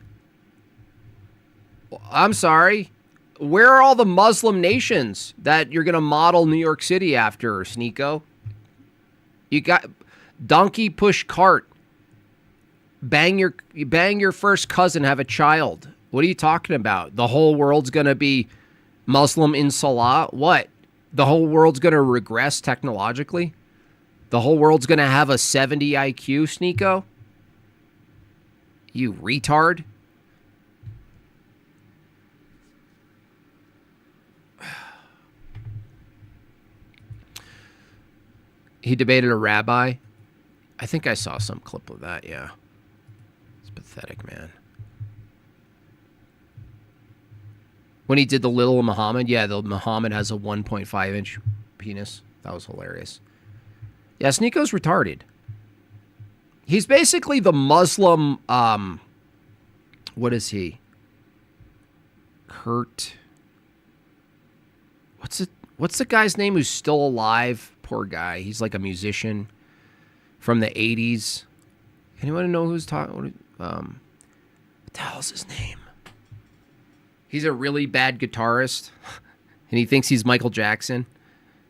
I'm sorry. Where are all the Muslim nations that you're going to model New York City after, Sneeko? You got donkey push cart. Bang your first cousin, have a child. What are you talking about? The whole world's going to be Muslim in Salah? What? The whole world's going to regress technologically? The whole world's going to have a 70 IQ, Sneeko? You retard. He debated a rabbi. I think I saw some clip of that, yeah. It's pathetic, man. When he did the little Muhammad, yeah, the Muhammad has a 1.5-inch penis. That was hilarious. Yeah, Sneeko's retarded. He's basically the Muslim, what is he? Kurt. What's the guy's name who's still alive? Poor guy. He's like a musician from the 80s. Anyone know who's talking? What the hell's his name? He's a really bad guitarist, and he thinks he's Michael Jackson.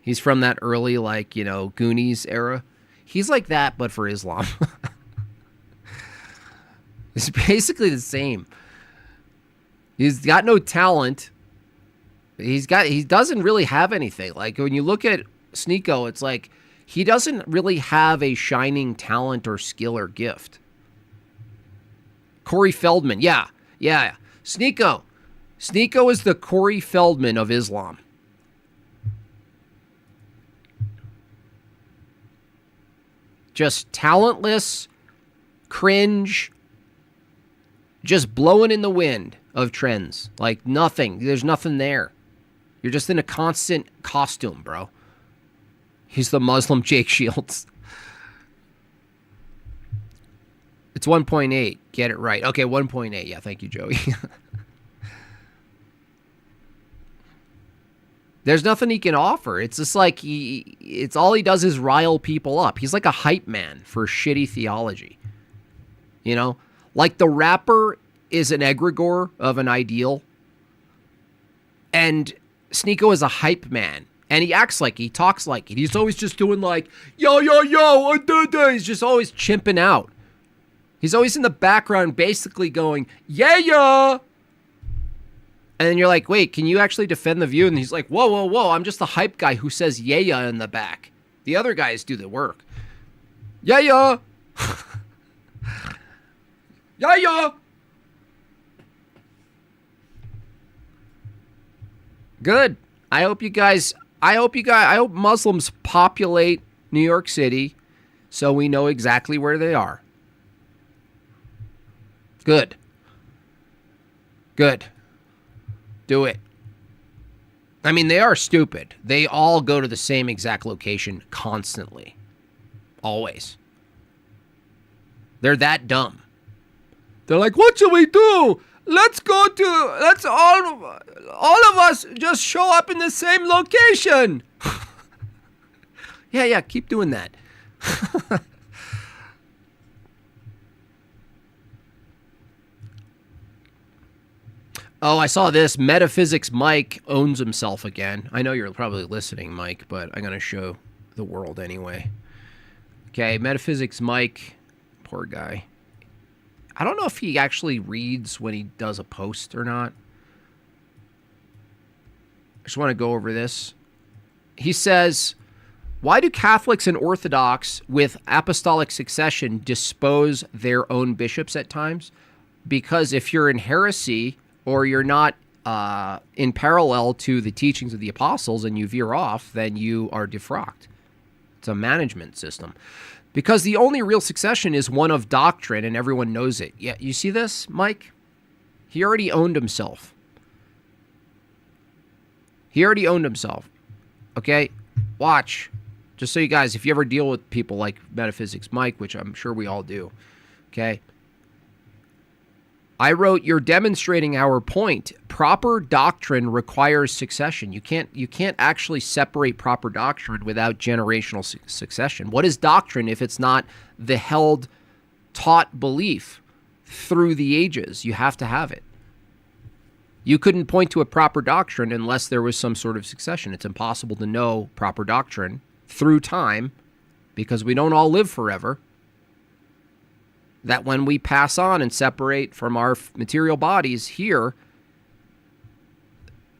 He's from that early, like, Goonies era. He's like that, but for Islam. It's basically the same. He's got no talent. He doesn't really have anything. Like, when you look at Sneeko, it's like he doesn't really have a shining talent or skill or gift. Corey Feldman, yeah. Sneeko is the Corey Feldman of Islam. Just talentless, cringe, just blowing in the wind of trends. Like nothing. There's nothing there. You're just in a constant costume, bro. He's the Muslim Jake Shields. It's 1.8. Get it right. Okay, 1.8. Yeah, thank you, Joey. There's nothing he can offer. It's just like it's all he does is rile people up. He's like a hype man for shitty theology. Like the rapper is an egregore of an ideal. And Sneeko is a hype man. And he acts like it. He talks like it. He's always just doing like, yo, he's just always chimping out. He's always in the background basically going, yeah. And then you're like, wait, can you actually defend the view? And he's like, whoa, I'm just the hype guy who says yeah in the back. The other guys do the work. Yeah. Yeah. Good. I hope Muslims populate New York City so we know exactly where they are. Good. Do it. I mean, they are stupid. They all go to the same exact location constantly. Always. They're that dumb. They're like, what should we do? Let's all of us just show up in the same location. Yeah, keep doing that. Oh, I saw this. Metaphysics Mike owns himself again. I know you're probably listening, Mike, but I'm going to show the world anyway. Okay, Metaphysics Mike, poor guy. I don't know if he actually reads when he does a post or not. I just want to go over this. He says, why do Catholics and Orthodox with apostolic succession dispose their own bishops at times? Because if you're in heresy or you're not in parallel to the teachings of the apostles and you veer off, then you are defrocked. It's a management system. Because the only real succession is one of doctrine, and everyone knows it. Yeah, you see this, Mike? He already owned himself. Okay? Watch. Just so you guys, if you ever deal with people like Metaphysics Mike, which I'm sure we all do, okay? I wrote, you're demonstrating our point. Proper doctrine requires succession. You can't actually separate proper doctrine without generational succession. What is doctrine if it's not the held, taught belief through the ages? You have to have it. You couldn't point to a proper doctrine unless there was some sort of succession. It's impossible to know proper doctrine through time because we don't all live forever. That when we pass on and separate from our material bodies here,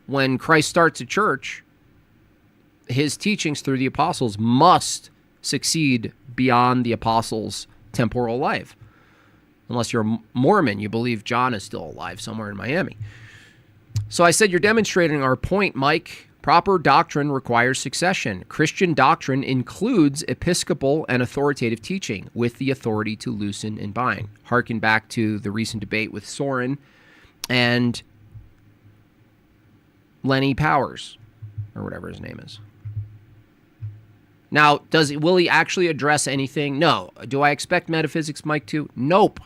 when Christ starts a church, his teachings through the apostles must succeed beyond the apostles' temporal life. Unless you're Mormon, you believe John is still alive somewhere in Miami. So I said, you're demonstrating our point, Mike. Proper doctrine requires succession. Christian doctrine includes episcopal and authoritative teaching with the authority to loosen and bind. Harken back to the recent debate with Soren and Lenny Powers, or whatever his name is. Now, will he actually address anything? No. Do I expect Metaphysics Mike to? Nope.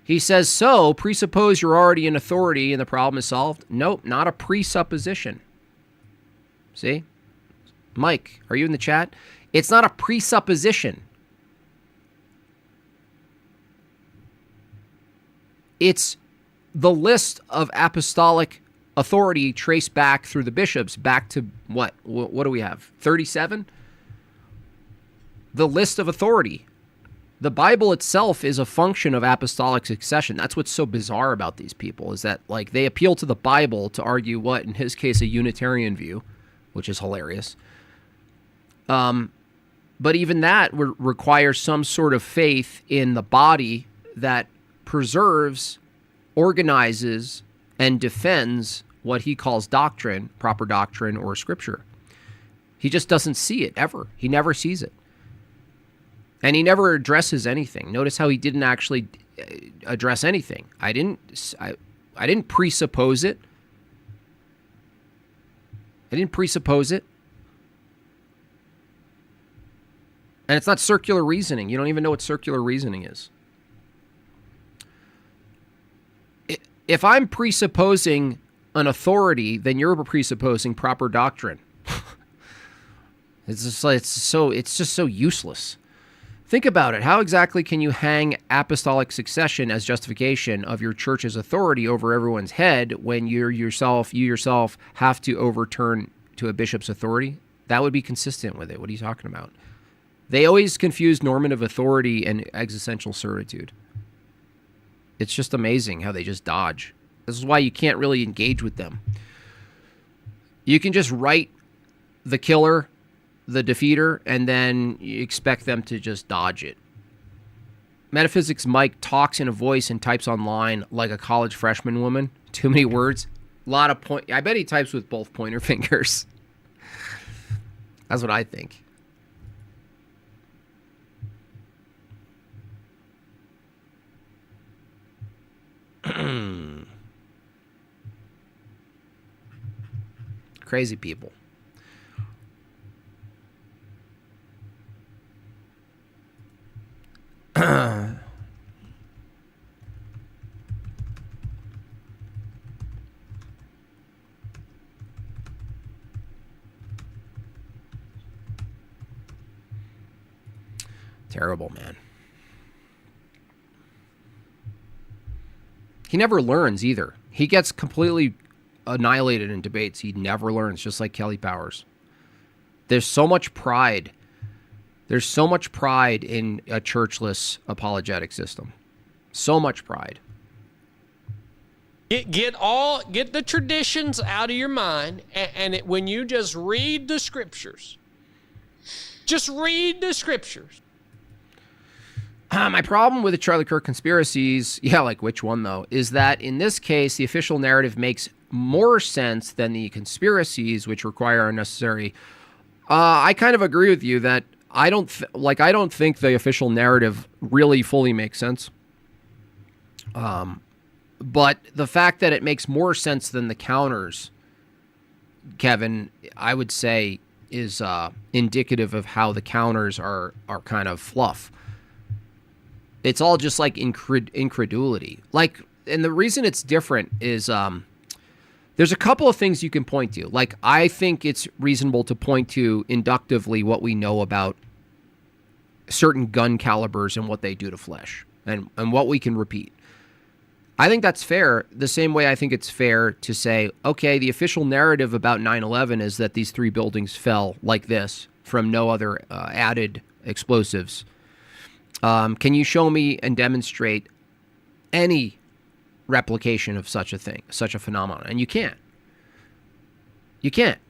He says, so, presuppose you're already in authority and the problem is solved? Nope, not a presupposition. See? Mike, are you in the chat? It's not a presupposition. It's the list of apostolic authority traced back through the bishops, back to what? What do we have? 37? The list of authority. The Bible itself is a function of apostolic succession. That's what's so bizarre about these people, is that like they appeal to the Bible to argue what, in his case, a Unitarian view, which is hilarious. But even that requires some sort of faith in the body that preserves, organizes, and defends what he calls doctrine, proper doctrine, or scripture. He just doesn't see it ever. He never sees it. And he never addresses anything. Notice how he didn't actually address anything. I didn't presuppose it. I didn't presuppose it. And it's not circular reasoning. You don't even know what circular reasoning is. If I'm presupposing an authority, then you're presupposing proper doctrine. It's just so useless. Think about it. How exactly can you hang apostolic succession as justification of your church's authority over everyone's head when you yourself have to overturn to a bishop's authority? That would be consistent with it. What are you talking about? They always confuse normative authority and existential certitude. It's just amazing how they just dodge. This is why you can't really engage with them. You can just write the killer, the defeater, and then you expect them to just dodge it. Metaphysics Mike talks in a voice and types online like a college freshman woman. Too many words. A lot of I bet he types with both pointer fingers. That's what I think. Crazy people. Terrible, man. He never learns either. He gets completely annihilated in debates. He never learns, just like Kelly Powers. There's so much pride. There's so much pride in a churchless apologetic system. So much pride. Get the traditions out of your mind, and when you just read the scriptures, just read the scriptures. My problem with the Charlie Kirk conspiracies, like which one though, is that in this case, the official narrative makes more sense than the conspiracies, which require unnecessary. I kind of agree with you that I don't think the official narrative really fully makes sense. But the fact that it makes more sense than the counters, Kevin, I would say is indicative of how the counters are kind of fluff. It's all just like incredulity. Like, and the reason it's different is there's a couple of things you can point to. Like, I think it's reasonable to point to inductively what we know about certain gun calibers and what they do to flesh and what we can repeat. I think that's fair. The same way I think it's fair to say, okay, the official narrative about 9/11 is that these 3 buildings fell like this from no other added explosives. Can you show me and demonstrate any replication of such a thing, such a phenomenon? And you can't. You can't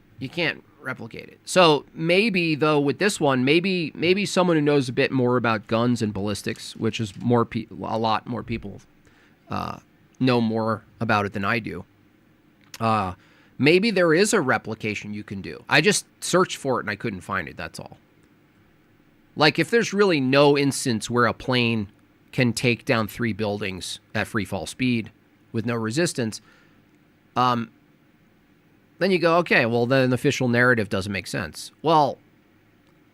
replicate it. So maybe, though, with this one, maybe someone who knows a bit more about guns and ballistics, which is a lot more people know more about it than I do. Maybe there is a replication you can do. I just searched for it and I couldn't find it. That's all. Like, if there's really no instance where a plane can take down 3 buildings at free fall speed with no resistance, then you go, okay, well, then the official narrative doesn't make sense. Well,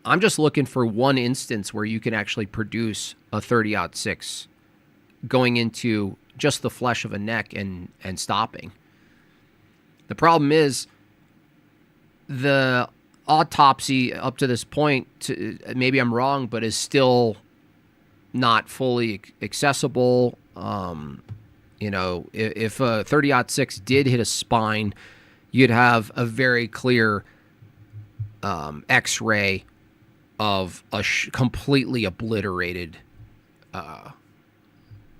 I'm just looking for one instance where you can actually produce a 30-06 going into just the flesh of a neck and stopping. The problem is the autopsy up to this point, maybe I'm wrong, but is still not fully accessible. If a 30-06 did hit a spine, you'd have a very clear X-ray of a completely obliterated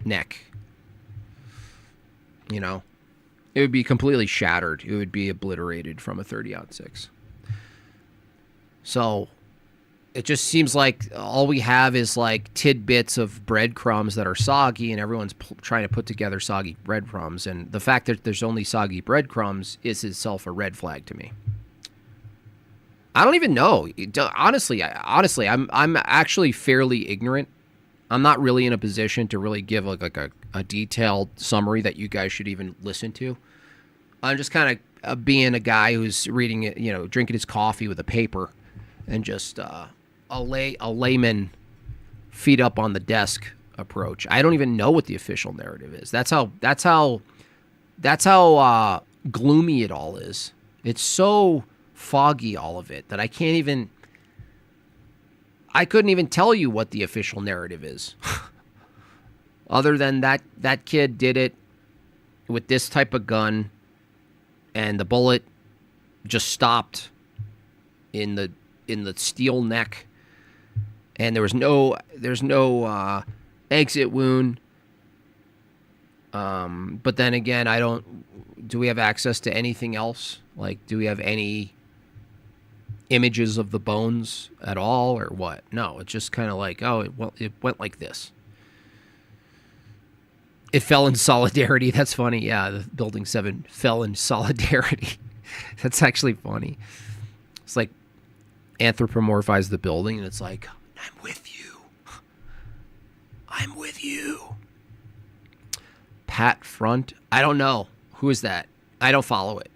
neck. It would be completely shattered. It would be obliterated from a 30-06. So it just seems like all we have is like tidbits of breadcrumbs that are soggy, and everyone's trying to put together soggy breadcrumbs. And the fact that there's only soggy breadcrumbs is itself a red flag to me. I don't even know. Honestly, I'm actually fairly ignorant. I'm not really in a position to really give like a detailed summary that you guys should even listen to. I'm just kind of being a guy who's reading it, drinking his coffee with a paper, and just a layman feet up on the desk approach. I don't even know what the official narrative is. That's how gloomy it all is. It's so foggy, all of it, that I couldn't even tell you what the official narrative is. Other than that kid did it with this type of gun, and the bullet just stopped in the steel neck, and there's no exit wound. But then again, do we have access to anything else? Like, do we have any images of the bones at all, or what? No, it's just kind of like, it went like this. It fell in solidarity. That's funny. Yeah, the Building 7 fell in solidarity. That's actually funny. It's like anthropomorphize the building, and it's like, I'm with you. I'm with you. Pat Front? I don't know. Who is that? I don't follow it.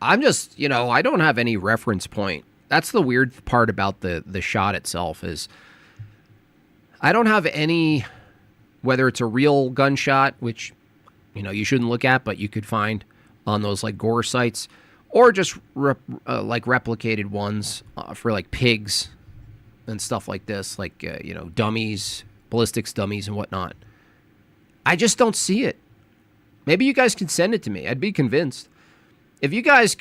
I'm just, I don't have any reference point. That's the weird part about the shot itself is I don't have any, whether it's a real gunshot, which, you shouldn't look at, but you could find on those like gore sites, or just like replicated ones for like pigs and stuff like this, like, dummies, ballistics dummies and whatnot. I just don't see it. Maybe you guys can send it to me. I'd be convinced. If you guys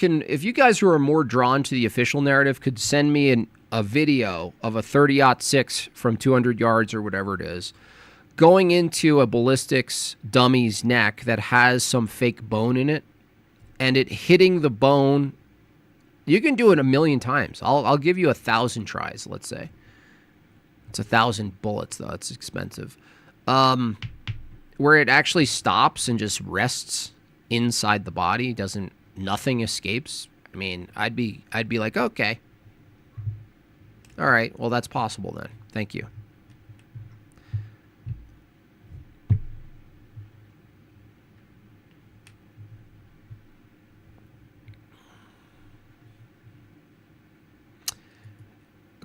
who are more drawn to the official narrative could send me a video of a 30-06 from 200 yards or whatever it is, going into a ballistics dummy's neck that has some fake bone in it, and it hitting the bone, you can do it a million times. I'll give you 1,000 tries, let's say. It's 1,000 bullets, though. It's expensive. Where it actually stops and just rests inside the body, nothing escapes. I mean, I'd be like, okay. All right, well, that's possible then. Thank you.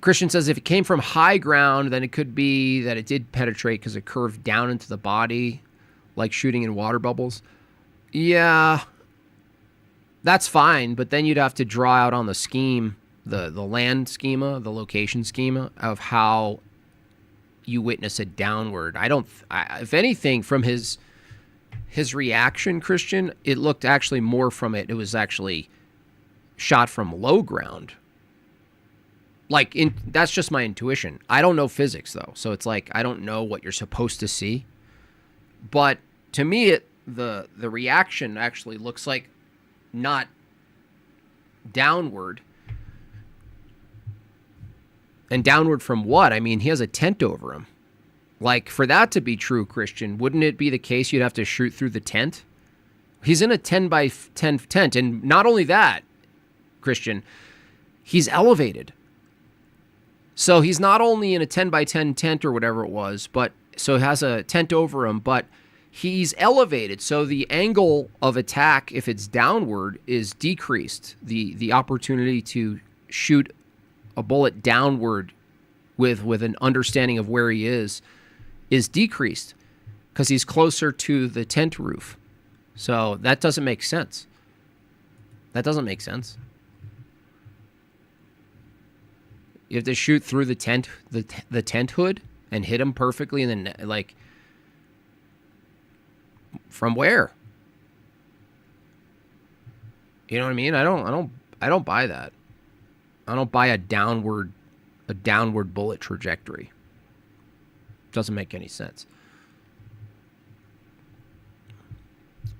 Christian says if it came from high ground, then it could be that it did penetrate because it curved down into the body, like shooting in water bubbles. Yeah, that's fine, but then you'd have to draw out on the scheme, the land schema, the location schema of how you witness it downward. If anything, from his reaction, Christian, it looked actually more from it. It was actually shot from low ground. That's just my intuition. I don't know physics though, so it's like I don't know what you're supposed to see. But to me, the reaction actually looks like not downward. And downward from what? I mean, he has a tent over him. Like, for that to be true, Christian, wouldn't it be the case you'd have to shoot through the tent? He's in a 10 by 10 tent, and not only that, Christian, he's elevated. So he's not only in a 10 by 10 tent or whatever it was, but so it has a tent over him, but he's elevated. So the angle of attack, if it's downward, is decreased. The opportunity to shoot a bullet downward with an understanding of where he is decreased because he's closer to the tent roof. So that doesn't make sense. That doesn't make sense. You have to shoot through the tent hood and hit him perfectly, and then like from where? You know what I mean? I don't buy that. I don't buy a downward bullet trajectory. Doesn't make any sense.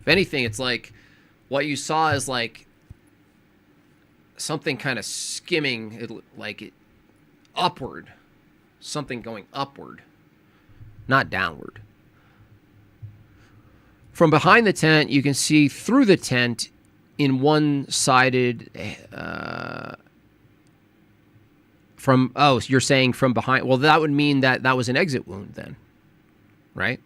If anything, it's like what you saw is like something kind of skimming, upward. Something going upward, not downward. From behind the tent, you can see through the tent in one-sided... you're saying from behind. Well, that would mean that was an exit wound then, right?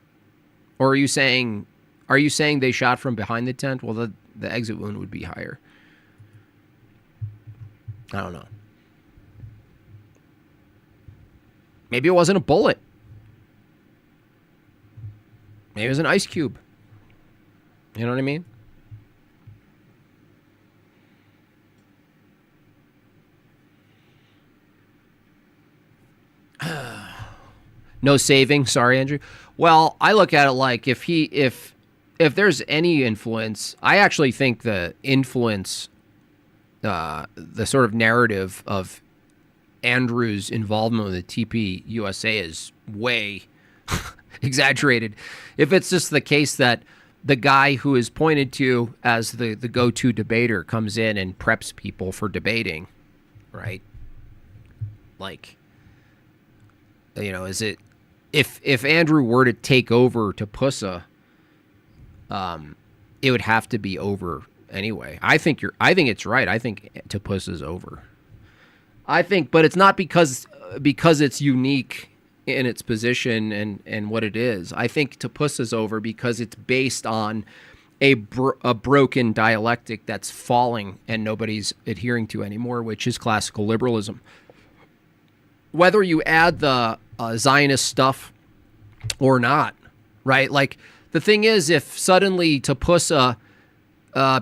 Or are you saying they shot from behind the tent? Well, the exit wound would be higher. I don't know. Maybe it wasn't a bullet. Maybe it was an ice cube. You know what I mean? No saving. Sorry, Andrew. Well, I look at it like if there's any influence, I actually think the influence, the sort of narrative of Andrew's involvement with the TP USA is way exaggerated. If it's just the case that the guy who is pointed to as the go-to debater comes in and preps people for debating, right? Like, is it if Andrew were to take over Tapussa, it would have to be over anyway. I think it's right. I think Tapussa's over. But it's not because it's unique in its position and what it is. I think Tapussa's over because it's based on a broken dialectic that's falling and nobody's adhering to anymore, which is classical liberalism. Whether you add the Zionist stuff or not, right? Like, the thing is, if suddenly Tapusa,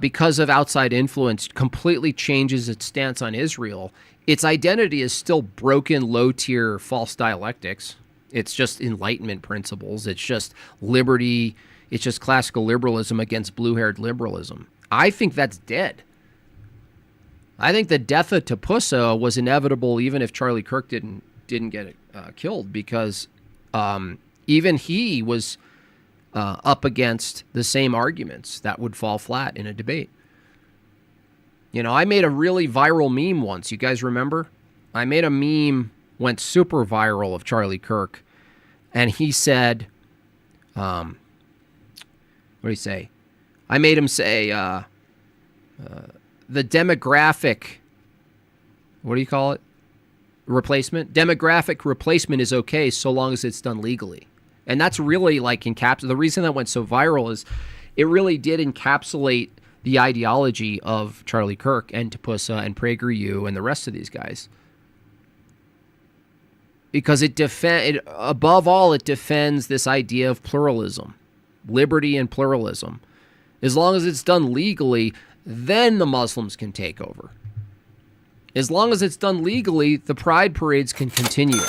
because of outside influence, completely changes its stance on Israel, its identity is still broken, low-tier, false dialectics. It's just Enlightenment principles. It's just liberty. It's just classical liberalism against blue-haired liberalism. I think that's dead. I think the death of Tapusa was inevitable, even if Charlie Kirk didn't get killed, because even he was up against the same arguments that would fall flat in a debate. You know, I made a really viral meme once. You guys remember? I made a meme, went super viral, of Charlie Kirk, and he said, what did he say? I made him say, the demographic, what do you call it? Replacement? Demographic replacement is okay so long as it's done legally. And that's really like the reason that went so viral is it really did encapsulate the ideology of Charlie Kirk and Tapusa and PragerU and the rest of these guys. Because above all, it defends this idea of pluralism, liberty and pluralism. As long as it's done legally, then the Muslims can take over. As long as it's done legally, the pride parades can continue.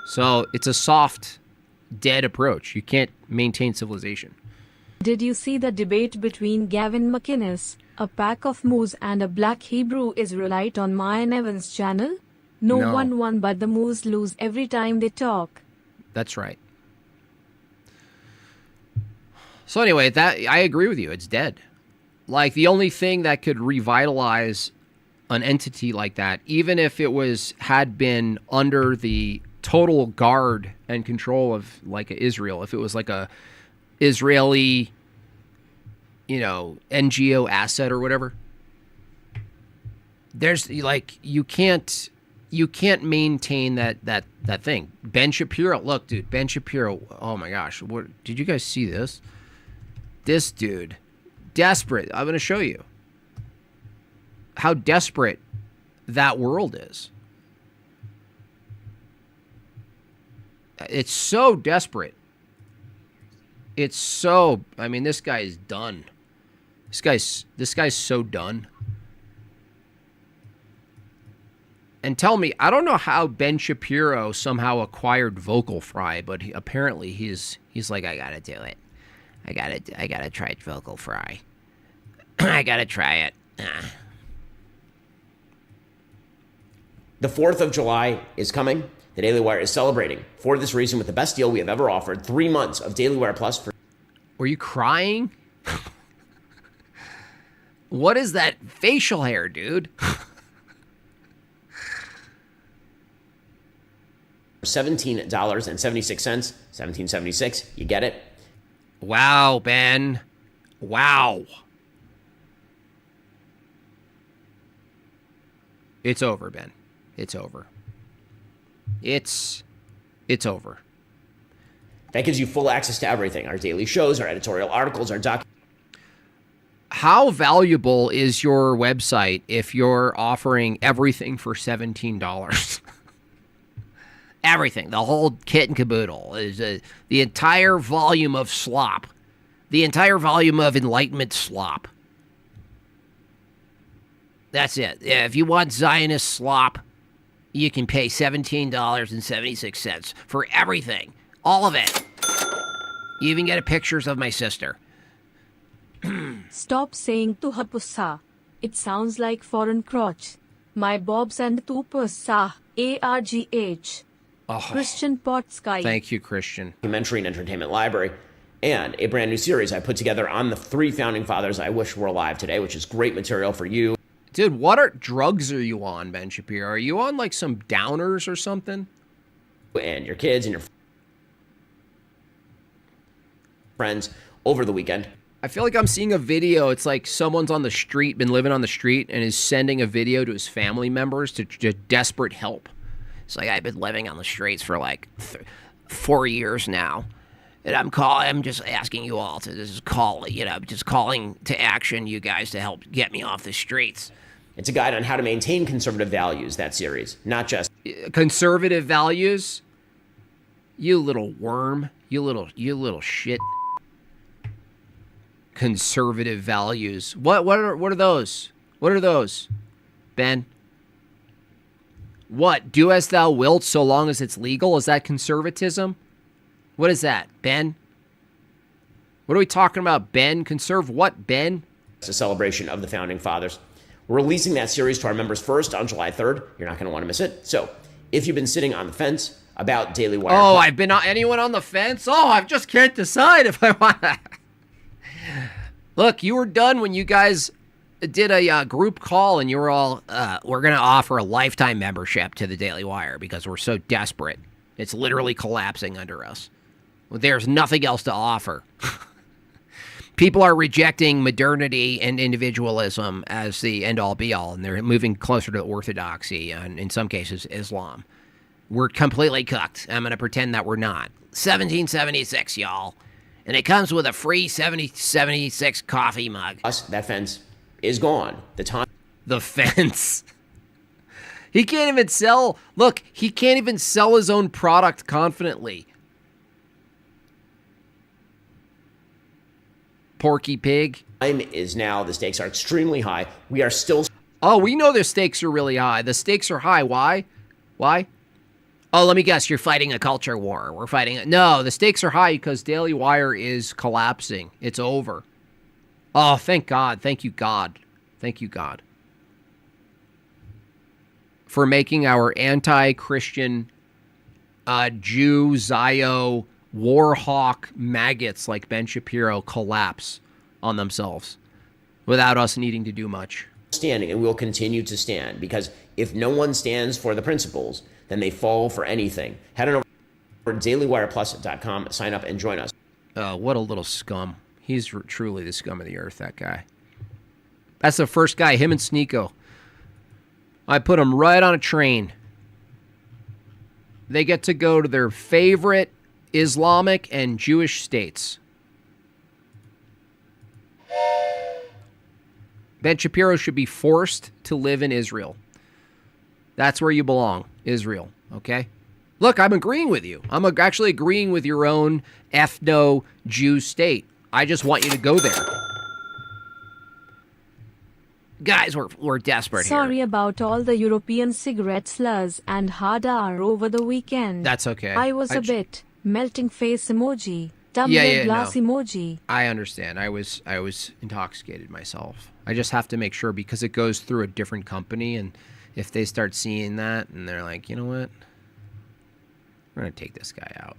So it's a soft, dead approach. You can't maintain civilization. Did you see the debate between Gavin McInnes, a pack of moose, and a black Hebrew Israelite on Mayan Evans' channel? No one won, but the moose lose every time they talk. That's right. So anyway, I agree with you. It's dead. Like, the only thing that could revitalize an entity like that, even if it had been under the total guard and control of like Israel, if it was like a Israeli, NGO asset or whatever, there's like, you can't maintain that thing. Ben Shapiro, look, dude, Ben Shapiro, oh my gosh, what did you guys see this? This dude, desperate. I'm going to show you how desperate that world is. It's so desperate. This guy is done. This guy's so done. And tell me, I don't know how Ben Shapiro somehow acquired Vocal Fry, but apparently he's like, I gotta do it. I gotta try Vocal Fry. I gotta try it. The 4th of July is coming. The Daily Wire is celebrating for this reason with the best deal we have ever offered. 3 months of Daily Wire Plus for... Were you crying? What is that facial hair, dude? $17.76, $17.76. You get it? Wow, Ben. Wow. It's over, Ben. It's over. It's over. That gives you full access to everything. Our daily shows, our editorial articles, our doc. How valuable is your website if you're offering everything for $17? Everything. The whole kit and caboodle. Is the entire volume of slop. The entire volume of Enlightenment slop. That's it. Yeah, if you want Zionist slop, you can pay $17.76 for everything. All of it. You even get pictures of my sister. Stop saying Tuhapusa. It sounds like foreign crotch. My bobs and Tupusa. ARGH. Oh, Christian Potsky. Thank you, Christian. Documentary and entertainment library. And a brand new series I put together on the 3 founding fathers I wish were alive today, which is great material for you. Dude, what drugs are you on, Ben Shapiro? Are you on like some downers or something? And your kids and your friends over the weekend. I feel like I'm seeing a video. It's like someone's on the street, been living on the street, and is sending a video to his family members to desperate help. It's like, I've been living on the streets for like 4 years now, And I'm just asking you all to just call, just calling to action you guys to help get me off the streets. It's a guide on how to maintain conservative values, that series, not just conservative values. You little worm, you little shit. Conservative values. What are those? What are those, Ben? What? Do as thou wilt so long as it's legal? Is that conservatism? What is that, Ben? What are we talking about, Ben? Conserve what, Ben? It's a celebration of the Founding Fathers. We're releasing that series to our members first on July 3rd. You're not going to want to miss it. So if you've been sitting on the fence about Daily Wire... Oh, I've been on anyone on the fence? Oh, I just can't decide if I want to... Look, you were done when you guys did a group call and you were all, we're going to offer a lifetime membership to the Daily Wire because we're so desperate. It's literally collapsing under us. There's nothing else to offer. People are rejecting modernity and individualism as the end-all be-all, and they're moving closer to orthodoxy and, in some cases, Islam. We're completely cooked. I'm going to pretend that we're not. 1776, y'all. And it comes with a free 76 coffee mug. That fence is gone. The fence. He can't even sell... Look, he can't even sell his own product confidently. Porky Pig. Time is now. The stakes are extremely high. We are still... Oh, we know the stakes are really high. The stakes are high. Why? Why? Oh, let me guess. You're fighting a culture war. We're fighting... No, the stakes are high because Daily Wire is collapsing. It's over. Oh, thank God. Thank you, God. Thank you, God. For making our anti-Christian Jew, Zio, Warhawk maggots like Ben Shapiro collapse on themselves without us needing to do much. Standing, and we'll continue to stand, because if no one stands for the principles, then they fall for anything. Head on over to dailywireplus.com, sign up, and join us. Oh, what a little scum. He's truly the scum of the earth, that guy. That's the first guy, him and Sneeko. I put them right on a train. They get to go to their favorite Islamic and Jewish states. Ben Shapiro should be forced to live in Israel. That's where you belong, Israel, okay? Look, I'm agreeing with you. I'm actually agreeing with your own ethno-Jew state. I just want you to go there. Guys, we're desperate Sorry about all the European cigarette slurs and hard R over the weekend. That's okay. I was a bit melting face emoji, tumbler glass emoji. I understand. I was intoxicated myself. I just have to make sure because it goes through a different company, and if they start seeing that and they're like, you know what, we're gonna take this guy out.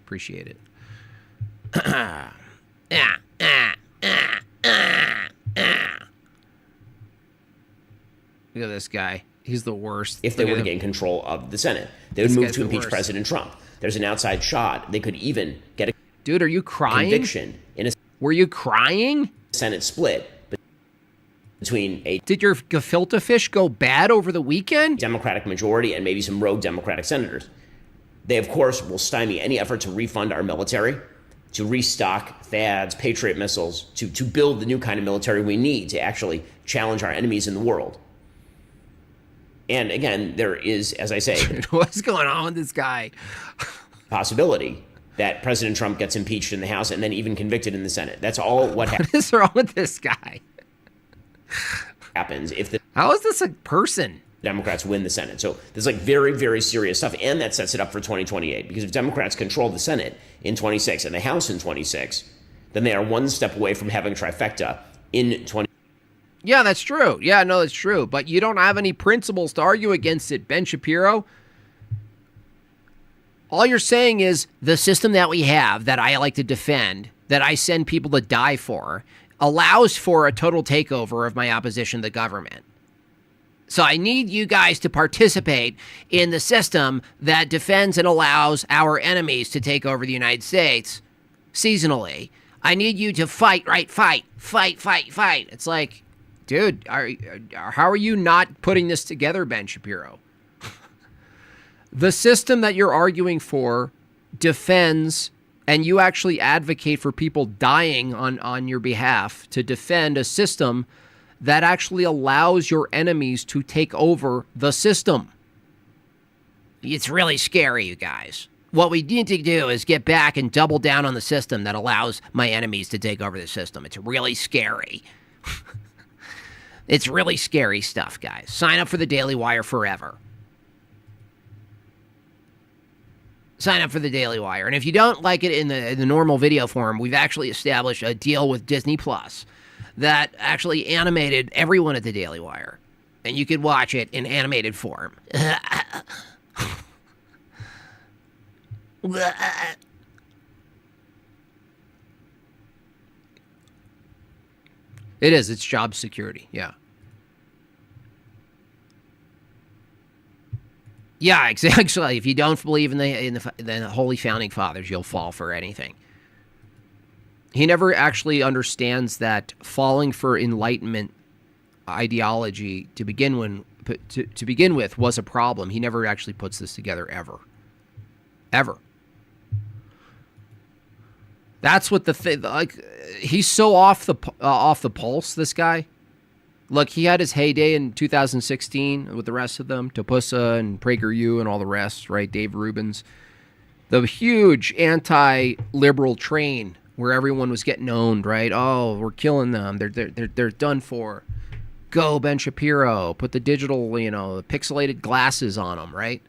Appreciate it. Look at this guy. He's the worst. If they were to gain control of the Senate, they would move to impeach President Trump. There's an outside shot. They could even get a dude. Are you crying? Conviction in a. Were you crying? Senate split between a. Did your gefilte fish go bad over the weekend? Democratic majority and maybe some rogue Democratic senators. They, of course, will stymie any effort to refund our military, to restock THAADs, Patriot missiles, to build the new kind of military we need to actually challenge our enemies in the world. And again, there is, as I say... What's going on with this guy? Possibility that President Trump gets impeached in the House and then even convicted in the Senate. That's all what happens. What is wrong with this guy? Happens if the... How is this a person? Democrats win the Senate. So there's like very, very serious stuff. And that sets it up for 2028. Because if Democrats control the Senate in 26 and the House in 26, then they are one step away from having trifecta in 20. Yeah, that's true. Yeah, no, that's true. But you don't have any principles to argue against it, Ben Shapiro. All you're saying is the system that we have, that I like to defend, that I send people to die for, allows for a total takeover of my opposition to the government. So I need you guys to participate in the system that defends and allows our enemies to take over the United States seasonally. I need you to fight, right? Fight. It's like, dude, how are you not putting this together, Ben Shapiro? The system that you're arguing for defends and you actually advocate for people dying on your behalf to defend a system that actually allows your enemies to take over the system. It's really scary, you guys. What we need to do is get back and double down on the system that allows my enemies to take over the system. It's really scary. It's really scary stuff, guys. Sign up for the Daily Wire forever. Sign up for the Daily Wire. And if you don't like it in the normal video form, we've actually established a deal with Disney Plus that actually animated everyone at the Daily Wire. And you could watch it in animated form. It is. It's job security. Yeah. Yeah, exactly. If you don't believe in the Holy Founding Fathers, you'll fall for anything. He never actually understands that falling for Enlightenment ideology to begin with was a problem. He never actually puts this together ever. Ever. That's what the thing. Like, he's so off the pulse. This guy. Look, he had his heyday in 2016 with the rest of them, Topusa and PragerU and all the rest, right? Dave Rubin's, the huge anti-liberal train where everyone was getting owned, right? Oh, we're killing them. They're done for. Go Ben Shapiro. Put the digital, the pixelated glasses on them, right?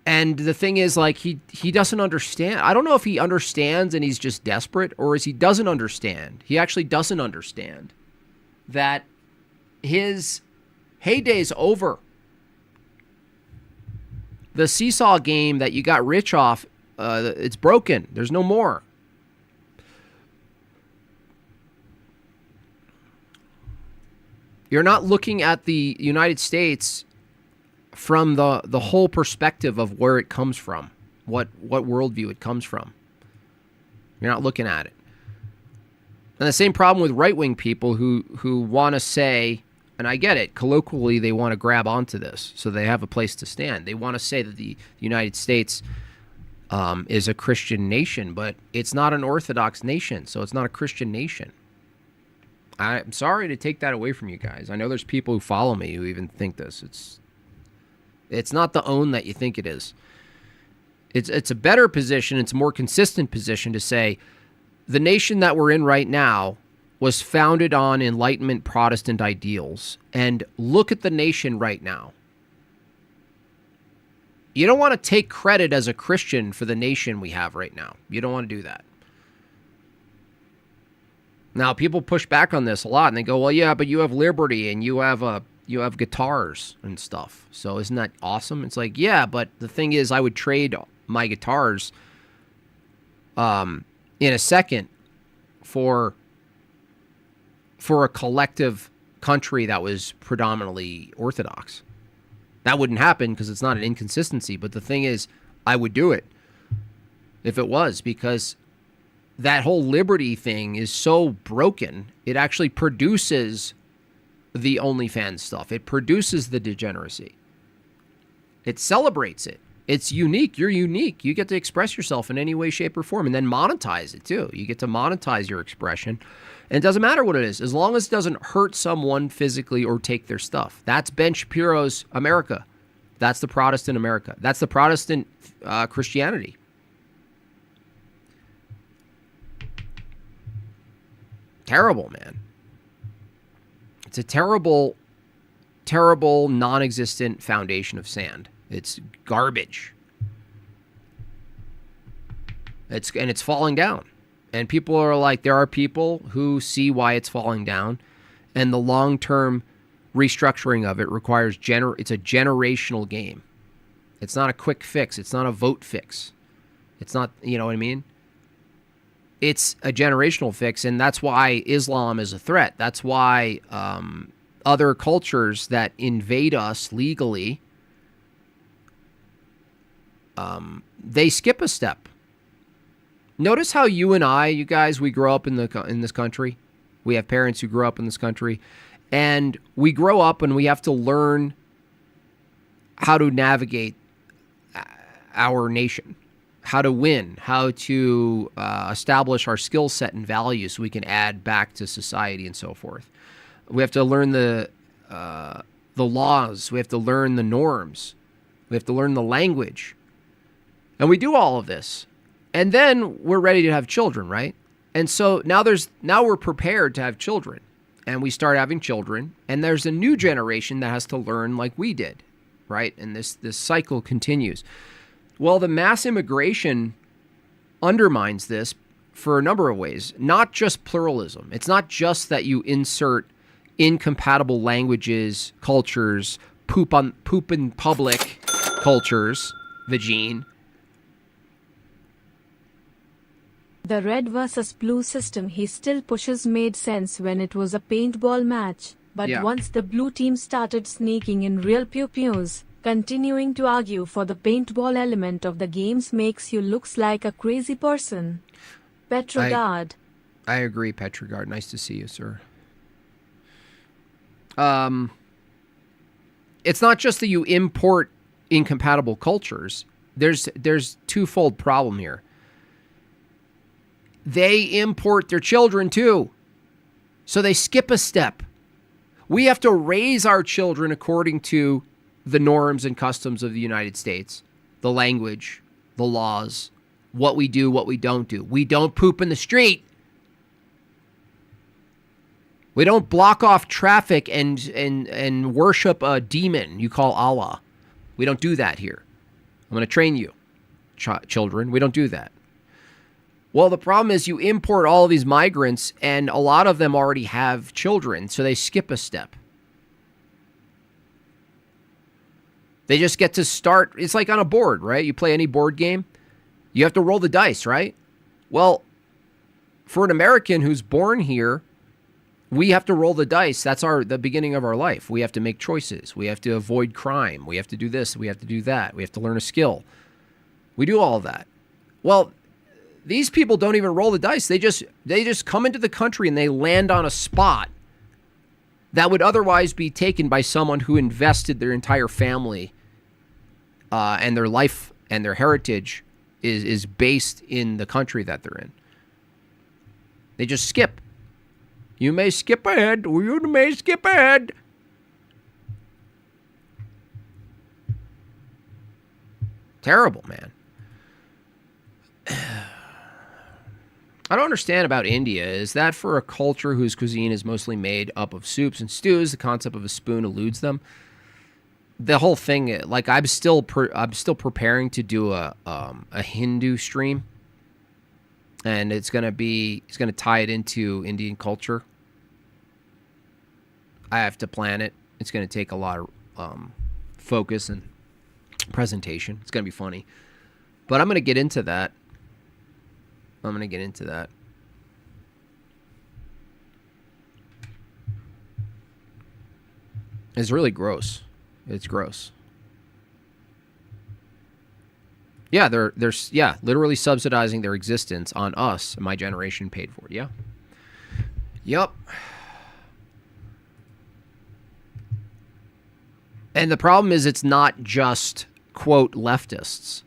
And the thing is, like, he doesn't understand. I don't know if he understands and he's just desperate, or is he doesn't understand. He actually doesn't understand that his heyday's over. The seesaw game that you got rich off, it's broken. There's no more. You're not looking at the United States from the whole perspective of where it comes from, what worldview it comes from. You're not looking at it. And the same problem with right-wing people who want to say, and I get it, colloquially they want to grab onto this so they have a place to stand. They want to say that the United States is a Christian nation, but it's not an Orthodox nation, so it's not a Christian nation. I'm sorry to take that away from you guys. I know there's people who follow me who even think this. It's not the own that you think it is. It's a better position, it's a more consistent position to say the nation that we're in right now was founded on Enlightenment Protestant ideals. And look at the nation right now. You don't want to take credit as a Christian for the nation we have right now. You don't want to do that. Now, people push back on this a lot, and they go, well, yeah, but you have liberty, and you have guitars and stuff. So isn't that awesome? It's like, yeah, but the thing is, I would trade my guitars in a second for a collective country that was predominantly Orthodox. That wouldn't happen because it's not an inconsistency. But the thing is, I would do it if it was, because that whole liberty thing is so broken. It actually produces the OnlyFans stuff. It produces the degeneracy. It celebrates it. It's unique. You're unique. You get to express yourself in any way, shape, or form, and then monetize it too. You get to monetize your expression. And it doesn't matter what it is, as long as it doesn't hurt someone physically or take their stuff. That's Ben Shapiro's America. That's the Protestant America. That's the Protestant Christianity. Terrible, man. It's a terrible, terrible, non-existent foundation of sand. It's garbage. It's falling down. And people are like, there are people who see why it's falling down, and the long-term restructuring of it requires it's a generational game. It's not a quick fix. It's not a vote fix. It's not, you know what I mean? It's a generational fix, and that's why Islam is a threat. That's why other cultures that invade us legally, they skip a step. Notice how you and I, you guys, we grow up in this country. We have parents who grew up in this country, and we grow up and we have to learn how to navigate our nation, how to win, how to establish our skill set and values so we can add back to society and so forth. We have to learn the laws. We have to learn the norms. We have to learn the language. And we do all of this. And then we're ready to have children, right? And so now we're prepared to have children. And we start having children. And there's a new generation that has to learn like we did, right? And this cycle continues. Well, the mass immigration undermines this for a number of ways. Not just pluralism. It's not just that you insert incompatible languages, cultures, poop in public cultures, vagine. The red versus blue system he still pushes made sense when it was a paintball match, but once the blue team started sneaking in real pew-pews, continuing to argue for the paintball element of the games makes you looks like a crazy person. Petrogard. I agree, Petrogard. Nice to see you, sir. It's not just that you import incompatible cultures. There's twofold problem here. They import their children too. So they skip a step. We have to raise our children according to the norms and customs of the United States, the language, the laws, what we do, what we don't do. We don't poop in the street. We don't block off traffic and worship a demon you call Allah. We don't do that here. I'm going to train you, children. We don't do that. Well, the problem is you import all of these migrants, and a lot of them already have children, so they skip a step. They just get to start. It's like on a board, right? You play any board game, you have to roll the dice, right? Well, for an American who's born here, we have to roll the dice. That's the beginning of our life. We have to make choices. We have to avoid crime. We have to do this. We have to do that. We have to learn a skill. We do all of that. Well, these people don't even roll the dice. They just come into the country and they land on a spot that would otherwise be taken by someone who invested their entire family and their life and their heritage is based in the country that they're in. They just skip. You may skip ahead, or you may skip ahead. Terrible, man. I don't understand about India. Is that for a culture whose cuisine is mostly made up of soups and stews, the concept of a spoon eludes them? The whole thing, like I'm still preparing to do a Hindu stream, and it's gonna tie it into Indian culture. I have to plan it. It's gonna take a lot of focus and presentation. It's gonna be funny, but I'm gonna get into that. It's really gross. It's gross. Yeah, they're literally subsidizing their existence on us. My generation paid for it. Yeah. Yep. And the problem is it's not just, quote, leftists.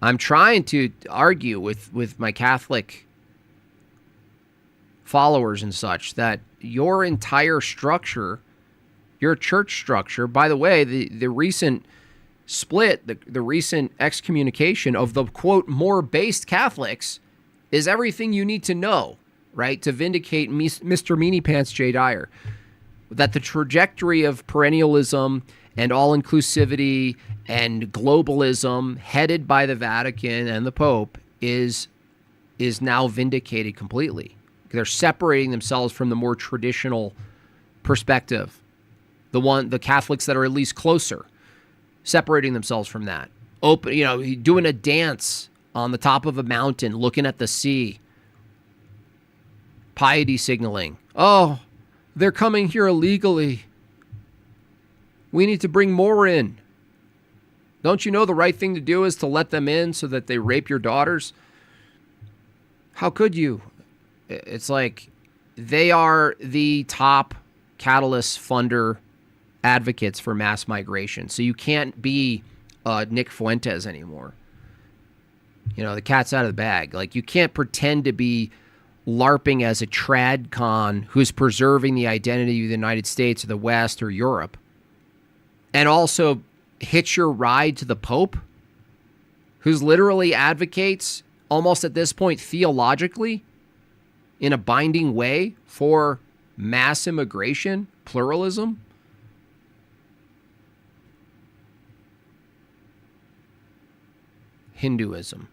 I'm trying to argue with my Catholic followers and such that your entire structure, your church structure, by the way, the recent split, the recent excommunication of the, quote, more based Catholics is everything you need to know, right, to vindicate Mr. Meanie Pants J. Dyer. That the trajectory of perennialism and all-inclusivity and globalism headed by the Vatican and the Pope is now vindicated completely. They're separating themselves from the more traditional perspective, the Catholics that are at least closer, separating themselves from that. Doing a dance on the top of a mountain, looking at the sea, piety signaling. Oh, they're coming here illegally. We need to bring more in. Don't you know the right thing to do is to let them in so that they rape your daughters? How could you? It's like they are the top catalyst funder advocates for mass migration. So you can't be Nick Fuentes anymore. You know, the cat's out of the bag. Like, you can't pretend to be LARPing as a trad con who's preserving the identity of the United States or the West or Europe, and also hitch your ride to the Pope, who's literally advocates, almost at this point theologically, in a binding way for mass immigration, pluralism. Hinduism.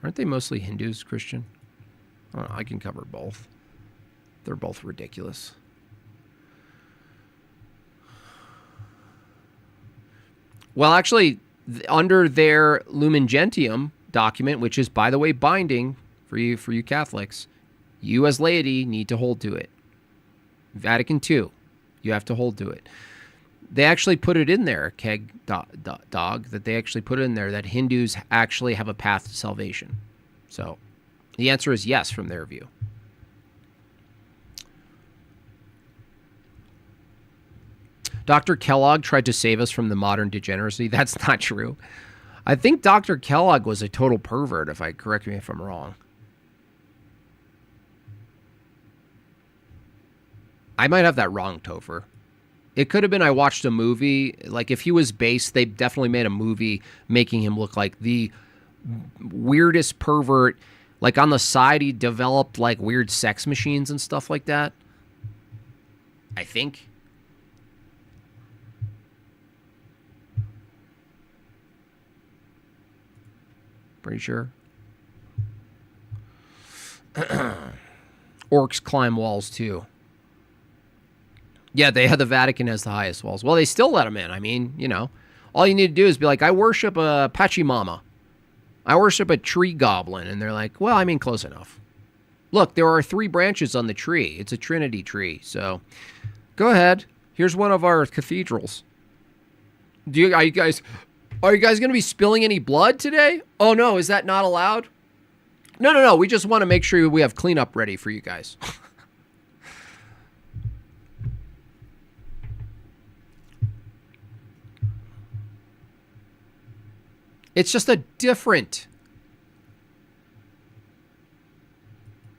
Aren't they mostly Hindus, Christian? I can cover both. They're both ridiculous. Well, actually, under their Lumen Gentium document, which is, by the way, binding for you Catholics, you as laity need to hold to it. Vatican II, you have to hold to it. They actually put it in there, Keg Dog, that they actually put it in there that Hindus actually have a path to salvation. So the answer is yes from their view. Dr. Kellogg tried to save us from the modern degeneracy. That's not true. I think Dr. Kellogg was a total pervert, correct me if I'm wrong. I might have that wrong, Topher. It could have been I watched a movie. Like, if he was based, they definitely made a movie making him look like the weirdest pervert. Like, on the side, he developed, like, weird sex machines and stuff like that. I think. Pretty sure. Orcs climb walls, too. Yeah, they had the Vatican as the highest walls. Well, they still let them in. I mean, you know, all you need to do is be like, I worship a Pachamama. I worship a tree goblin. And they're like, well, I mean, close enough. Look, there are 3 branches on the tree. It's a Trinity tree. So go ahead. Here's one of our cathedrals. Are you guys going to be spilling any blood today? Oh, no. Is that not allowed? No. We just want to make sure we have cleanup ready for you guys. It's just a different.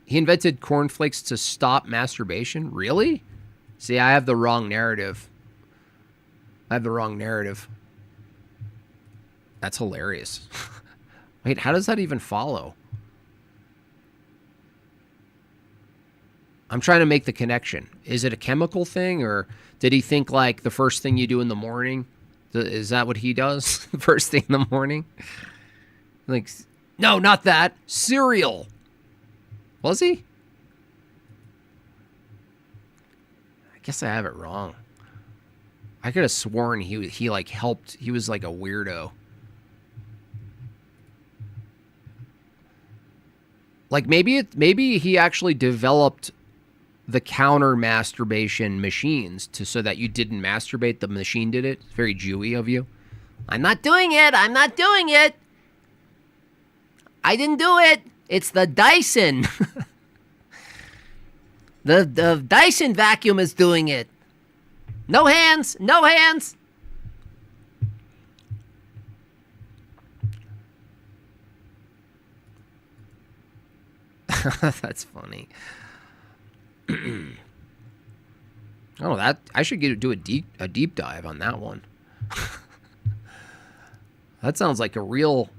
He invented cornflakes to stop masturbation? Really? See, I have the wrong narrative. That's hilarious. Wait, how does that even follow? I'm trying to make the connection. Is it a chemical thing, or did he think like the first thing you do in the morning? Is that what he does? First thing in the morning? Like, no, not that. Cereal. Was he? I guess I have it wrong. I could have sworn he like helped. He was like a weirdo. Like maybe he actually developed the counter masturbation machines so that you didn't masturbate, the machine did it. It's very Jewy of you. I'm not doing it. I didn't do it. It's the Dyson. the Dyson vacuum is doing it. No hands. That's funny. Oh, that I should do a deep dive on that one. That sounds like a real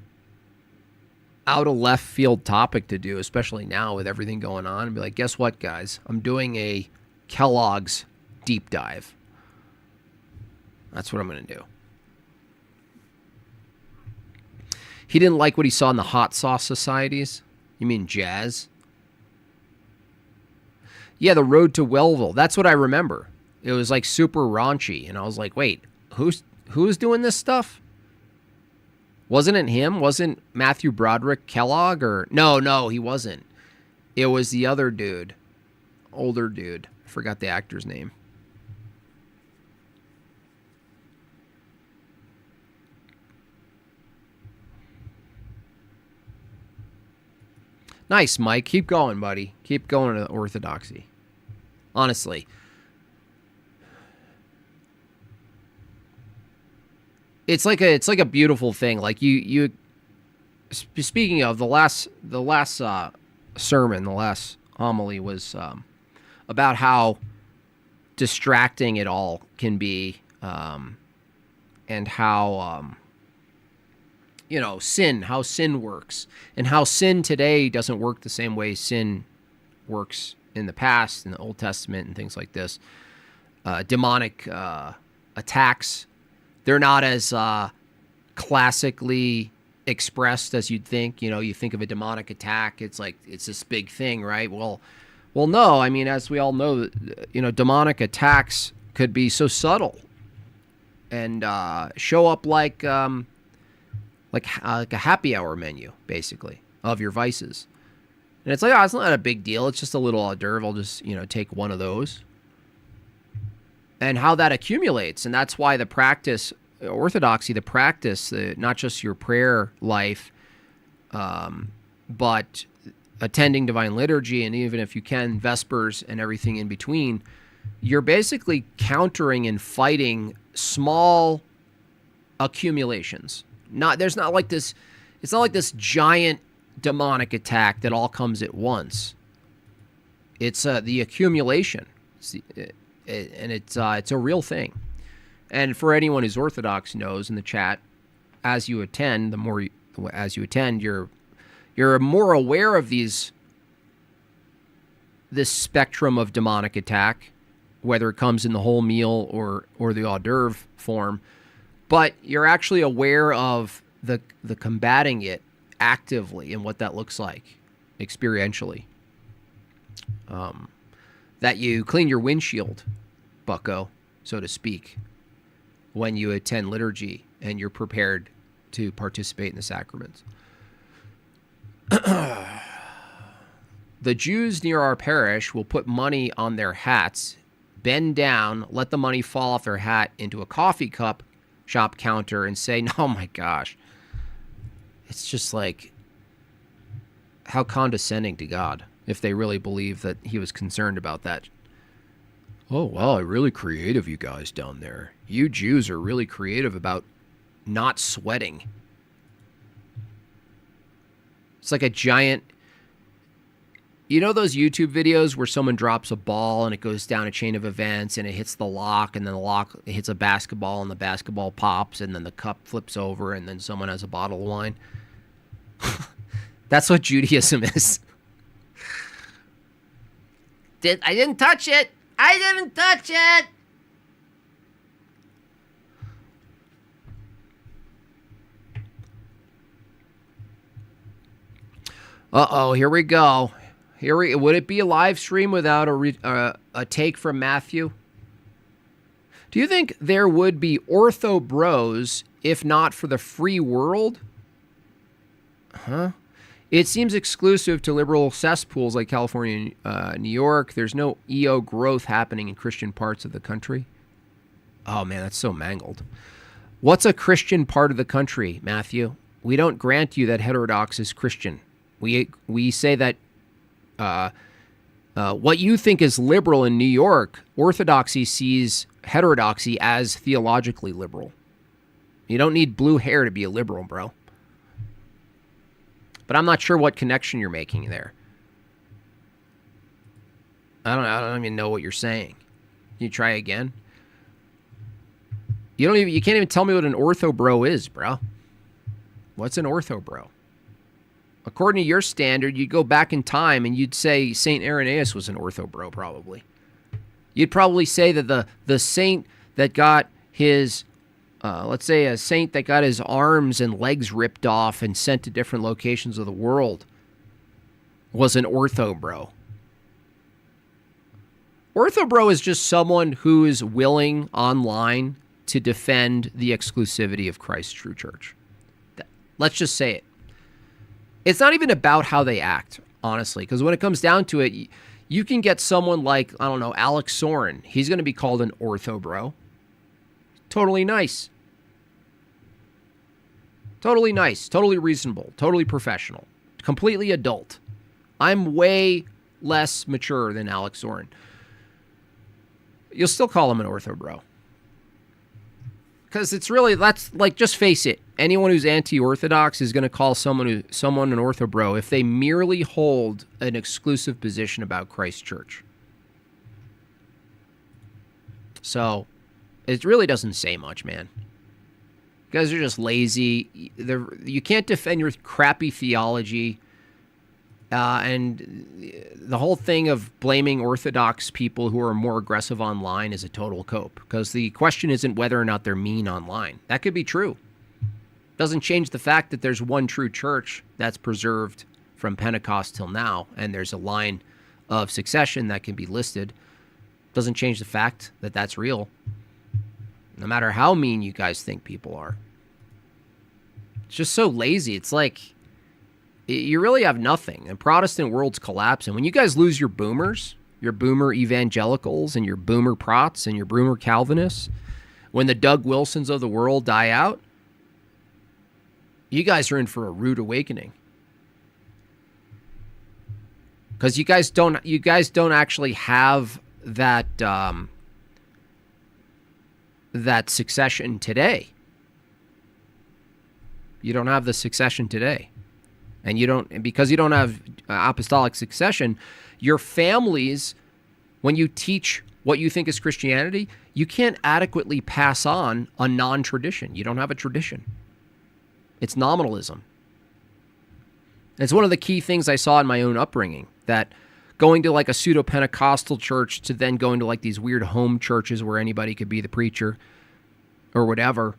out of left field topic to do, especially now with everything going on. And be like, guess what, guys? I'm doing a Kellogg's deep dive. That's what I'm going to do. He didn't like what he saw in the hot sauce societies. You mean jazz? Yeah, the road to Wellville. That's what I remember. It was like super raunchy. And I was like, wait, who's doing this stuff? Wasn't it him? Wasn't Matthew Broderick Kellogg? Or no, he wasn't. It was the other dude. Older dude. I forgot the actor's name. Nice, Mike. Keep going, buddy. Keep going to orthodoxy. Honestly. It's like a beautiful thing. Like you speaking of the last sermon, the last homily was about how distracting it all can be, and how how sin works, and how sin today doesn't work the same way sin works in the past, in the Old Testament and things like this. Demonic attacks, they're not as classically expressed as you'd think. You think of a demonic attack, it's like it's this big thing, right? Well, no. I mean, as we all know, demonic attacks could be so subtle and show up like a happy hour menu, basically, of your vices. And it's like, it's not a big deal. It's just a little hors d'oeuvre. I'll just, take one of those. And how that accumulates. And that's why the practice, orthodoxy, not just your prayer life, but attending divine liturgy, and even if you can, Vespers and everything in between, you're basically countering and fighting small accumulations. It's not like this giant demonic attack that all comes at once. It's the accumulation, and it's a real thing. And for anyone who's Orthodox knows in the chat, as you attend, you're more aware of this spectrum of demonic attack, whether it comes in the whole meal or the hors d'oeuvre form, but you're actually aware of the combating it actively and what that looks like experientially. That you clean your windshield, bucko, so to speak, when you attend liturgy and you're prepared to participate in the sacraments. The Jews near our parish will put money on their hats, bend down, let the money fall off their hat into a coffee cup shop counter, and say, "Oh my gosh." It's just like, how condescending to God, if they really believe that he was concerned about that. Oh, wow, really creative, you guys down there. You Jews are really creative about not sweating. It's like a giant... those YouTube videos where someone drops a ball and it goes down a chain of events and it hits the lock, and then the lock hits a basketball and the basketball pops, and then the cup flips over, and then someone has a bottle of wine? That's what Judaism is. I didn't touch it. I didn't touch it. Uh-oh, here we go. Would it be a live stream without a take from Matthew? Do you think there would be ortho bros if not for the free world? Huh? It seems exclusive to liberal cesspools like California and New York. There's no EO growth happening in Christian parts of the country. Oh, man, that's so mangled. What's a Christian part of the country, Matthew? We don't grant you that heterodox is Christian. We say that what you think is liberal in New York, Orthodoxy sees heterodoxy as theologically liberal. You don't need blue hair to be a liberal, bro. But I'm not sure what connection you're making there. I don't even know what you're saying. Can you try again? You can't even tell me what an ortho bro is, bro. What's an ortho bro? According to your standard, you'd go back in time and you'd say Saint Irenaeus was an ortho bro, probably. You'd probably say that the saint that got his, let's say a saint that got his arms and legs ripped off and sent to different locations of the world was an ortho bro. Ortho bro is just someone who is willing online to defend the exclusivity of Christ's true church. Let's just say it. It's not even about how they act, honestly, because when it comes down to it, you can get someone like, I don't know, Alex Soren. He's going to be called an ortho bro. Totally nice. Totally nice. Totally reasonable. Totally professional. Completely adult. I'm way less mature than Alex Soren. You'll still call him an ortho bro. because it's really, that's like, just face it. Anyone who's anti-Orthodox is going to call someone an orthobro if they merely hold an exclusive position about Christ Church. So it really doesn't say much, man. You guys are just lazy. You can't defend your crappy theology. And the whole thing of blaming Orthodox people who are more aggressive online is a total cope, because the question isn't whether or not they're mean online. That could be true. Doesn't change the fact that there's one true church that's preserved from Pentecost till now, and there's a line of succession that can be listed. Doesn't change the fact that that's real, no matter how mean you guys think people are. It's just so lazy. It's like, you really have nothing. The Protestant world's collapsing. When you guys lose your boomers, your boomer evangelicals and your boomer prots and your boomer Calvinists, when the Doug Wilsons of the world die out, you guys are in for a rude awakening. Because you guys don't actually have that that succession today. You don't have the succession today. And because you don't have apostolic succession, your families, when you teach what you think is Christianity, you can't adequately pass on a non-tradition. You don't have a tradition. It's nominalism. It's one of the key things I saw in my own upbringing, that going to like a pseudo-Pentecostal church to then going to like these weird home churches where anybody could be the preacher or whatever.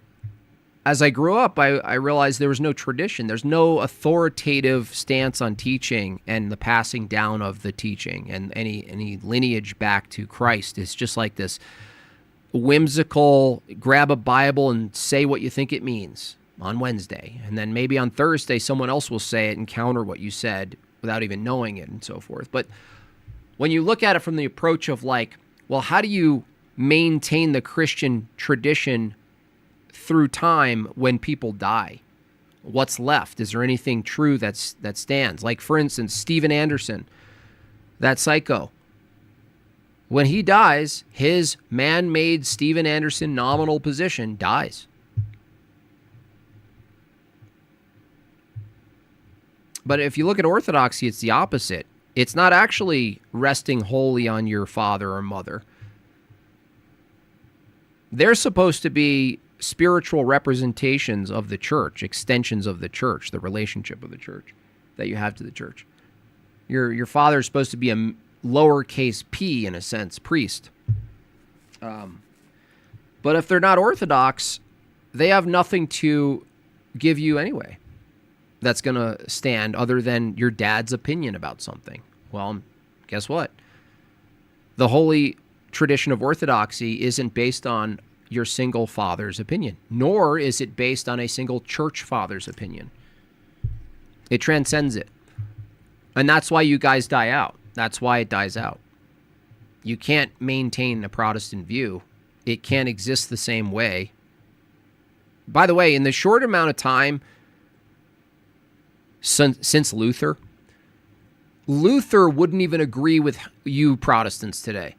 As I grew up, I realized there was no tradition. There's no authoritative stance on teaching and the passing down of the teaching and any lineage back to Christ. It's just like this whimsical, grab a Bible and say what you think it means on Wednesday. And then maybe on Thursday, someone else will say it and counter what you said without even knowing it and so forth. But when you look at it from the approach of like, well, how do you maintain the Christian tradition through time when people die? What's left? Is there anything true that stands? Like, for instance, Steven Anderson, that psycho. When he dies, his man-made Steven Anderson nominal position dies. But if you look at Orthodoxy, it's the opposite. It's not actually resting wholly on your father or mother. They're supposed to be spiritual representations of the church, extensions of the church, the relationship of the church that you have to the church. Your father is supposed to be a lowercase p, in a sense, priest. But if they're not Orthodox, they have nothing to give you anyway that's going to stand other than your dad's opinion about something. Well, guess what? The holy tradition of Orthodoxy isn't based on your single father's opinion, nor is it based on a single church father's opinion. It transcends it. And that's why you guys die out. That's why it dies out. You can't maintain a Protestant view. It can't exist the same way. By the way, in the short amount of time since Luther wouldn't even agree with you Protestants today.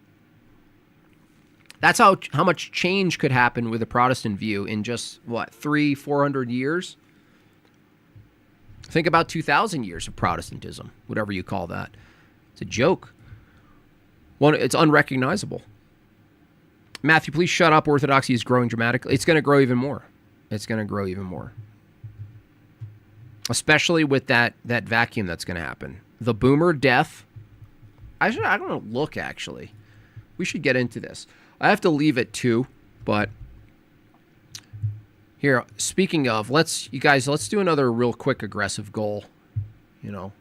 That's how much change could happen with a Protestant view in just, 400 years? Think about 2,000 years of Protestantism, whatever you call that. It's a joke. It's unrecognizable. Matthew, please shut up. Orthodoxy is growing dramatically. It's going to grow even more. It's going to grow even more. Especially with that vacuum that's going to happen. The boomer death. I don't know. Look, actually. We should get into this. I have to leave at 2, but here, speaking of, let's do another real quick aggressive goal. You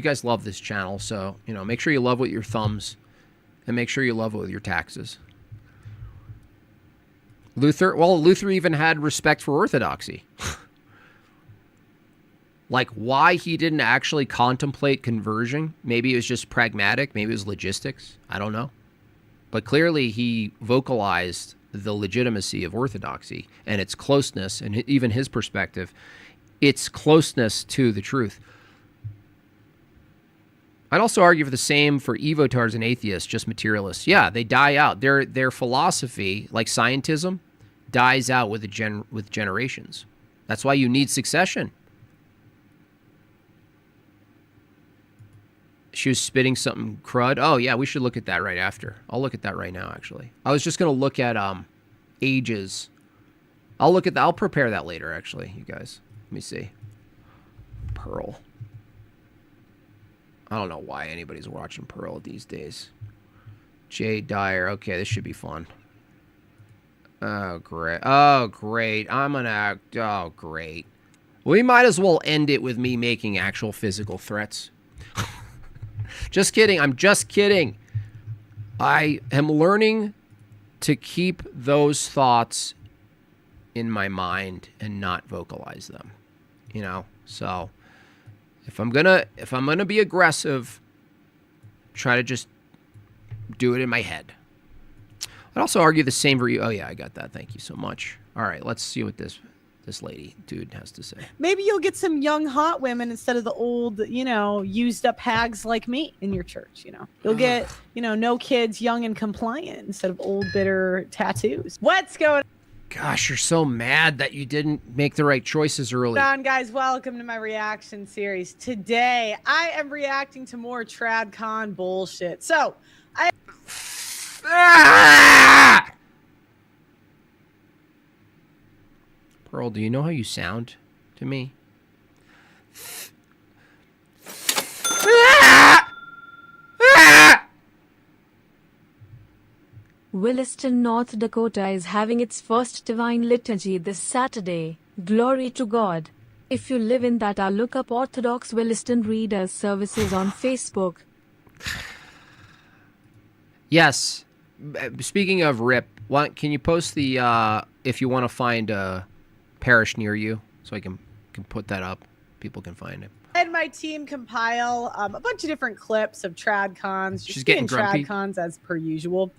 guys love this channel, so, make sure you love with your thumbs and make sure you love it with your taxes. Luther even had respect for Orthodoxy. Like, why he didn't actually contemplate conversion. Maybe it was just pragmatic. Maybe it was logistics. I don't know. But clearly he vocalized the legitimacy of Orthodoxy and its closeness, and even his perspective, its closeness to the truth. I'd also argue for the same for evotards and atheists, just materialists. Yeah, they die out. Their philosophy, like scientism, dies out with generations. That's why you need succession. She was spitting something crud. Oh, yeah, we should look at that right after. I'll look at that right now, actually. I was just going to look at ages. I'll look at that. I'll prepare that later, actually, you guys. Let me see. Pearl. I don't know why anybody's watching Pearl these days. Jay Dyer. Okay, this should be fun. Oh, great. Oh, great. I'm going to... Oh, great. We might as well end it with me making actual physical threats. Just kidding. I'm just kidding. I am learning to keep those thoughts in my mind and not vocalize them. You know? So if I'm gonna be aggressive, try to just do it in my head. I'd also argue the same for you. Oh yeah, I got that. Thank you so much. All right, let's see what this dude has to say. Maybe you'll get some young hot women instead of the old, used up hags like me in your church. You'll get, no kids, young and compliant instead of old bitter tattoos. What's going Gosh, you're so mad that you didn't make the right choices early. on, guys? Welcome to my reaction series. Today, I am reacting to more TradCon bullshit. So, Pearl, do you know how you sound to me? Williston, North Dakota is having its first divine liturgy this Saturday. Glory to God. If you live in that, look up Orthodox Williston Readers Services on Facebook. Yes. Speaking of RIP, can you post the, if you want to find a parish near you, so I can put that up. People can find it. I had my team compile a bunch of different clips of TradCons. She's getting grumpy. TradCons as per usual.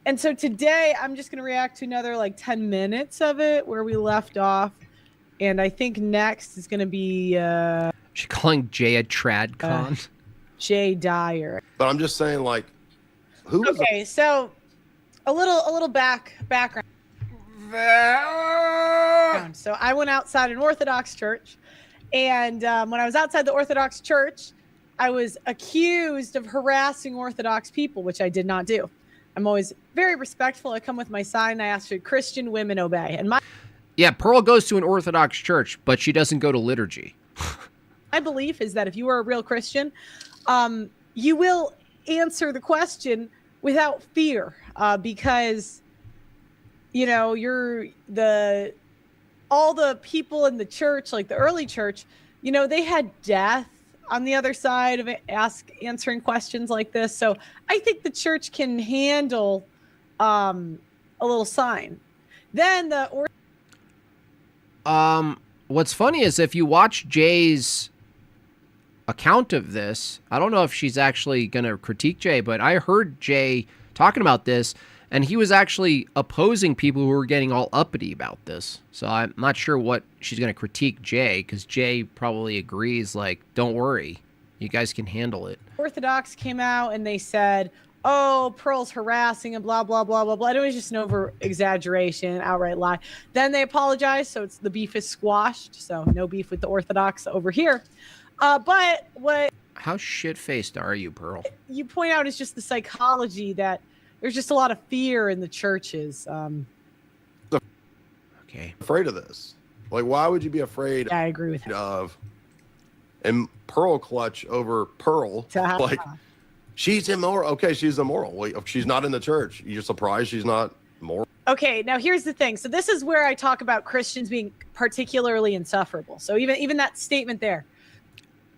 And so today I'm just going to react to another 10 minutes of it where we left off. And I think next is going to be... She's calling Jay a TradCon. Jay Dyer. But I'm just saying, who was Okay, so a little background. So I went outside an Orthodox church. And when I was outside the Orthodox church, I was accused of harassing Orthodox people, which I did not do. I'm always very respectful. I come with my sign. I ask, should Christian women obey? And yeah, Pearl goes to an Orthodox church, but she doesn't go to liturgy. my belief is that if you are a real Christian, you will answer the question without fear, because you're all the people in the church, like the early church, they had death on the other side of it, answering questions like this. So I think the church can handle a little sign. Then what's funny is if you watch Jay's account of this, I don't know if she's actually going to critique Jay, but I heard Jay talking about this, and he was actually opposing people who were getting all uppity about this. So I'm not sure what she's going to critique Jay, because Jay probably agrees, don't worry, you guys can handle it. Orthodox came out and they said, oh, Pearl's harassing and blah, blah, blah, blah, blah. It was just an over-exaggeration, outright lie. Then they apologized, so the beef is squashed. So no beef with the Orthodox over here. But what... How shit-faced are you, Pearl? You point out is just the psychology that there's just a lot of fear in the churches. Okay. Afraid of this? Why would you be afraid? Yeah, I agree with of and Pearl clutch over Pearl? She's immoral. Okay, she's immoral. She's not in the church. You're surprised she's not moral? Okay, now here's the thing. So this is where I talk about Christians being particularly insufferable. So even that statement there.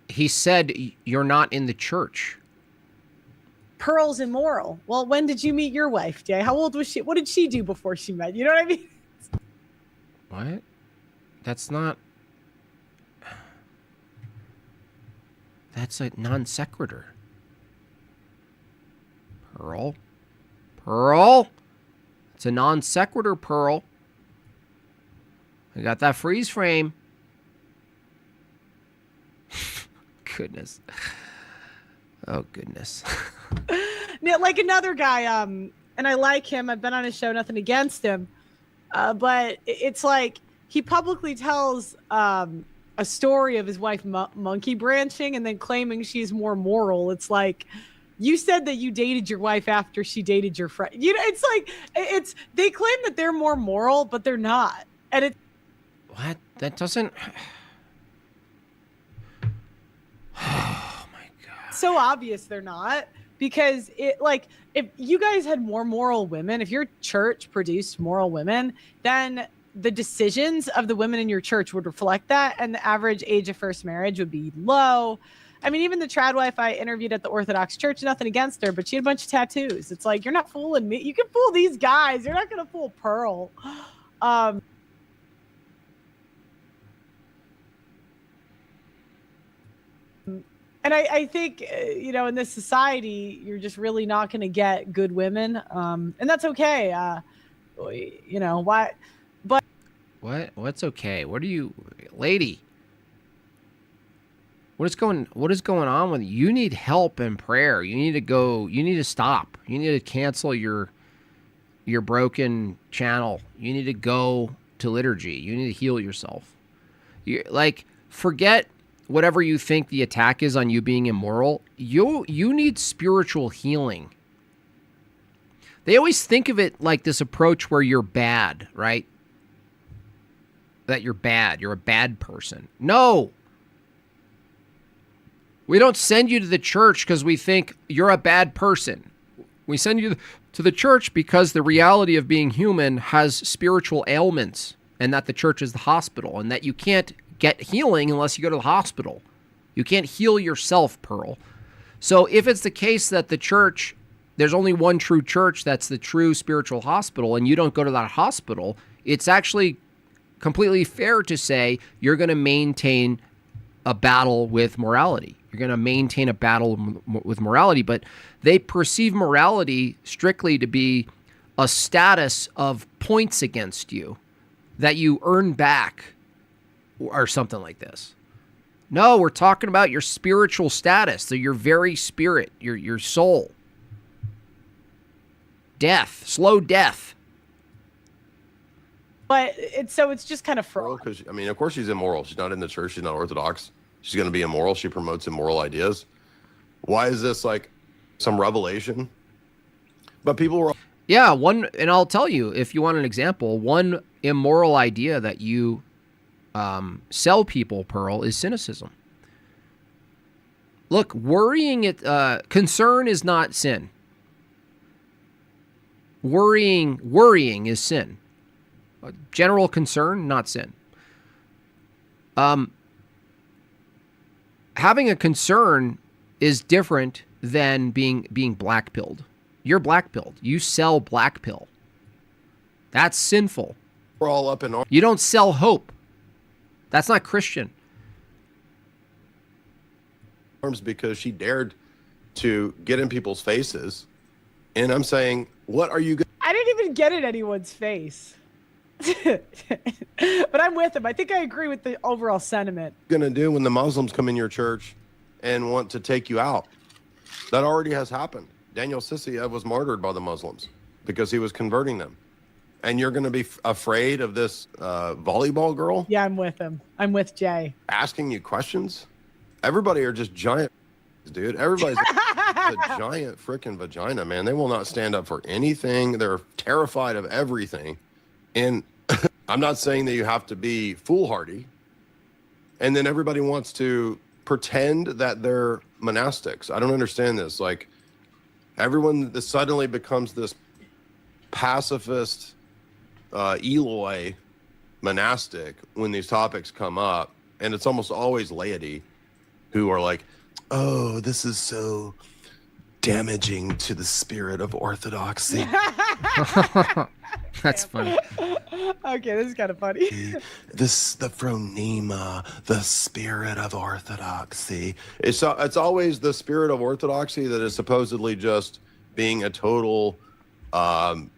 He said you're not in the church. Pearl's immoral. Well, when did you meet your wife, Jay? How old was she? What did she do before she met? You know what I mean? What? That's not... That's a non sequitur. Pearl? Pearl? It's a non sequitur, Pearl. I got that freeze frame. Goodness. Oh, goodness. Like another guy, and I like him. I've been on his show, nothing against him. But it's like he publicly tells a story of his wife monkey branching and then claiming she's more moral. It's like, you said that you dated your wife after she dated your friend. You know, it's like, they claim that they're more moral, but they're not. And it. What? That doesn't. So obvious they're not, because it, like, if you guys had more moral women, if your church produced moral women, then the decisions of the women in your church would reflect that, and the average age of first marriage would be low. I mean, even the trad wife I interviewed at the Orthodox Church, nothing against her, but she had a bunch of tattoos. It's like, you're not fooling me. You can fool these guys. You're not going to fool Pearl. And I think, you know, in this society, you're just really not going to get good women. And that's okay. You know, why? But What's okay? What are you, lady? What is going on with you? You need help and prayer. You need to stop. You need to cancel your broken channel. You need to go to liturgy. You need to heal yourself. Forget whatever you think the attack is on you being immoral. You need spiritual healing. They always think of it like this approach where you're bad, right? That you're bad. You're a bad person. No. We don't send you to the church because we think you're a bad person. We send you to the church because the reality of being human has spiritual ailments, and that the church is the hospital, and that you can't get healing unless you go to the hospital. You can't heal yourself, Pearl. So if it's the case that the church, there's only one true church that's the true spiritual hospital, and you don't go to that hospital, it's actually completely fair to say you're going to maintain a battle with morality. You're going to maintain a battle with morality, but they perceive morality strictly to be a status of points against you that you earn back or something like this. No, we're talking about your spiritual status, so your very spirit, your soul. Death, slow death. But it's just kind of fraud. Because, I mean, of course she's immoral. She's not in the church. She's not Orthodox. She's going to be immoral. She promotes immoral ideas. Why is this like some revelation? But people were... Yeah, and I'll tell you, if you want an example, one immoral idea that you sell people, Pearl, is cynicism. Look, concern is not sin. Worrying is sin. General concern, not sin. Having a concern is different than being black-pilled. You're black-pilled. You sell black pill. That's sinful. We're all up in arms. You don't sell hope. That's not Christian. Because she dared to get in people's faces. And I'm saying, what are you going to... I didn't even get in anyone's face. But I'm with him. I think I agree with the overall sentiment. Going to do when the Muslims come in your church and want to take you out? That already has happened. Daniel Sisiev was martyred by the Muslims because he was converting them. And you're going to be afraid of this volleyball girl? Yeah, I'm with him. I'm with Jay. Asking you questions? Everybody are just giant, dude. Everybody's a giant freaking vagina, man. They will not stand up for anything. They're terrified of everything. And I'm not saying that you have to be foolhardy. And then everybody wants to pretend that they're monastics. I don't understand this. Like, everyone suddenly becomes this pacifist Eloi monastic when these topics come up. And it's almost always laity who are like, oh, this is so damaging to the spirit of orthodoxy. That's funny. Okay, this is kind of funny. The phronema, the spirit of orthodoxy. It's always the spirit of orthodoxy that is supposedly just being a total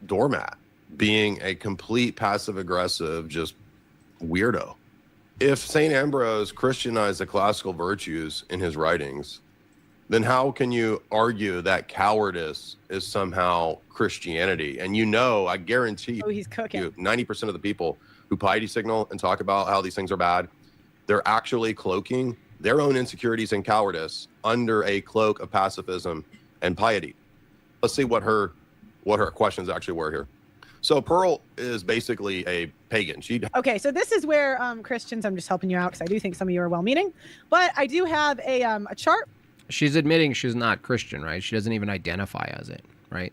doormat, being a complete passive-aggressive, just weirdo. If St. Ambrose Christianized the classical virtues in his writings, then how can you argue that cowardice is somehow Christianity? And I guarantee he's cooking. you, 90% of the people who piety signal and talk about how these things are bad, they're actually cloaking their own insecurities and cowardice under a cloak of pacifism and piety. Let's see what her questions actually were here. So Pearl is basically a pagan. Okay, so this is where Christians, I'm just helping you out because I do think some of you are well-meaning, but I do have a chart. She's admitting she's not Christian, right? She doesn't even identify as it, right?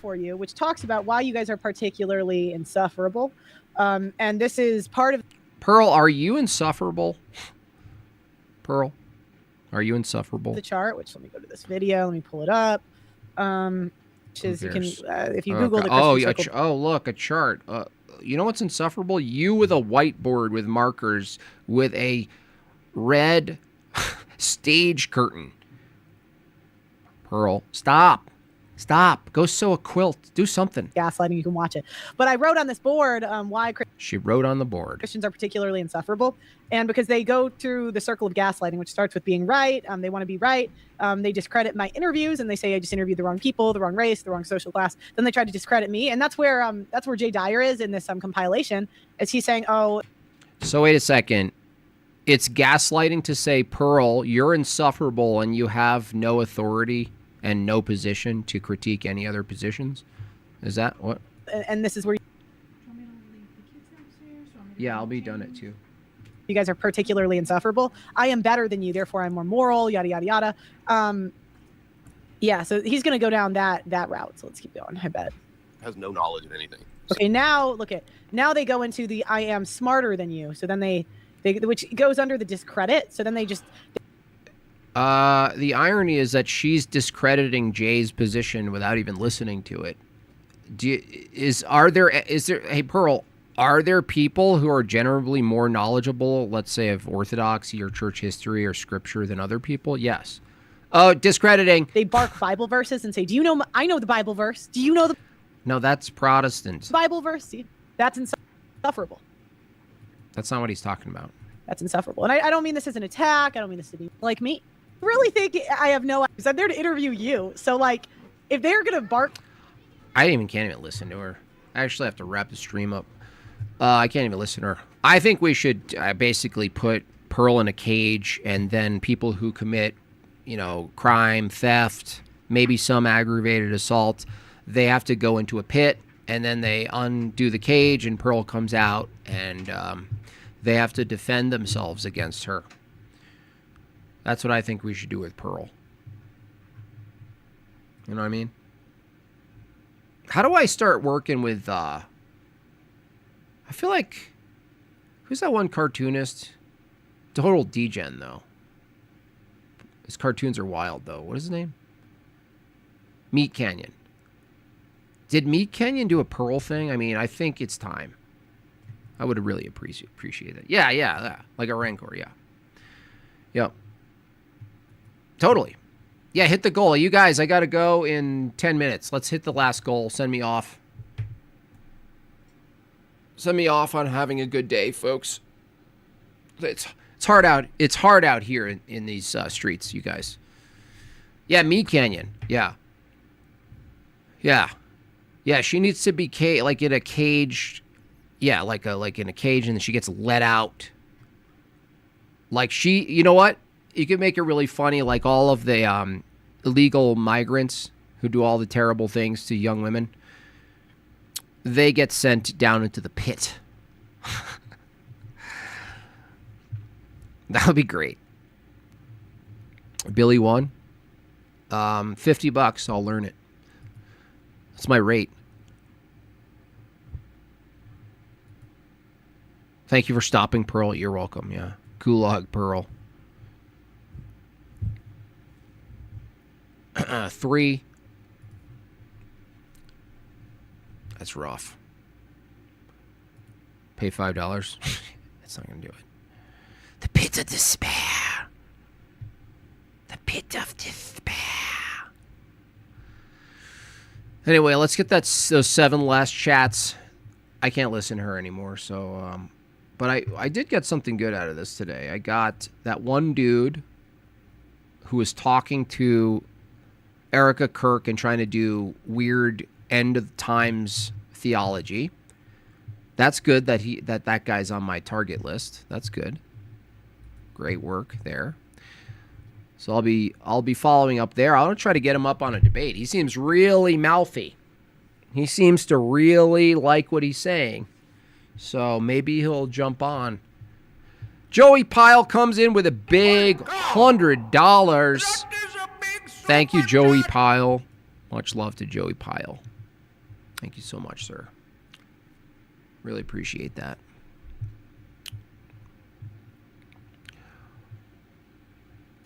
For you, which talks about why you guys are particularly insufferable. And this is part of... Pearl, are you insufferable? Pearl, are you insufferable? The chart, which let me go to this video. Let me pull it up. Which is, you can, if you Google the Christian circle... look, a chart. You know what's insufferable? You with a whiteboard with markers with a red stage curtain. Pearl, stop. Go sew a quilt. Do something. Gaslighting, you can watch it. But I wrote on this board why she wrote on the board. Christians are particularly insufferable. And because they go through the circle of gaslighting, which starts with being right. They want to be right. They discredit my interviews and they say I just interviewed the wrong people, the wrong race, the wrong social class. Then they try to discredit me. And that's where Jay Dyer is in this compilation, is he's saying, oh. So wait a second. It's gaslighting to say, Pearl, you're insufferable and you have no authority and no position to critique any other positions? Is that what? And this is where... Yeah, I'll be done at 2. You guys are particularly insufferable. I am better than you, therefore I'm more moral, yada, yada, yada. Yeah, so he's going to go down that route. So let's keep going, I bet. Has no knowledge of anything. Okay, now now they go into the I am smarter than you. So then they which goes under the discredit. So then they just... The irony is that she's discrediting Jay's position without even listening to it. Hey, Pearl, are there people who are generally more knowledgeable, let's say, of orthodoxy or church history or scripture than other people? Yes. Oh, discrediting. They bark Bible verses and say, do you know, I know the Bible verse. Do you know the... No, that's Protestant. Bible verse. See, that's insufferable. That's not what he's talking about. That's insufferable. And I don't mean this as an attack. I don't mean this to be like me. I really think I have no... I'm there to interview you. So, like, if they're going to bark... I can't even listen to her. I actually have to wrap the stream up. I can't even listen to her. I think we should basically put Pearl in a cage, and then people who commit, crime, theft, maybe some aggravated assault, they have to go into a pit, and then they undo the cage, and Pearl comes out, and they have to defend themselves against her. That's what I think we should do with Pearl. You know what I mean? How do I start working with, I feel like, who's that one cartoonist? Total degen, though. His cartoons are wild, though. What is his name? Meat Canyon. Did Meat Canyon do a Pearl thing? I mean, I think it's time. I would really appreciate it. Yeah. Like a Rancor, yeah. Yep. Totally. Yeah, hit the goal. You guys, I got to go in 10 minutes. Let's hit the last goal. Send me off. Send me off on having a good day, folks. It's hard out. It's hard out here in these streets, you guys. Yeah, Meat Canyon. Yeah. She needs to be like in a cage. Yeah, like in a cage, and then she gets let out. Like you know what? You could make it really funny, like all of the illegal migrants who do all the terrible things to young women. They get sent down into the pit. That would be great. Billy won. $50. I'll learn it. That's my rate. Thank you for stopping, Pearl. You're welcome. Yeah. Gulag, Pearl. 3. That's rough. Pay $5. That's not going to do it. The pit of despair. The pit of despair. Anyway, let's get those 7 last chats. I can't listen to her anymore, so... But I did get something good out of this today. I got that one dude who was talking to Erica Kirk and trying to do weird end of times theology. That's good that guy's on my target list. That's good. Great work there. So I'll be following up there. I'll try to get him up on a debate. He seems really mouthy. He seems to really like what he's saying. So maybe he'll jump on. Joey Pyle comes in with a big $100. Thank you, Joey Pyle. Much love to Joey Pyle. Thank you so much, sir. Really appreciate that.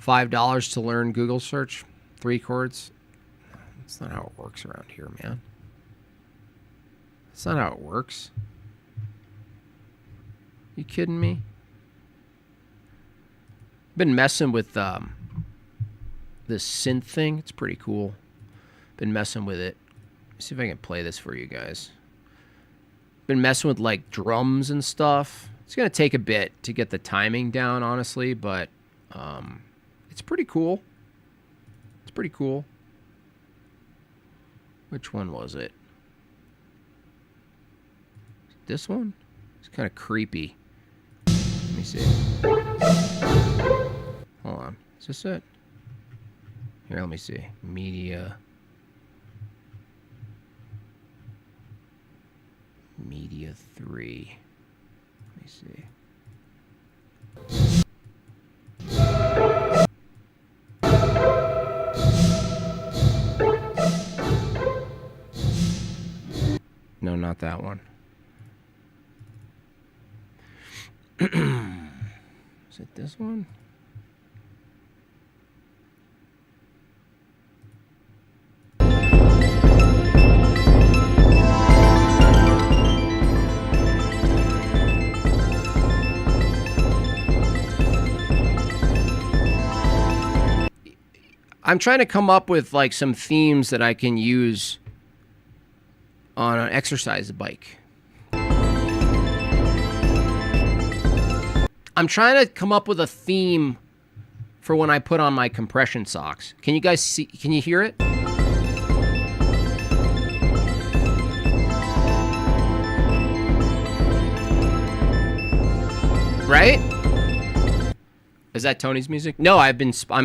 $5 to learn Google search. 3 chords. That's not how it works around here, man. That's not how it works. You kidding me? Been messing with this synth thing. It's pretty cool. Been messing with it. Let's see if I can play this for you guys. Been messing with like drums and stuff. It's gonna take a bit to get the timing down, honestly, but it's pretty cool. It's pretty cool. Which one was it? This one? It's kind of creepy. Let me see. Hold on. Is this it? Here, let me see. Media 3. Let me see. No, not that one. Is it this one? I'm trying to come up with like some themes that I can use on an exercise bike. I'm trying to come up with a theme for when I put on my compression socks. Can you guys see? Can you hear it? Right? Is that Tony's music? No, I'm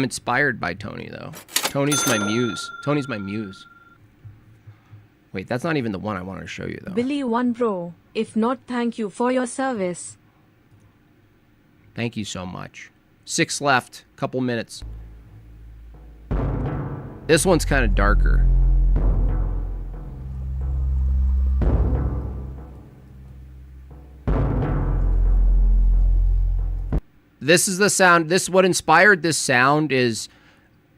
inspired by Tony though. Tony's my muse. Tony's my muse. Wait, that's not even the one I wanted to show you though. Billy 1 Bro, if not, thank you for your service. Thank you so much. 6 left, couple minutes. This one's kind of darker. This is the sound. This what inspired this sound is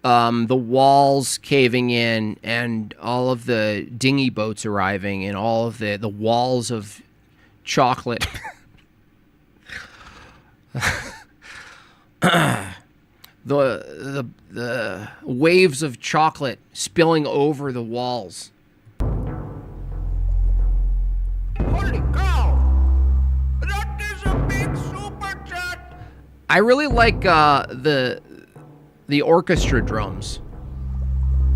the walls caving in and all of the dinghy boats arriving and all of the walls of chocolate. the waves of chocolate spilling over the walls. Holy cow! That is a big super chat. I really like the orchestra drums.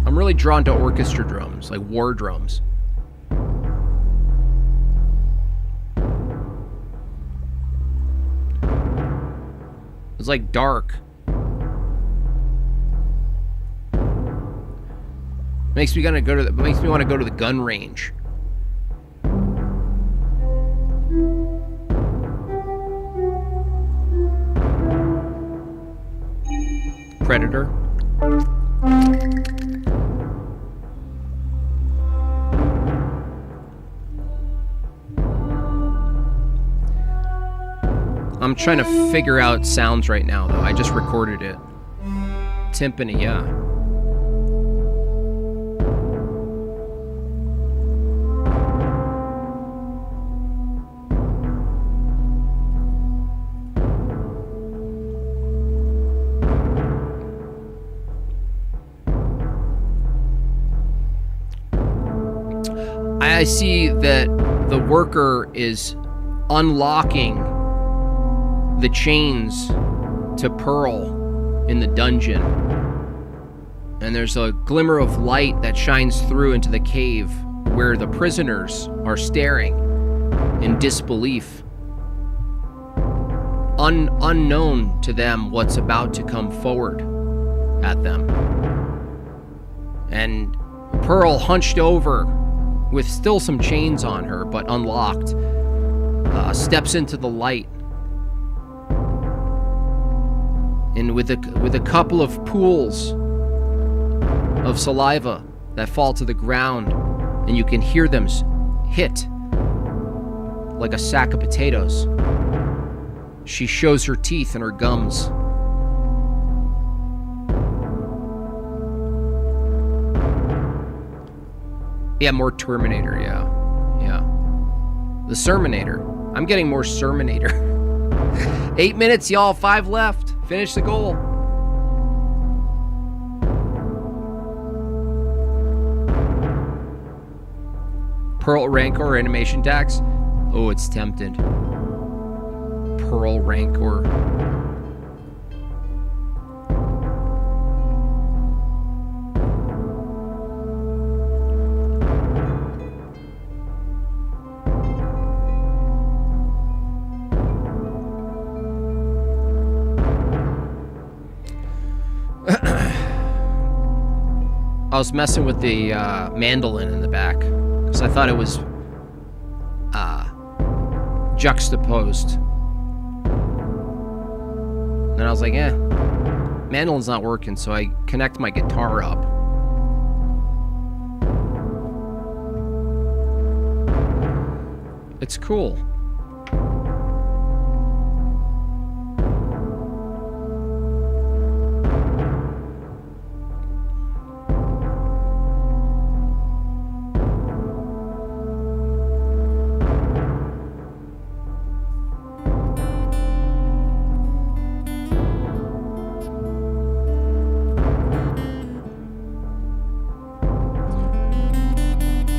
I'm really drawn to orchestra drums, like war drums. It's like dark. Makes me want to go to the gun range. Predator. I'm trying to figure out sounds right now, though. I just recorded it. Timpani, yeah. I see that the worker is unlocking the chains to Pearl in the dungeon. And there's a glimmer of light that shines through into the cave where the prisoners are staring in disbelief. Unknown to them what's about to come forward at them. And Pearl, hunched over, with still some chains on her, but unlocked, steps into the light. And with a couple of pools of saliva that fall to the ground, and you can hear them hit like a sack of potatoes, she shows her teeth and her gums. Yeah, more Terminator, yeah. The Serminator. I'm getting more Serminator. 8 minutes, y'all, 5 left. Finish the goal. Pearl Rancor animation tax. Oh, it's tempted. Pearl Rancor. I was messing with the mandolin in the back because I thought it was juxtaposed. And I was like, mandolin's not working, so I connect my guitar up. It's cool.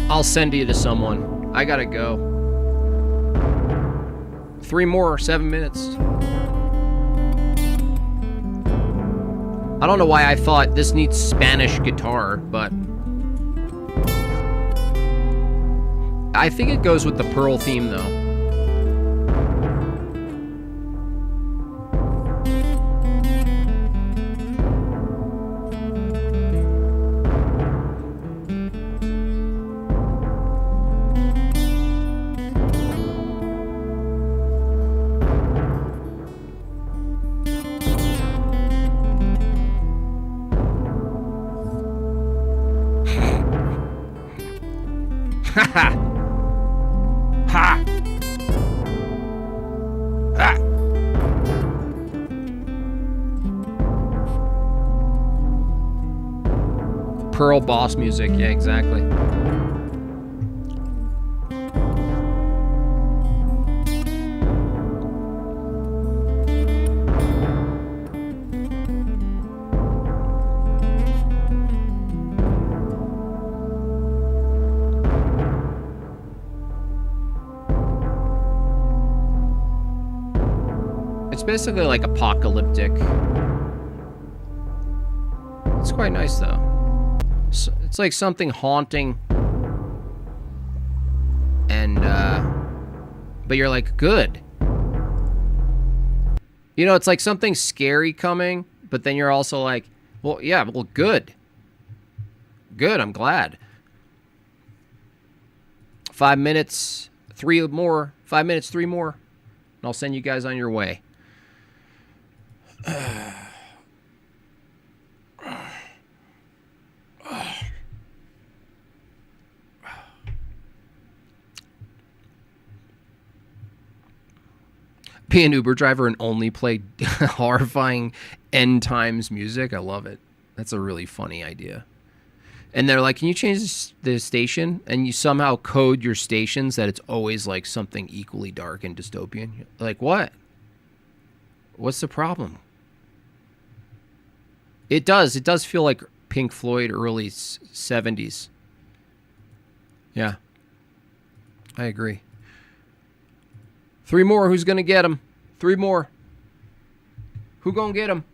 I'll send you to someone. I gotta go. 3 more, 7 minutes. I don't know why I thought this needs Spanish guitar, but I think it goes with the Pearl theme, though. Pearl boss music, yeah, exactly. It's basically like apocalyptic. It's quite nice though. It's like something haunting, and but you're like, good. You know, it's like something scary coming, but then you're also like, well, yeah, well, good. Good, I'm glad. 5 minutes, 3 more. 5 minutes, 3 more. And I'll send you guys on your way. Be an Uber driver and only play horrifying end times music. I love it. That's a really funny idea. And they're like, can you change the station? And you somehow code your stations that it's always like something equally dark and dystopian. Like, what? What's the problem? It does. It does feel like Pink Floyd early 70s. Yeah. I agree. 3 more. Who's going to get him? 3 more. Who going to get him?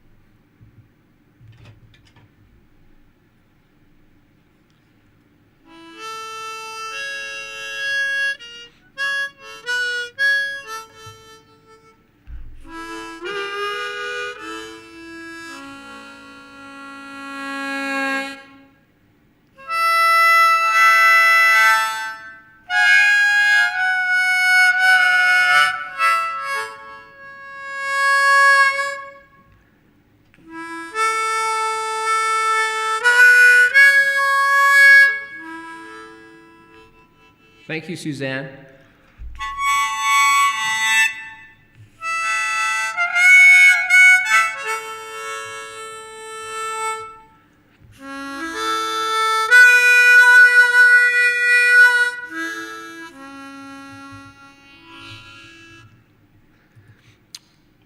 Thank you, Suzanne.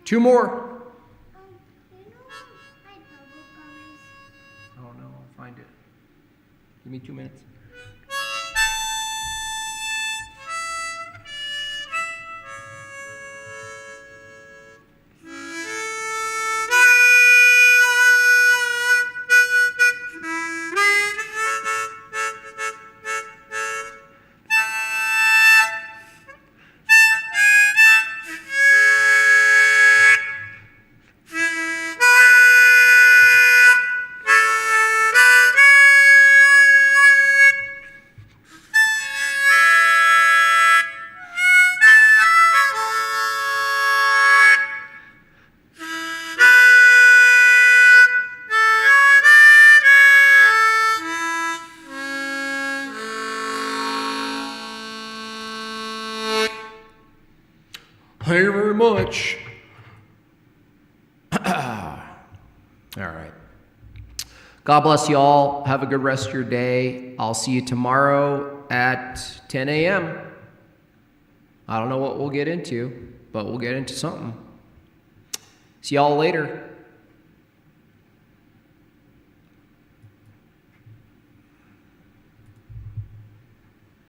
Two more. Oh no, I'll find it. Give me 2 minutes. Thank you very much. All right. God bless you all. Have a good rest of your day. I'll see you tomorrow at 10 a.m. I don't know what we'll get into, but we'll get into something. See y'all later.